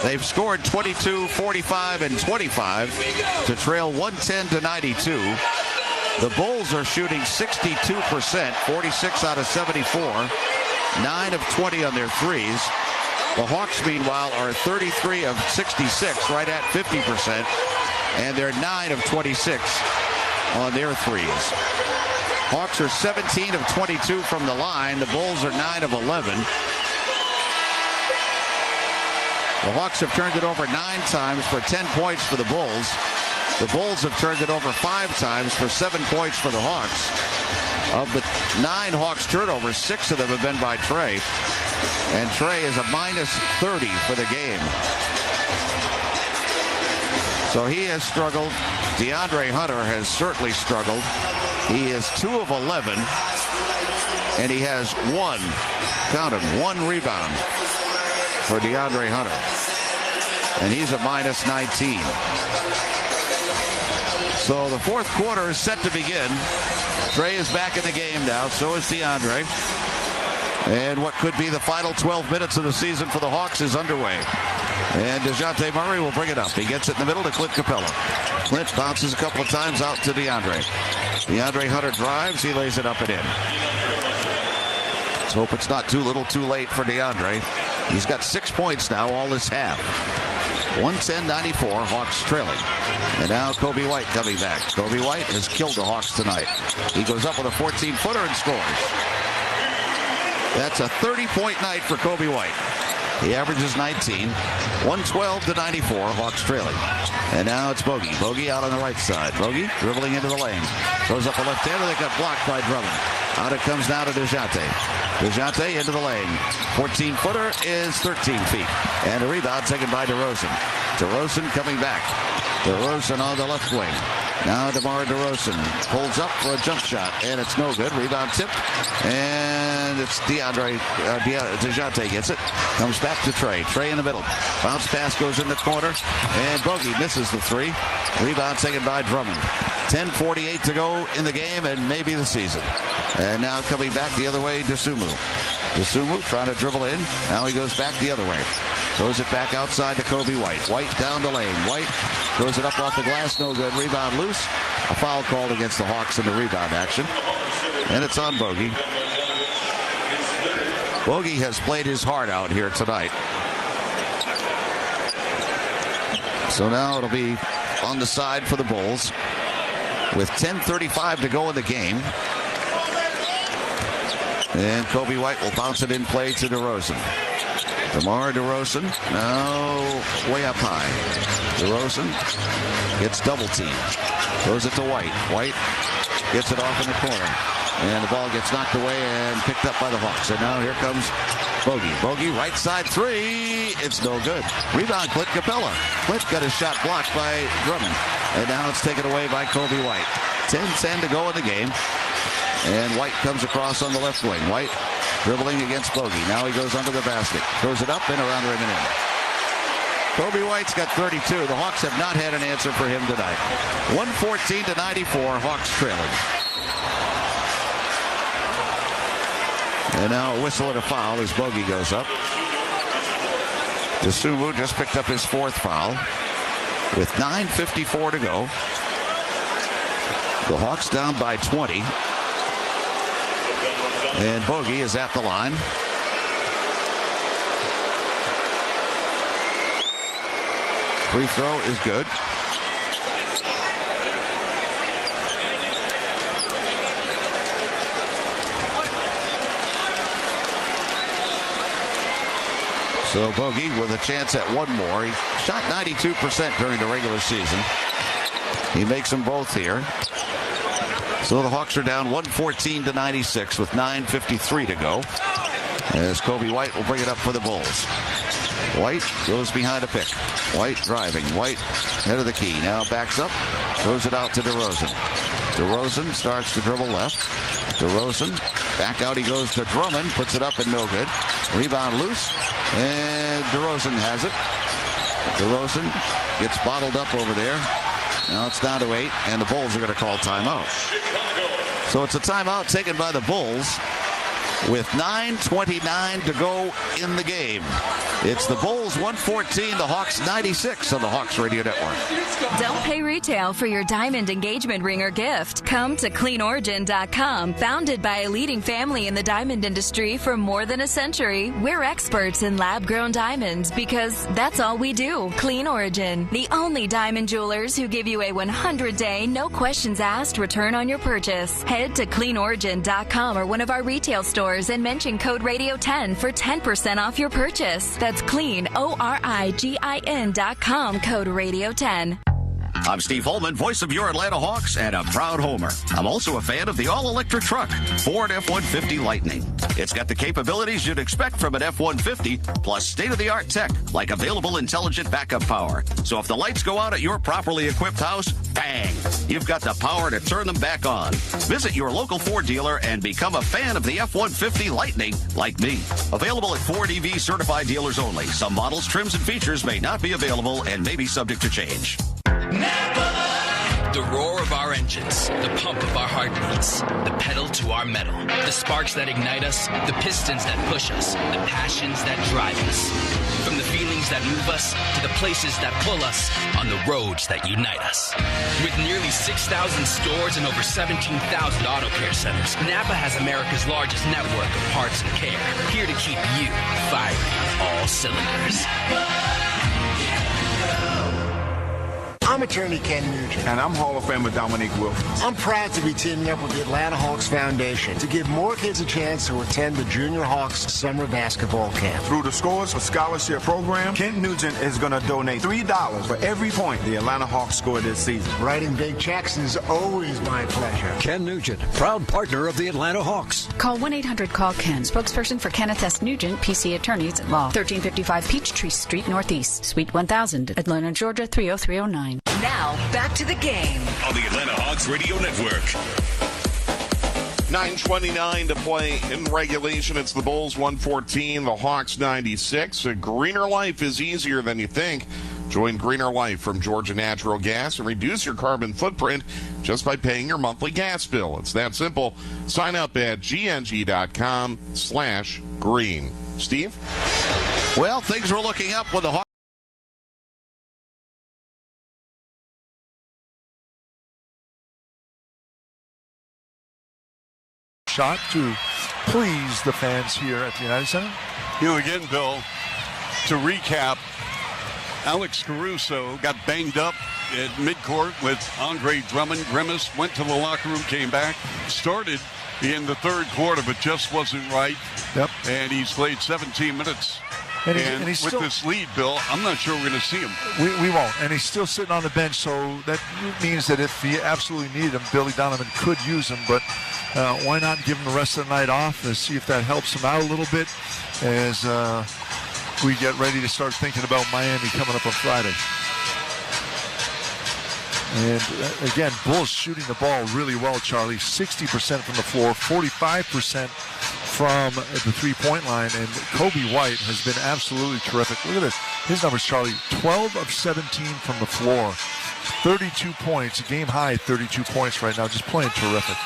They've scored 22, 45, and 25 to trail 110-92. The Bulls are shooting 62%, 46 out of 74, 9 of 20 on their threes. The Hawks, meanwhile, are 33 of 66, right at 50%, and they're 9 of 26 on their threes. Hawks are 17 of 22 from the line. The Bulls are 9 of 11. The Hawks have turned it over 9 times for 10 points for the Bulls. The Bulls have turned it over 5 times for 7 points for the Hawks. Of the 9 Hawks turnovers, 6 of them have been by Trey. And Trey is a minus 30 for the game. So he has struggled. DeAndre Hunter has certainly struggled. He is 2 of 11. And he has 1 rebound for DeAndre Hunter. And he's a minus 19. So the fourth quarter is set to begin. Trey is back in the game now. So is DeAndre. And what could be the final 12 minutes of the season for the Hawks is underway. And DeJounte Murray will bring it up. He gets it in the middle to Clint Capella. Clint bounces a couple of times out to DeAndre. DeAndre Hunter drives. He lays it up and in. Let's hope it's not too little too late for DeAndre. He's got 6 points now, all this half. 110-94, Hawks trailing. And now Kobe White coming back. Kobe White has killed the Hawks tonight. He goes up with a 14-footer and scores. That's a 30-point night for Kobe White. He averages 19. 112-94, Hawks trailing. And now it's Bogey. Bogey out on the right side. Bogey dribbling into the lane. Throws up a left-hander. They got blocked by Drummond. Out it comes now to DeJounte. DeJounte into the lane. 14-footer is 13 feet. And a rebound taken by DeRozan. DeRozan coming back. DeRozan on the left wing. Now DeMar DeRozan pulls up for a jump shot, and it's no good. Rebound tip, and it's DeJounte gets it. Comes back to Trey. Trey in the middle. Bounce pass goes in the corner, and Bogey misses the 3. Rebound taken by Drummond. 10:48 to go in the game, and maybe the season. And now coming back the other way, Dosunmu. Dosunmu trying to dribble in. Now he goes back the other way. Throws it back outside to Kobe White. White down the lane. White throws it up off the glass. No good. Rebound loose. A foul called against the Hawks in the rebound action. And it's on Bogey. Bogey has played his heart out here tonight. So now it'll be on the side for the Bulls. with 10:35 to go in the game. And Kobe White will bounce it in play to DeRozan. DeMar DeRozan now way up high. DeRozan gets double teamed. Throws it to White. White gets it off in the corner. And the ball gets knocked away and picked up by the Hawks. And now here comes Bogey. Bogey, right side three. It's no good. Rebound, Clint Capella. Clint got his shot blocked by Drummond. And now it's taken away by Kobe White. 10-10 to go in the game. And White comes across on the left wing. White dribbling against Bogey. Now he goes under the basket. Throws it up and around the rim and in. Kobe White's got 32. The Hawks have not had an answer for him tonight. 114-94, Hawks trailing. And now a whistle and a foul as Bogey goes up. Dosunmu just picked up his fourth foul with 9:54 to go. The Hawks down by 20. And Bogey is at the line. Free throw is good. So Bogey with a chance at one more. He shot 92% during the regular season. He makes them both here. So the Hawks are down 114-96 with 9:53 to go. As Kobe White will bring it up for the Bulls. White goes behind a pick. White driving. White head of the key. Now backs up. Throws it out to DeRozan. DeRozan starts to dribble left. DeRozan back out he goes to Drummond. Puts it up and no good. Rebound loose. And DeRozan has it. DeRozan gets bottled up over there. Now it's down to 8, and the Bulls are going to call timeout. So it's a timeout taken by the Bulls with 9:29 to go in the game. It's the Bulls 114, the Hawks 96 on the Hawks Radio Network. Don't pay retail for your diamond engagement ring or gift. Come to CleanOrigin.com. Founded by a leading family in the diamond industry for more than a century, we're experts in lab-grown diamonds because that's all we do. Clean Origin, the only diamond jewelers who give you a 100-day, no questions asked return on your purchase. Head to CleanOrigin.com or one of our retail stores and mention code Radio10 for 10% off your purchase. That's CleanOrigin.com, code Radio10. I'm Steve Holman, voice of your Atlanta Hawks and a proud homer. I'm also a fan of the all-electric truck, Ford F-150 Lightning. It's got the capabilities you'd expect from an F-150, plus state-of-the-art tech, like available intelligent backup power. So if the lights go out at your properly equipped house, bang, you've got the power to turn them back on. Visit your local Ford dealer and become a fan of the F-150 Lightning, like me. Available at Ford EV certified dealers only. Some models, trims, and features may not be available and may be subject to change. The roar of our engines, the pump of our heartbeats, the pedal to our metal, the sparks that ignite us, the pistons that push us, the passions that drive us. From the feelings that move us to the places that pull us on the roads that unite us. With nearly 6,000 stores and over 17,000 auto care centers, Napa has America's largest network of parts and care, here to keep you firing all cylinders. I'm attorney Ken Nugent. And I'm Hall of Famer Dominique Wilkins. I'm proud to be teaming up with the Atlanta Hawks Foundation to give more kids a chance to attend the Junior Hawks Summer Basketball Camp. Through the Scores for Scholarship program, Kent Nugent is going to donate $3 for every point the Atlanta Hawks score this season. Writing big checks is always my pleasure. Ken Nugent, proud partner of the Atlanta Hawks. Call 1-800-CALL-KEN, spokesperson for Kenneth S. Nugent, PC Attorneys at Law, 1355 Peachtree Street Northeast, Suite 1000, Atlanta, Georgia 30309. Now, back to the game. On the Atlanta Hawks Radio Network. 9:29 to play in regulation. It's the Bulls 114, the Hawks 96. A greener life is easier than you think. Join Greener Life from Georgia Natural Gas and reduce your carbon footprint just by paying your monthly gas bill. It's that simple. Sign up at gng.com/green. Steve? Well, things were looking up with the Hawks. Shot to please the fans here at the United Center. You again, Bill. To recap, Alex Caruso got banged up at midcourt with Andre Drummond. Grimace went to the locker room, came back, started in the third quarter, but just wasn't right. Yep. And he's played 17 minutes. And he's with still, this lead, Bill, I'm not sure we're going to see him. We won't. And he's still sitting on the bench, so that means that if he absolutely needed him, Billy Donovan could use him. But why not give him the rest of the night off and see if that helps him out a little bit as we get ready to start thinking about Miami coming up on Friday. And again, Bulls shooting the ball really well, Charlie. 60% from the floor, 45% from the three-point line, and Kobe White has been absolutely terrific. Look at this. His numbers, Charlie, 12 of 17 from the floor, 32 points, a game-high 32 points right now, just playing terrific.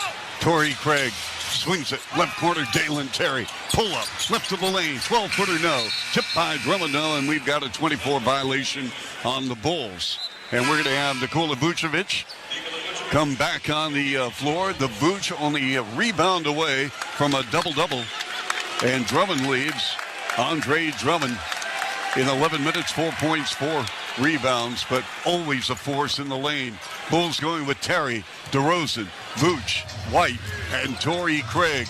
Torrey Craig swings it, left corner, Dalen Terry. Pull up, left to the lane, 12-footer no. Tipped by Drummond, no, and we've got a 24 violation on the Bulls. And we're going to have Nikola Vucevic come back on the floor. The Vuce only a rebound away from a double-double. And Drummond leads. Andre Drummond in 11 minutes, 4 points, 4 rebounds, but always a force in the lane. Bulls going with Terry, DeRozan, Vuce, White, and Torrey Craig.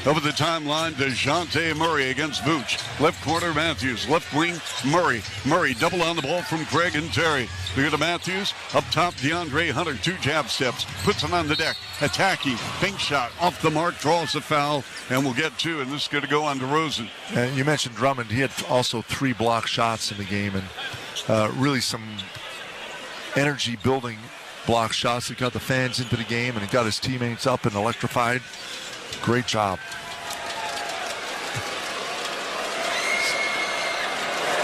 Over the timeline, DeJounte Murray against Vuce. Left corner, Matthews. Left wing, Murray. Murray double on the ball from Craig and Terry. We go to Matthews. Up top, DeAndre Hunter. 2 jab steps. Puts him on the deck. Attacking. Pink shot. Off the mark. Draws a foul. And we'll get 2. And this is going to go on DeRozan. And you mentioned Drummond. He had also 3 block shots in the game. And really some energy-building block shots that got the fans into the game. And it got his teammates up and electrified. Great job.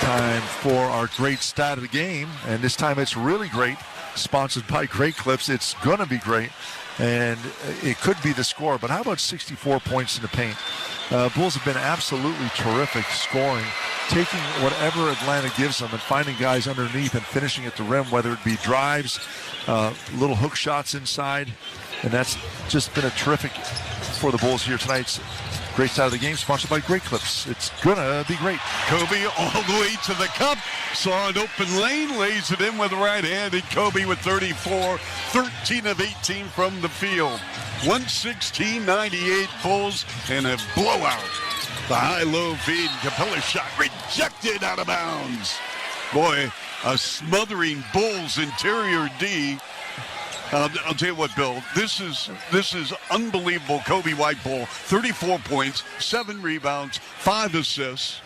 Time for our great stat of the game, and this time it's really great. Sponsored by Great Clips. It's going to be great, and it could be the score, but how about 64 points in the paint? Bulls have been absolutely terrific scoring, taking whatever Atlanta gives them and finding guys underneath and finishing at the rim, whether it be drives, little hook shots inside, and that's just been a terrific for the Bulls here tonight. Great side of the game, sponsored by Great Clips. It's gonna be great. Kobe all the way to the cup. Saw an open lane, lays it in with the right hand, and Kobe with 34, 13 of 18 from the field. 116-98 Bulls and a blowout. The high-low feed, Capella shot rejected out of bounds. Boy, a smothering Bulls interior D. I'll tell you what, Bill, this is unbelievable. Kobe White ball, 34 points, 7 rebounds, 5 assists.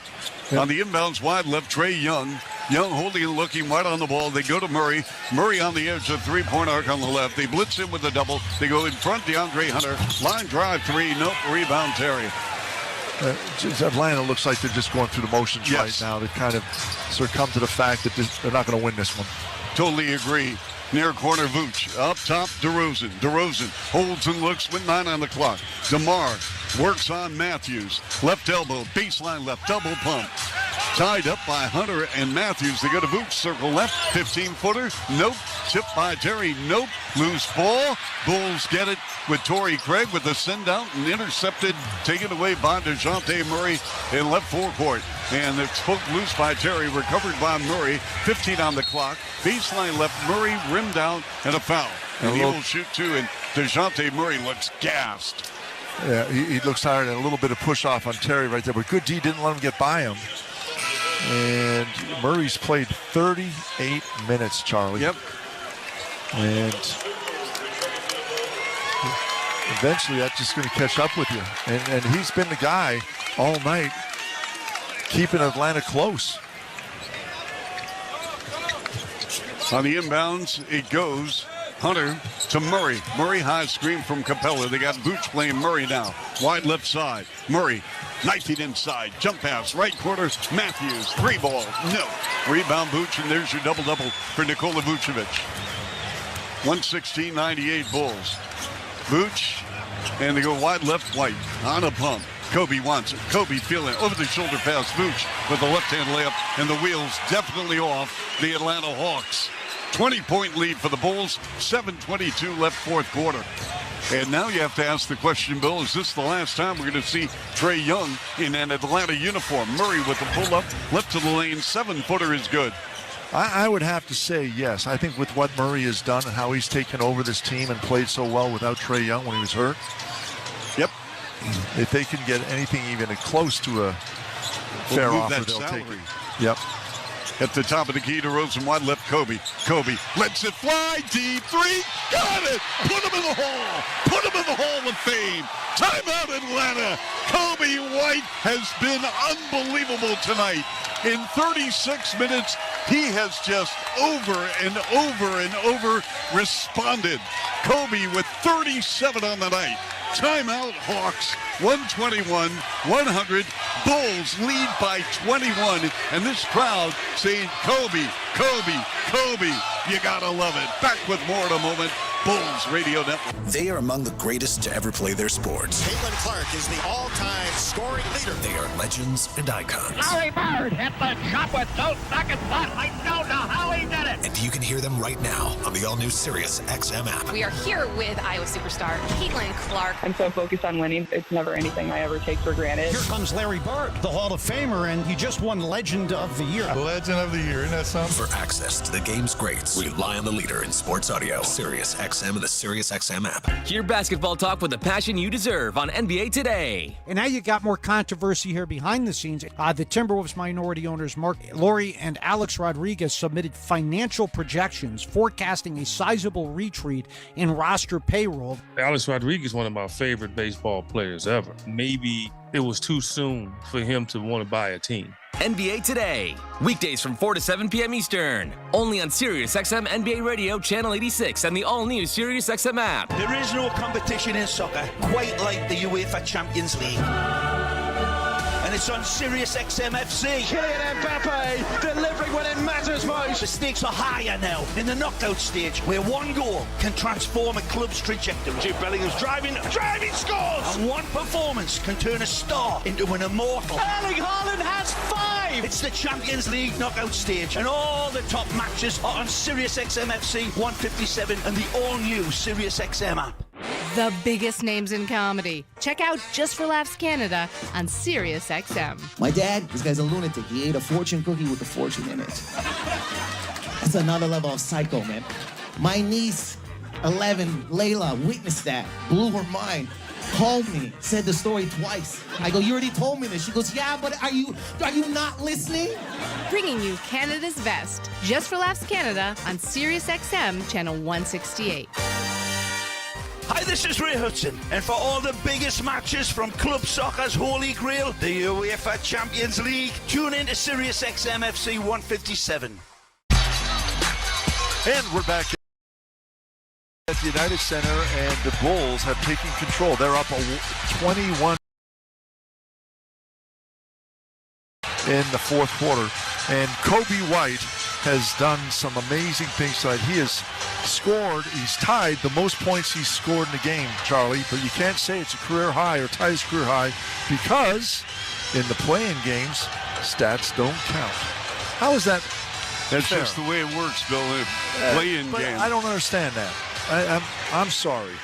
Yep. On the inbounds wide left, Trey Young. Young holding and looking, White on the ball. They go to Murray. Murray on the edge of three-point arc on the left. They blitz in with a double. They go in front, DeAndre Hunter. Line drive 3, nope, rebound Terry. Atlanta looks like they're just going through the motions right now. They kind of sort of come to the fact that they're not going to win this one. Totally agree. Near corner, Vuce. Up top, DeRozan. DeRozan holds and looks with 9 on the clock. DeMar works on Matthews. Left elbow, baseline left, double pump. Tied up by Hunter and Matthews. They go to Vuce, circle left, 15-footer. Nope. Tipped by Terry. Nope. Loose ball. Bulls get it with Torrey Craig with the send out and intercepted, taken away by DeJounte Murray in left forecourt. And it's poked loose by Terry, recovered by Murray. 15 on the clock. Baseline left, Murray rimmed out and a foul. And he will shoot 2, and DeJounte Murray looks gassed. Yeah, he looks tired, and a little bit of push off on Terry right there, but good D didn't let him get by him. And Murray's played 38 minutes, Charlie. Yep. And eventually that's just going to catch up with you. And he's been the guy all night keeping Atlanta close. On the inbounds, it goes Hunter to Murray. Murray high screen from Capella. They got Vuce playing Murray now. Wide left side. Murray knifing inside. Jump pass. Right corner. Matthews. 3 ball. No. Rebound Vuce, and there's your double-double for Nikola Vucevic. 116-98 Bulls. Vuce, and they go wide left, White on a pump. Kobe wants it. Kobe feeling over the shoulder pass. Vuce with the left-hand layup, and the wheels definitely off the Atlanta Hawks. 20-point lead for the Bulls. 7:22 left fourth quarter. And now you have to ask the question, Bill, is this the last time we're going to see Trey Young in an Atlanta uniform? Murray with the pull-up, left to the lane, 7-footer is good. I would have to say yes. I think with what Murray has done and how he's taken over this team and played so well without Trae Young when he was hurt. Yep. If they can get anything even close to a fair offer, they'll take it. Yep. At the top of the key to Rosen, wide left, Kobe. Kobe lets it fly, deep three, got it! Put him in the hole! Put him in the Hall of Fame! Timeout Atlanta! Kobe White has been unbelievable tonight. In 36 minutes, he has just over and over and over responded. Kobe with 37 on the night. Timeout Hawks, 121-100. Bulls lead by 21. And this crowd saying, Kobe, Kobe, Kobe. You gotta love it. Back with more in a moment. Bulls Radio Network. They are among the greatest to ever play their sports. Caitlin Clark is the all-time scoring leader. They are legends and icons. Larry Bird hit the shot with 2 seconds left. I don't know how he did it. And you can hear them right now on the all-new Sirius XM app. We are here with Iowa superstar Caitlin Clark. I'm so focused on winning. It's never anything I ever take for granted. Here comes Larry Bird, the Hall of Famer, and he just won Legend of the Year. Legend of the Year, isn't that something? For access to the game's greats, rely on the leader in sports audio, Sirius XM and the Sirius XM app. Hear basketball talk with the passion you deserve on NBA Today. And now you got more controversy here behind the scenes. The Timberwolves minority owners Mark Laurie and Alex Rodriguez submitted financial projections forecasting a sizable retreat in roster payroll. Alex Rodriguez is one of my favorite baseball players ever. Maybe it was too soon for him to want to buy a team. NBA Today, weekdays from 4 to 7 p.m. Eastern, only on SiriusXM NBA Radio Channel 86 and the all-new SiriusXM app. There is no competition in soccer quite like the UEFA Champions League. And it's on SiriusXM FC. Kylian Mbappe delivering when it matters most. The stakes are higher now in the knockout stage, where one goal can transform a club's trajectory. Jude Bellingham's driving, scores! And one performance can turn a star into an immortal. Erling Haaland has 5! It's the Champions League knockout stage, and all the top matches are on SiriusXM FC 157 and the all-new SiriusXM app. The biggest names in comedy. Check out Just for Laughs Canada on SiriusXM. My dad, this guy's a lunatic. He ate a fortune cookie with a fortune in it. That's another level of psycho, man. My niece, 11, Layla, witnessed that. Blew her mind. Called me, said the story twice. I go, you already told me this. She goes, yeah, but are you not listening? Bringing you Canada's best. Just for Laughs Canada on SiriusXM Channel 168. Hi, this is Ray Hudson, and for all the biggest matches from club soccer's holy grail, the UEFA Champions League, tune in to SiriusXM FC 157. And we're back at the United Center, and the Bulls have taken control. They're up 21 in the fourth quarter, and Kobe White has done some amazing things tonight. He has scored, he's tied the most points he's scored in a game, Charlie, but you can't say it's a career high or tied his career high because in the play-in games, stats don't count. How is that That's fair? just the way it works, Bill. Play-in games. I don't understand that. I'm sorry.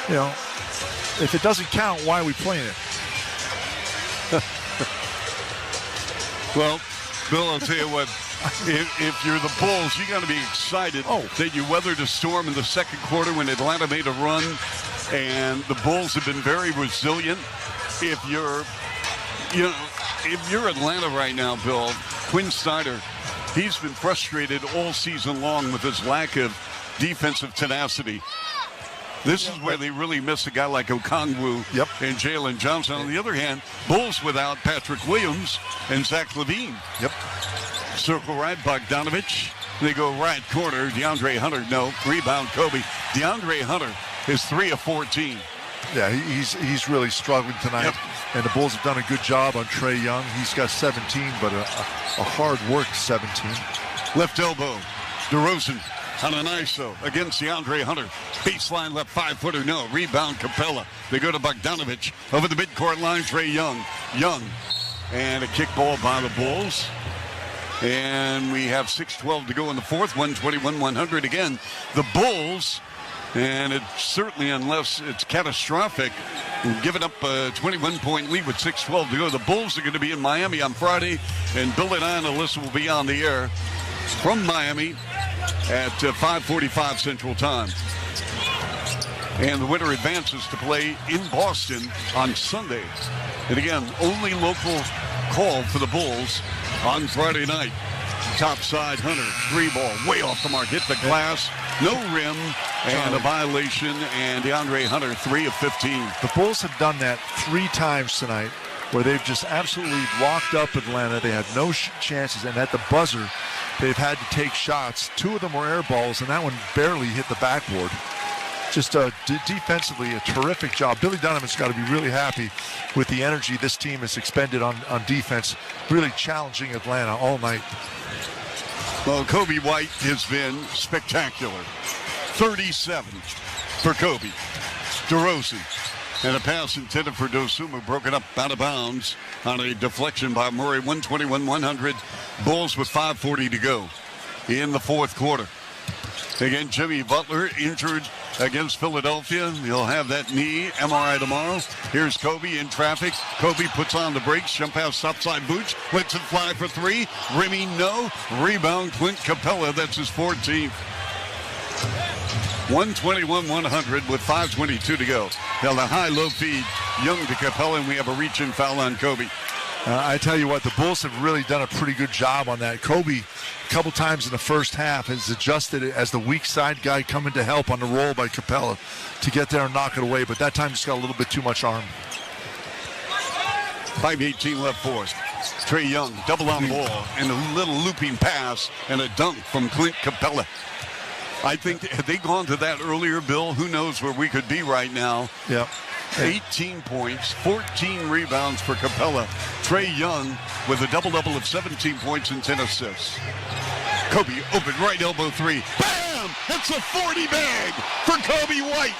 You know, if it doesn't count, why are we playing it? Well, Bill, I'll tell you what. If you're the Bulls, you got to be excited that you weathered a storm in the second quarter when Atlanta made a run, and the Bulls have been very resilient. If you're Atlanta right now, Bill, Quinn Snyder, he's been frustrated all season long with his lack of defensive tenacity. This is where they really miss a guy like Okongwu and Jalen Johnson. On the other hand, Bulls without Patrick Williams and Zach LaVine. Circle right, Bogdanovich. They go right corner. DeAndre Hunter, no. Rebound, Kobe. DeAndre Hunter is 3 of 14. Yeah, he's really struggling tonight. And the Bulls have done a good job on Trae Young. He's got 17, but a hard work 17. Left elbow, DeRozan on an ISO against DeAndre Hunter. Baseline left 5-footer, no. Rebound, Capella. They go to Bogdanovich. Over the midcourt line, Trae Young. And a kick ball by the Bulls. And we have 6:12 to go in the fourth. 121-100 again. The Bulls, and it certainly, unless it's catastrophic, giving up a 21-point lead with 6:12 to go. The Bulls are going to be in Miami on Friday, and Bill and I and Alyssa will be on the air from Miami at 5:45 Central Time. And the winner advances to play in Boston on Sunday. And again, only local call for the Bulls on Friday night. Topside Hunter, 3-ball, way off the mark, hit the glass, no rim, and a violation, and DeAndre Hunter, 3 of 15. The Bulls have done that 3 times tonight, where they've just absolutely locked up Atlanta. They had no chances, and at the buzzer, they've had to take shots. 2 of them were air balls, and that one barely hit the backboard. Just defensively, a terrific job. Billy Donovan's got to be really happy with the energy this team has expended on defense, really challenging Atlanta all night. Well, Kobe White has been spectacular. 37 for Kobe. DeRozan. And a pass intended for Dosunmu, broken up out of bounds on a deflection by Murray. 121-100. Bulls with 5:40 to go in the fourth quarter. Again, Jimmy Butler injured against Philadelphia. He'll have that knee MRI tomorrow. Here's Kobe in traffic. Kobe puts on the brakes. Jump pass, topside boots. Lets it fly for 3. Rimmy, no. Rebound, Clint Capella. That's his 14th. 121-100 with 5:22 to go. Now the high-low feed. Young to Capella, and we have a reach-in foul on Kobe. I tell you what, the Bulls have really done a pretty good job on that. Kobe, a couple times in the first half, has adjusted it as the weak side guy coming to help on the roll by Capella to get there and knock it away, but that time just got a little bit too much arm. 5:18 left for us. Trae Young, double on the ball, and a little looping pass and a dunk from Clint Capella. I think had they gone to that earlier, Bill, who knows where we could be right now. Yep. 18 points, 14 rebounds for Capella. Trae Young with a double-double of 17 points and 10 assists. Kobe open right elbow 3. Bam! That's a 40 bag for Kobe White.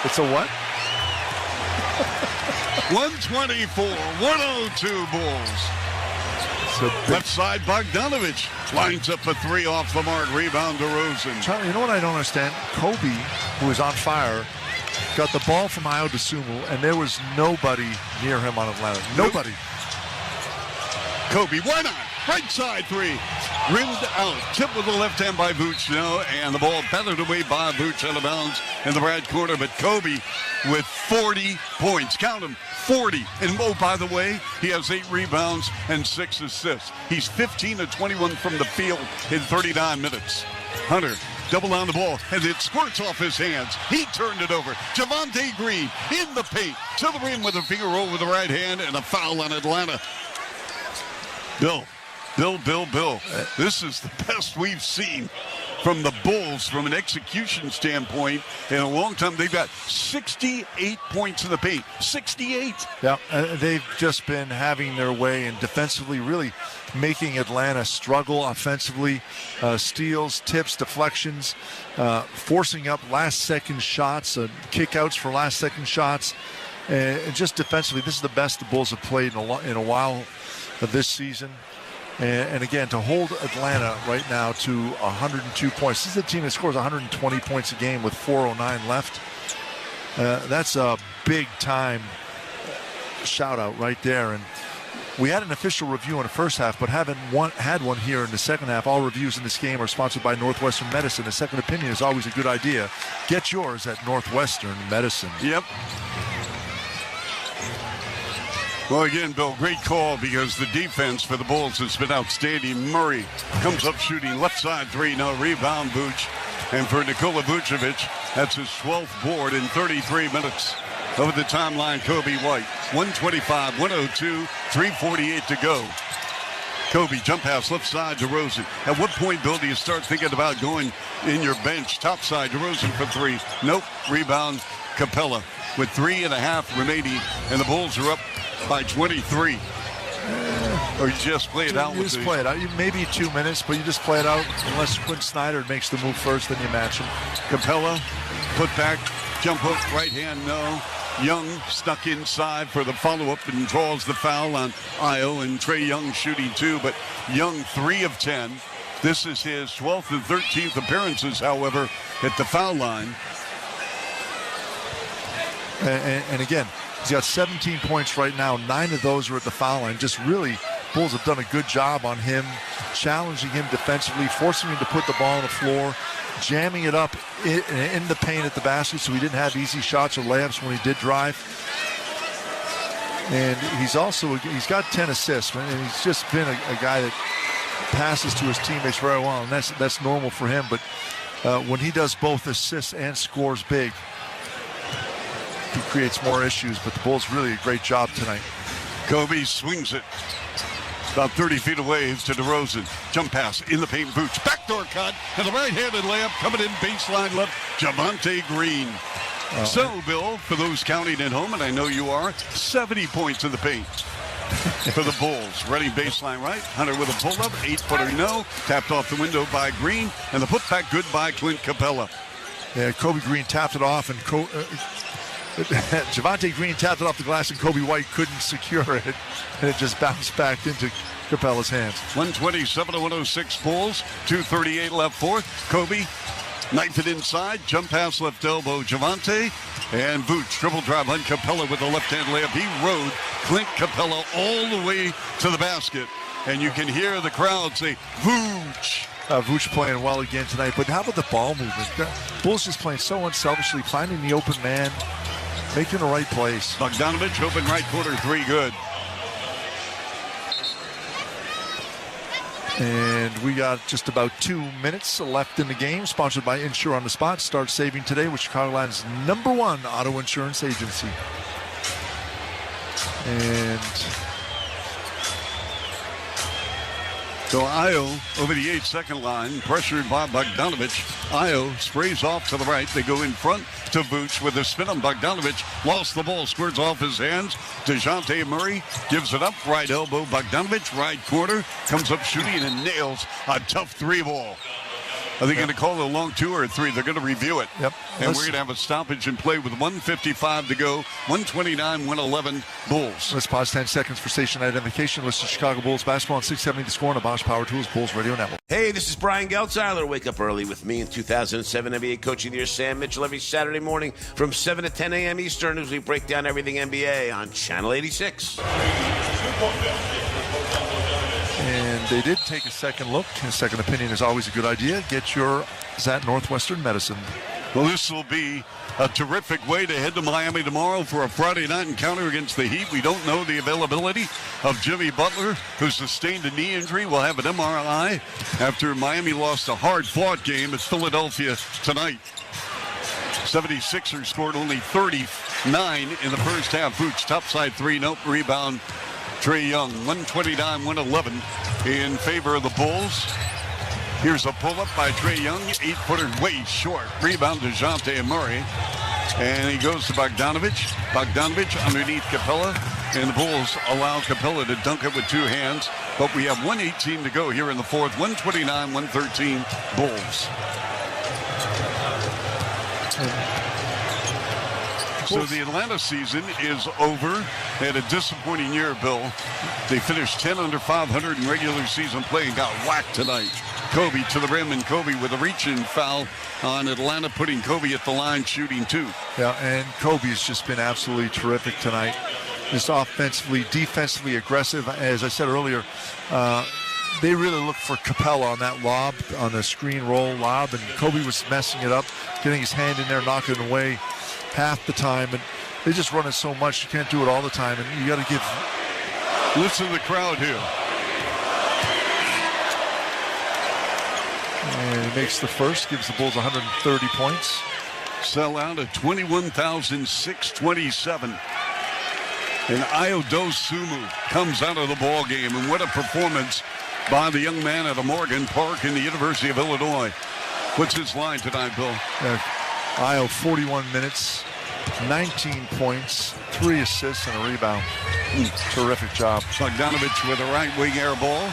It's a what? 124-102 Bulls. Left side, Bogdanovich lines up a 3 off the mark. Rebound to Rosen. Charlie, you know what I don't understand? Kobe, who was on fire, got the ball from Ayo Dosunmu, and there was nobody near him on Atlanta. Nobody. Kobe, why not? Right side 3. Rimmed out. Tip with the left hand by Vooch. No, and the ball battered away by Vooch out of bounds in the right corner. But Kobe with 40 points. Count them. 40. And oh, by the way, he has 8 rebounds and 6 assists. He's 15 of 21 from the field in 39 minutes. Hunter, double on the ball, and it squirts off his hands. He turned it over. Javonte Green in the paint. To the rim with a finger roll with the right hand, and a foul on Atlanta. Bill. This is the best we've seen from the Bulls from an execution standpoint in a long time. They've got 68 points in the paint. 68. Yeah, they've just been having their way and defensively really making Atlanta struggle offensively. Steals, tips, deflections, forcing up last-second shots, kickouts for last-second shots. And just defensively, this is the best the Bulls have played in a while this season. And again, to hold Atlanta right now to 102 points. This is a team that scores 120 points a game with 4:09 left. That's a big-time shout-out right there. And we had an official review in the first half, but haven't had one here in the second half. All reviews in this game are sponsored by Northwestern Medicine. A second opinion is always a good idea. Get yours at Northwestern Medicine. Yep. Well, again, Bill, great call because the defense for the Bulls has been outstanding. Murray comes up shooting left side 3, no rebound, Vooch. And for Nikola Vucevic, that's his 12th board in 33 minutes. Over the timeline, Kobe White, 125, 102, 3:48 to go. Kobe, jump pass left side to Rosen. At what point, Bill, do you start thinking about going in your bench? Top side to Rosen for 3. Nope. Rebound, Capella with 3.5 remaining, and the Bulls are up by 23. Or you just play it out? You just play it out. Maybe 2 minutes, but you just play it out. Unless Quinn Snyder makes the move first, then you match him. Capella, put back, jump hook, right hand, no. Young stuck inside for the follow-up and draws the foul on Ayo, and Trae Young shooting 2, but Young 3 of 10. This is his 12th and 13th appearances, however, at the foul line. And again, he's got 17 points right now. 9 of those are at the foul line. Just really Bulls have done a good job on him, challenging him defensively, forcing him to put the ball on the floor, jamming it up in the paint at the basket so he didn't have easy shots or layups when he did drive. And he's got 10 assists, man, and he's just been a guy that passes to his teammates very well, and that's normal for him. But when he does both assists and scores big, he creates more issues. But the Bulls really a great job tonight. Kobe swings it about 30 feet away. It's to DeRozan. Jump pass in the paint. Vooch. Backdoor cut. And the right-handed layup coming in baseline left. Javonte Green. So, Bill, for those counting at home, and I know you are, 70 points in the paint for the Bulls. Ready baseline right. Hunter with a pull-up. 8-footer no. Tapped off the window by Green. And the putback good by Clint Capella. Yeah, Kobe Green tapped it off, and Javonte Green tapped it off the glass, and Kobe White couldn't secure it, and it just bounced back into Capella's hands. 127-106 Bulls. 2:38 left fourth. Kobe knife it inside. Jump pass left elbow. Javonte and Vooch. Triple drive on Capella with a left-hand layup. He rode Clint Capella all the way to the basket, and you can hear the crowd say, Vooch. Vooch playing well again tonight, but how about the ball movement? Bulls just playing so unselfishly, finding the open man, making the right place. Bogdanovich, open right corner, 3 good. And we got just about 2 minutes left in the game. Sponsored by Insure on the Spot. Start saving today with Chicagoland's #1 auto insurance agency. And so Io over the 8-second line, pressured by Bogdanovich. Io sprays off to the right. They go in front to Vooch with a spin on Bogdanovich. Lost the ball, squirts off his hands. DeJounte Murray gives it up. Right elbow. Bogdanovich, right corner. Comes up shooting and nails a tough 3-ball. Are they going to call it a long 2 or a 3? They're going to review it. Yep. And we're going to have a stoppage in play with 1:55 to go. 129-111 Bulls. Let's pause 10 seconds for station identification. Listen to Chicago Bulls basketball on 670 The Score on the Bosch Power Tools Bulls Radio Network. Hey, this is Brian Geltzeiler. Wake up early with me in 2007 NBA Coach of the Year Sam Mitchell every Saturday morning from 7 to 10 a.m. Eastern as we break down everything NBA on Channel 86. And they did take a second look. A second opinion is always a good idea. Get your Zat Northwestern medicine. Well, this will be a terrific way to head to Miami tomorrow for a Friday night encounter against the Heat. We don't know the availability of Jimmy Butler, who sustained a knee injury. We'll have an MRI after Miami lost a hard-fought game at Philadelphia tonight. 76ers scored only 39 in the first half. Vooch, topside 3, nope, rebound. Trae Young, 129-111 in favor of the Bulls. Here's a pull-up by Trae Young, 8-footer way short. Rebound to DeJounte Murray. And he goes to Bogdanovich. Bogdanovich underneath Capella. And the Bulls allow Capella to dunk it with 2 hands. But we have 1:18 to go here in the fourth. 129-113 Bulls. So the Atlanta season is over. They had a disappointing year, Bill. They finished 10 under 500 in regular season play and got whacked tonight. Kobe to the rim, and Kobe with a reach-in foul on Atlanta, putting Kobe at the line shooting 2. Yeah, and Kobe has just been absolutely terrific tonight. Just offensively, defensively aggressive. As I said earlier, they really looked for Capella on that lob, on the screen roll lob, and Kobe was messing it up, getting his hand in there, knocking it away half the time, and they just run it so much you can't do it all the time, and you got to give. Listen to the crowd here. And he makes the first, gives the Bulls 130 points. Sell out at 21,627. And Ayo Dosunmu comes out of the ball game, and what a performance by the young man out of Morgan Park in the University of Illinois. What's his line tonight, Bill? Ayo, 41 minutes, 19 points, 3 assists, and a rebound. Terrific job. Bogdanovich with a right wing air ball.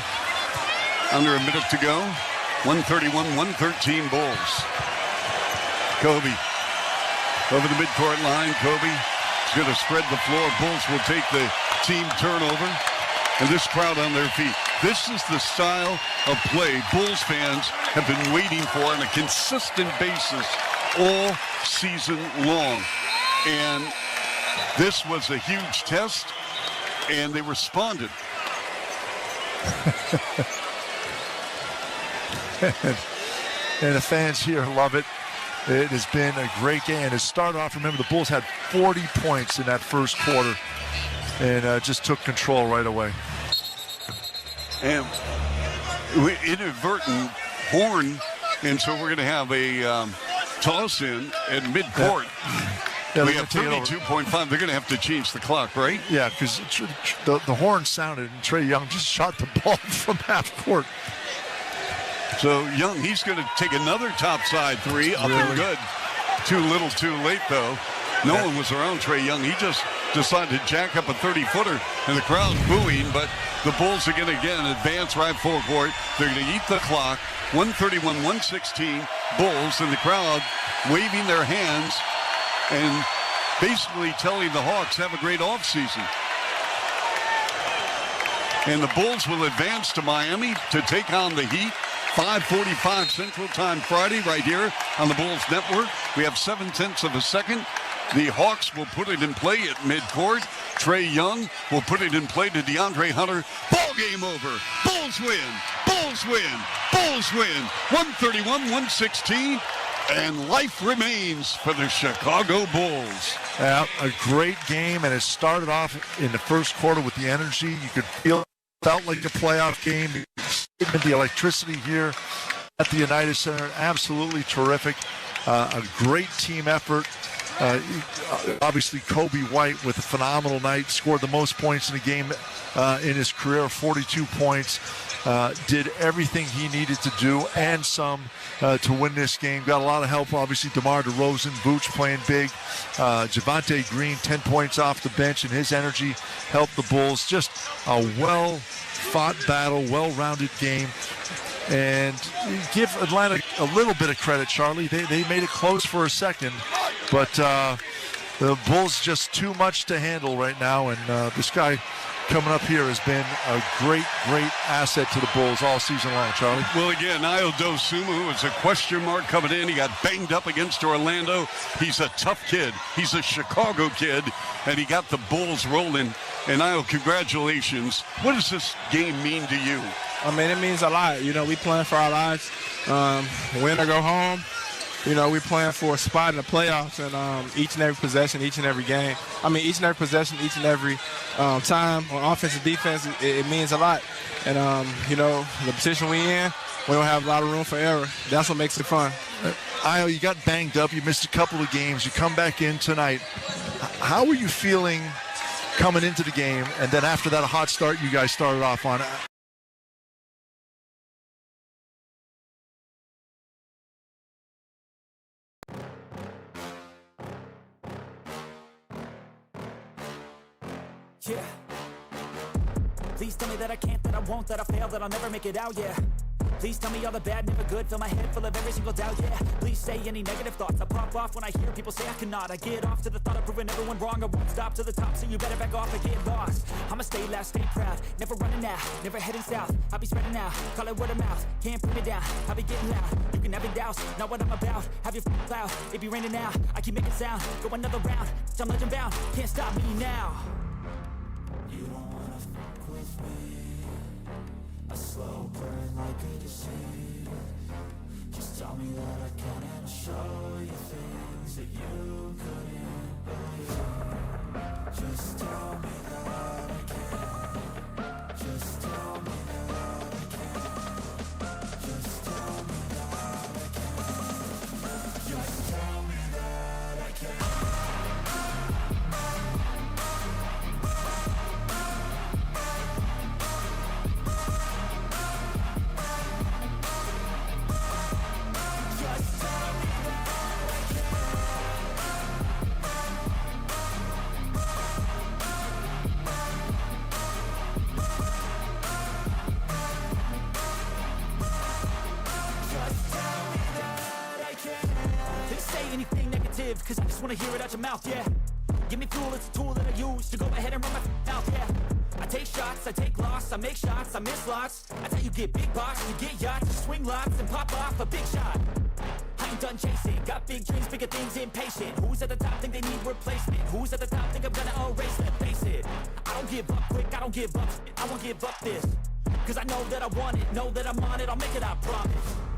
Under a minute to go. 131-113 Bulls. Kobe over the midcourt line. Kobe is going to spread the floor. Bulls will take the team turnover. And this crowd on their feet. This is the style of play Bulls fans have been waiting for on a consistent basis all season long. And this was a huge test, and they responded. And the fans here love it. It has been a great game. And it started off, remember, the Bulls had 40 points in that first quarter and just took control right away. And inadvertent horn, and so we're going to have a toss in at midcourt. Yeah, we have 32.5. They're going to have to change the clock, right? Yeah, because the horn sounded, and Trae Young just shot the ball from half court. So Young, he's going to take another topside three, up and good. Too little, too late, though. No one was around Trae Young. He just decided to jack up a 30-footer, and the crowd's booing, but the Bulls are going to, again, advance right full court. They're going to eat the clock. 131-116, Bulls, and the crowd waving their hands and basically telling the Hawks have a great offseason. And the Bulls will advance to Miami to take on the Heat. 5:45 Central Time Friday right here on the Bulls Network. We have 0.7 of a second. The Hawks will put it in play at midcourt. Trae Young will put it in play to DeAndre Hunter. Ball game over. Bulls win. Bulls win. Bulls win. 131-116. And life remains for the Chicago Bulls. Yeah, a great game, and it started off in the first quarter with the energy. You could feel it felt like a playoff game. The electricity here at the United Center, absolutely terrific. A great team effort. Obviously, Kobe White with a phenomenal night, scored the most points in the game in his career, 42 points. Did everything he needed to do and some to win this game. Got a lot of help, obviously. DeMar DeRozan, Vooch playing big. Javonte Green, 10 points off the bench, and his energy helped the Bulls. Just a well-fought battle, well-rounded game. And give Atlanta a little bit of credit, Charlie. They made it close for a second, but the Bulls just too much to handle right now. And this guy coming up here has been a great, great asset to the Bulls all season long, Charlie. Well, again, Ayo Dosunmu is a question mark coming in. He got banged up against Orlando. He's a tough kid. He's a Chicago kid, and he got the Bulls rolling. And Ayo, congratulations. What does this game mean to you? I mean, it means a lot. You know, we playing for our lives. Win or go home. You know, we're playing for a spot in the playoffs, and each and every possession, each and every game. I mean, each and every possession, each and every time on offense and defense, it means a lot. And, you know, the position we in, we don't have a lot of room for error. That's what makes it fun. Ayo, you got banged up. You missed a couple of games. You come back in tonight. How were you feeling coming into the game? And then after that, a hot start you guys started off on. Yeah. Please tell me that I can't, that I won't, that I fail, that I'll never make it out, yeah. Please tell me all the bad, never good, fill my head full of every single doubt, yeah. Please say any negative thoughts, I pop off when I hear people say I cannot. I get off to the thought of proving everyone wrong, I won't stop to the top, so you better back off and get lost. I'ma stay loud, stay proud, never running out, never heading south. I'll be spreading out, call it word of mouth, can't put me down, I'll be getting loud. You can have it douse, not what I'm about, have your cloud, it be raining now, I keep making sound, go another round, I'm legend bound, can't stop me now. You don't wanna fuck with me, a slow burn like a disease. Just tell me that I can and I'll show you things that you couldn't believe. Just tell me that I can. Just tell me that I can. Just tell me that I can. Just tell me that I can. Cause I just wanna hear it out your mouth, yeah. Give me fuel, it's a tool that I use to go ahead and run my mouth, yeah. I take shots, I take loss, I make shots, I miss lots. That's how you get big bucks, you get yachts, you swing lots and pop off a big shot. I ain't done chasing, got big dreams, bigger things, impatient. Who's at the top think they need replacement? Who's at the top think I'm gonna erase them? Face it, I don't give up quick, I don't give up, I won't give up this. Cause I know that I want it, know that I'm on it, I'll make it, I promise.